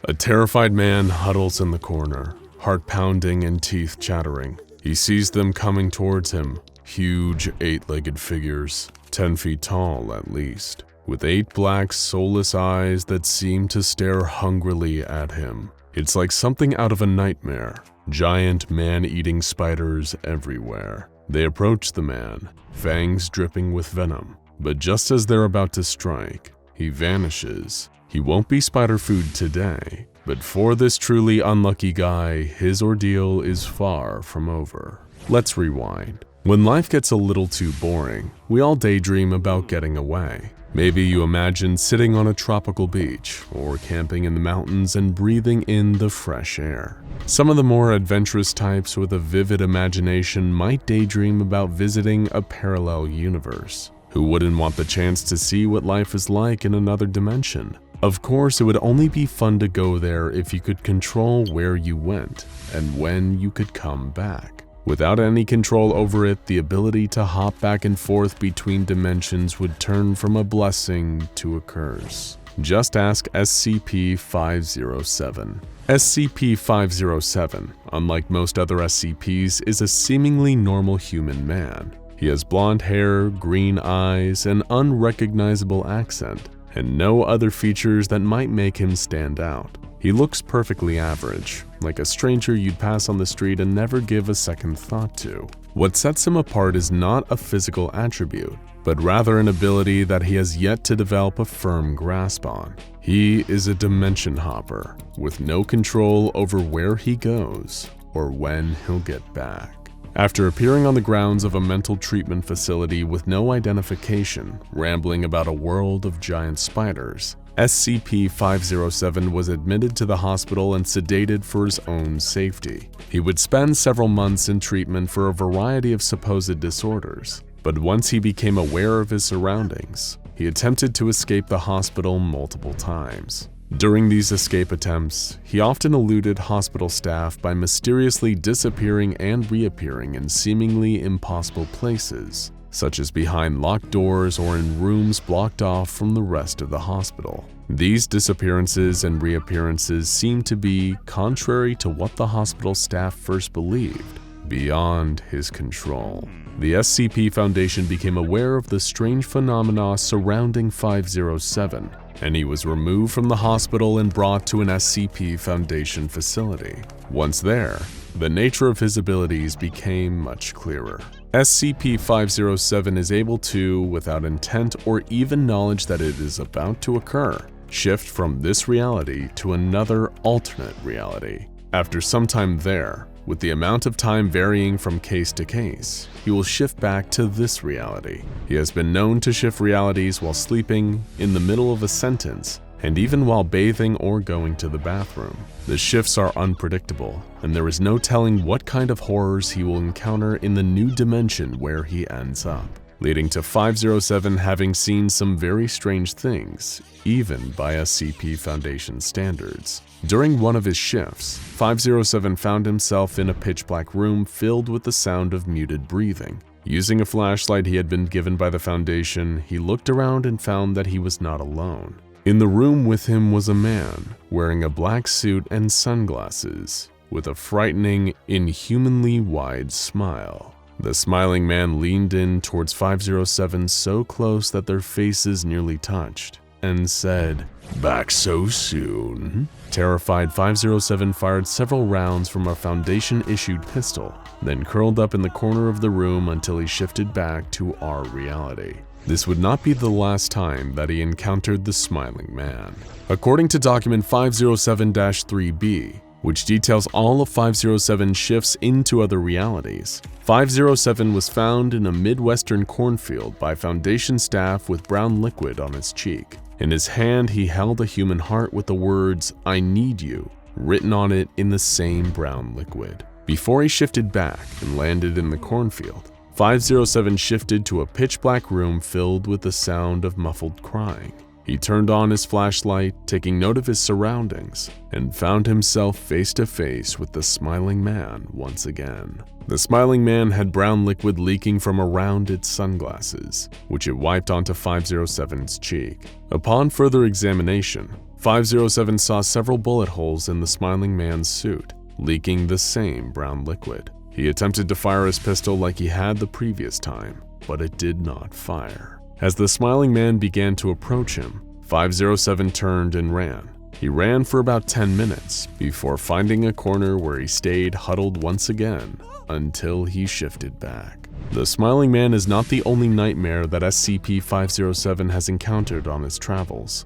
A terrified man huddles in the corner, heart pounding and teeth chattering. He sees them coming towards him, huge 8-legged figures, 10 feet tall at least, with 8 black, soulless eyes that seem to stare hungrily at him. It's like something out of a nightmare. Giant man-eating spiders everywhere. They approach the man, fangs dripping with venom, but just as they're about to strike, he vanishes. He won't be spider food today, but for this truly unlucky guy, his ordeal is far from over. Let's rewind. When life gets a little too boring, we all daydream about getting away. Maybe you imagine sitting on a tropical beach or camping in the mountains and breathing in the fresh air. Some of the more adventurous types with a vivid imagination might daydream about visiting a parallel universe. Who wouldn't want the chance to see what life is like in another dimension? Of course, it would only be fun to go there if you could control where you went and when you could come back. Without any control over it, the ability to hop back and forth between dimensions would turn from a blessing to a curse. Just ask SCP-507. SCP-507, unlike most other SCPs, is a seemingly normal human man. He has blonde hair, green eyes, an unrecognizable accent, and no other features that might make him stand out. He looks perfectly average, like a stranger you'd pass on the street and never give a second thought to. What sets him apart is not a physical attribute, but rather an ability that he has yet to develop a firm grasp on. He is a dimension hopper, with no control over where he goes or when he'll get back. After appearing on the grounds of a mental treatment facility with no identification, rambling about a world of giant spiders, SCP-507 was admitted to the hospital and sedated for his own safety. He would spend several months in treatment for a variety of supposed disorders, but once he became aware of his surroundings, he attempted to escape the hospital multiple times. During these escape attempts, he often eluded hospital staff by mysteriously disappearing and reappearing in seemingly impossible places, such as behind locked doors or in rooms blocked off from the rest of the hospital. These disappearances and reappearances seem to be, contrary to what the hospital staff first believed, beyond his control. The SCP Foundation became aware of the strange phenomena surrounding 507, and he was removed from the hospital and brought to an SCP Foundation facility. Once there, the nature of his abilities became much clearer. SCP-507 is able to, without intent or even knowledge that it is about to occur, shift from this reality to another alternate reality. After some time there, with the amount of time varying from case to case, he will shift back to this reality. He has been known to shift realities while sleeping, in the middle of a sentence, and even while bathing or going to the bathroom. The shifts are unpredictable, and there is no telling what kind of horrors he will encounter in the new dimension where he ends up, leading to 507 having seen some very strange things, even by SCP Foundation standards. During one of his shifts, 507 found himself in a pitch-black room filled with the sound of muted breathing. Using a flashlight he had been given by the Foundation, he looked around and found that he was not alone. In the room with him was a man, wearing a black suit and sunglasses, with a frightening, inhumanly wide smile. The smiling man leaned in towards 507 so close that their faces nearly touched. and said, "Back so soon?" Terrified, 507 fired several rounds from a Foundation-issued pistol, then curled up in the corner of the room until he shifted back to our reality. This would not be the last time that he encountered the Smiling Man. According to document 507-3B, which details all of 507's shifts into other realities, 507 was found in a Midwestern cornfield by Foundation staff with brown liquid on his cheek. In his hand, he held a human heart with the words, "I need you," written on it in the same brown liquid. Before he shifted back and landed in the cornfield, 507 shifted to a pitch-black room filled with the sound of muffled crying. He turned on his flashlight, taking note of his surroundings, and found himself face to face with the Smiling Man once again. The Smiling Man had brown liquid leaking from around its sunglasses, which it wiped onto 507's cheek. Upon further examination, 507 saw several bullet holes in the Smiling Man's suit, leaking the same brown liquid. He attempted to fire his pistol like he had the previous time, but it did not fire. As the Smiling Man began to approach him, 507 turned and ran. He ran for about 10 minutes before finding a corner where he stayed huddled once again until he shifted back. The Smiling Man is not the only nightmare that SCP-507 has encountered on his travels.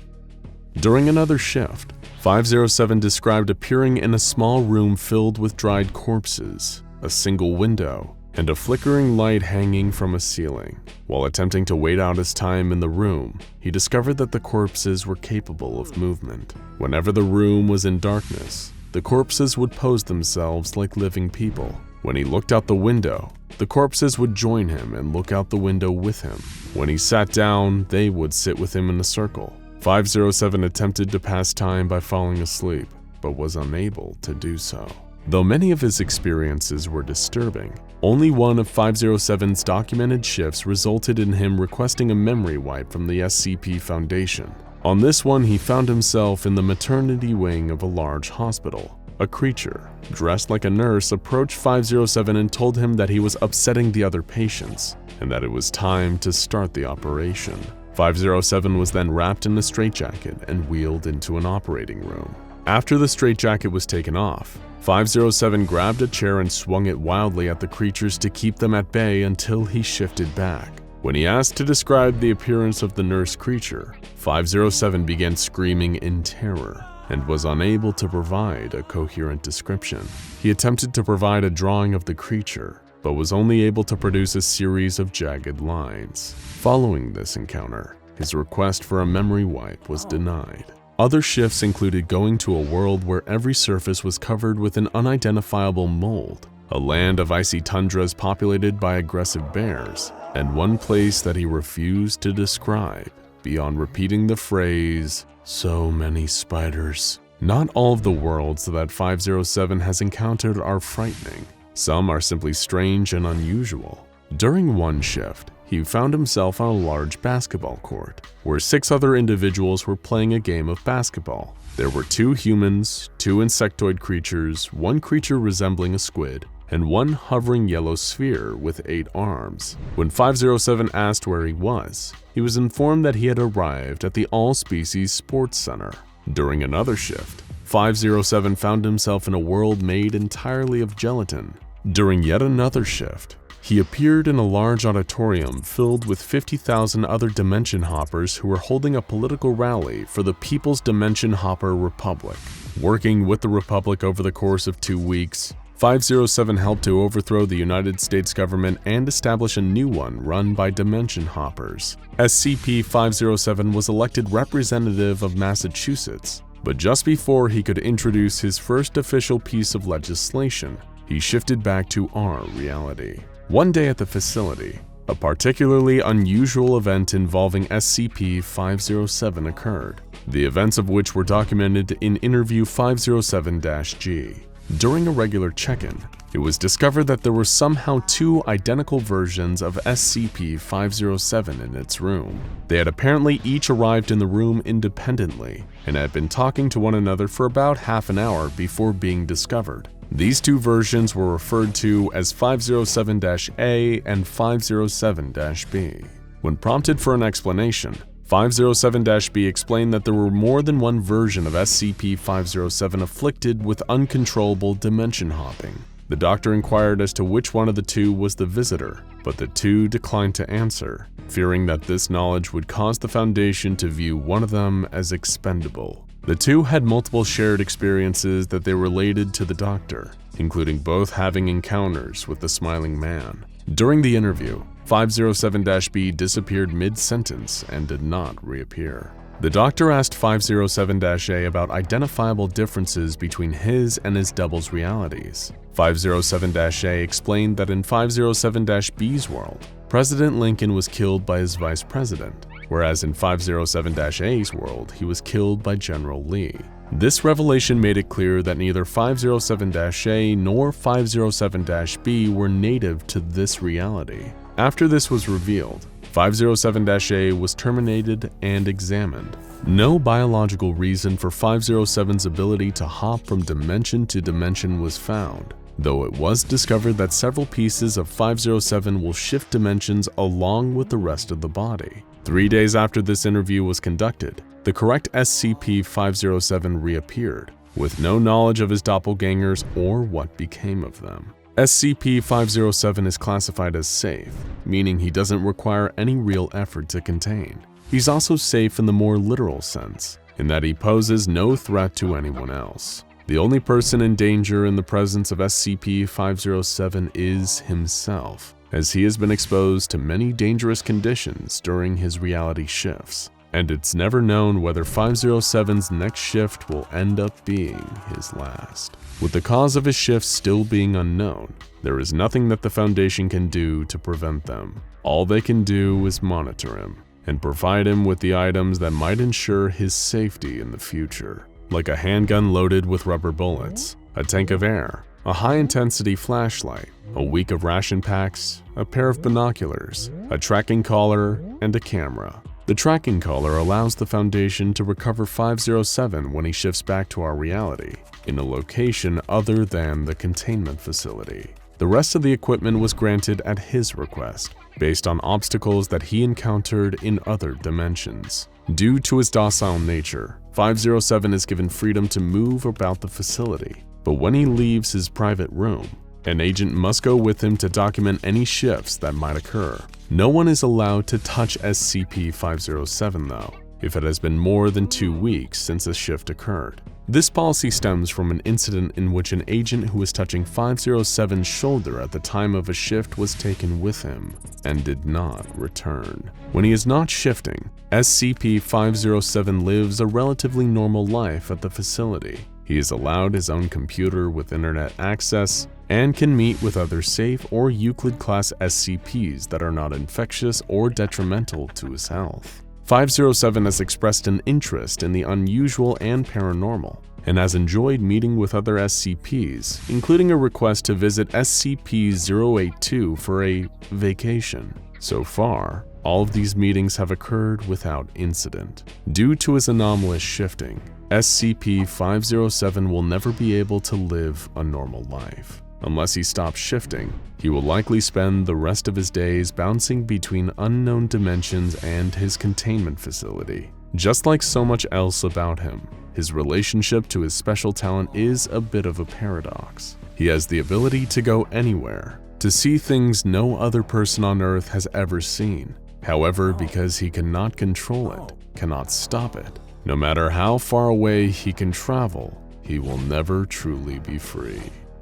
During another shift, 507 described appearing in a small room filled with dried corpses, a single window, and a flickering light hanging from a ceiling. While attempting to wait out his time in the room, he discovered that the corpses were capable of movement. Whenever the room was in darkness, the corpses would pose themselves like living people. When he looked out the window, the corpses would join him and look out the window with him. When he sat down, they would sit with him in a circle. 507 attempted to pass time by falling asleep, but was unable to do so. Though many of his experiences were disturbing, only one of 507's documented shifts resulted in him requesting a memory wipe from the SCP Foundation. On this one, he found himself in the maternity wing of a large hospital. A creature, dressed like a nurse, approached 507 and told him that he was upsetting the other patients, and that it was time to start the operation. 507 was then wrapped in a straitjacket and wheeled into an operating room. After the straitjacket was taken off, 507 grabbed a chair and swung it wildly at the creatures to keep them at bay until he shifted back. When he asked to describe the appearance of the nurse creature, 507 began screaming in terror and was unable to provide a coherent description. He attempted to provide a drawing of the creature, but was only able to produce a series of jagged lines. Following this encounter, his request for a memory wipe was denied. Other shifts included going to a world where every surface was covered with an unidentifiable mold, a land of icy tundras populated by aggressive bears, and one place that he refused to describe beyond repeating the phrase, "so many spiders." Not all of the worlds that 507 has encountered are frightening. Some are simply strange and unusual. During one shift, he found himself on a large basketball court, where 6 other individuals were playing a game of basketball. There were 2 humans, 2 insectoid creatures, 1 creature resembling a squid, and 1 hovering yellow sphere with 8 arms. When 507 asked where he was informed that he had arrived at the All-Species Sports Center. During another shift, 507 found himself in a world made entirely of gelatin. During yet another shift, he appeared in a large auditorium filled with 50,000 other Dimension Hoppers who were holding a political rally for the People's Dimension Hopper Republic. Working with the Republic over the course of 2 weeks, 507 helped to overthrow the United States government and establish a new one run by Dimension Hoppers. SCP-507 was elected representative of Massachusetts, but just before he could introduce his first official piece of legislation, he shifted back to our reality. One day at the facility, a particularly unusual event involving SCP-507 occurred, the events of which were documented in Interview 507-G. During a regular check-in, it was discovered that there were somehow 2 identical versions of SCP-507 in its room. They had apparently each arrived in the room independently and had been talking to one another for about half an hour before being discovered. These 2 versions were referred to as 507-A and 507-B. When prompted for an explanation, 507-B explained that there were more than one version of SCP-507 afflicted with uncontrollable dimension hopping. The doctor inquired as to which one of the two was the visitor, but the two declined to answer, fearing that this knowledge would cause the Foundation to view one of them as expendable. The two had multiple shared experiences that they related to the doctor, including both having encounters with the Smiling Man. During the interview, 507-B disappeared mid-sentence and did not reappear. The doctor asked 507-A about identifiable differences between his and his double's realities. 507-A explained that in 507-B's world, President Lincoln was killed by his vice president, whereas in 507-A's world, he was killed by General Lee. This revelation made it clear that neither 507-A nor 507-B were native to this reality. After this was revealed, 507-A was terminated and examined. No biological reason for 507's ability to hop from dimension to dimension was found, though it was discovered that several pieces of 507 will shift dimensions along with the rest of the body. 3 days after this interview was conducted, the correct SCP-507 reappeared, with no knowledge of his doppelgangers or what became of them. SCP-507 is classified as safe, meaning he doesn't require any real effort to contain. He's also safe in the more literal sense, in that he poses no threat to anyone else. The only person in danger in the presence of SCP-507 is himself, as he has been exposed to many dangerous conditions during his reality shifts, and it's never known whether 507's next shift will end up being his last. With the cause of his shifts still being unknown, there is nothing that the Foundation can do to prevent them. All they can do is monitor him and provide him with the items that might ensure his safety in the future, like a handgun loaded with rubber bullets, a tank of air, a high-intensity flashlight, a week of ration packs, a pair of binoculars, a tracking collar, and a camera. The tracking collar allows the Foundation to recover 507 when he shifts back to our reality, in a location other than the containment facility. The rest of the equipment was granted at his request, based on obstacles that he encountered in other dimensions. Due to his docile nature, 507 is given freedom to move about the facility, but when he leaves his private room, an agent must go with him to document any shifts that might occur. No one is allowed to touch SCP-507 though, if it has been more than 2 weeks since a shift occurred. This policy stems from an incident in which an agent who was touching 507's shoulder at the time of a shift was taken with him and did not return. When he is not shifting, SCP-507 lives a relatively normal life at the facility. He is allowed his own computer with internet access and can meet with other safe or Euclid-class SCPs that are not infectious or detrimental to his health. 507 has expressed an interest in the unusual and paranormal, and has enjoyed meeting with other SCPs, including a request to visit SCP-082 for a vacation. So far, all of these meetings have occurred without incident. Due to his anomalous shifting, SCP-507 will never be able to live a normal life. Unless he stops shifting, he will likely spend the rest of his days bouncing between unknown dimensions and his containment facility. Just like so much else about him, his relationship to his special talent is a bit of a paradox. He has the ability to go anywhere, to see things no other person on Earth has ever seen. However, because he cannot control it, cannot stop it, no matter how far away he can travel, he will never truly be free.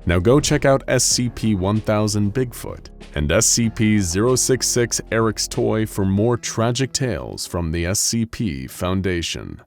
Now go check out SCP-1000 Bigfoot and SCP-066 Eric's Toy for more tragic tales from the SCP Foundation.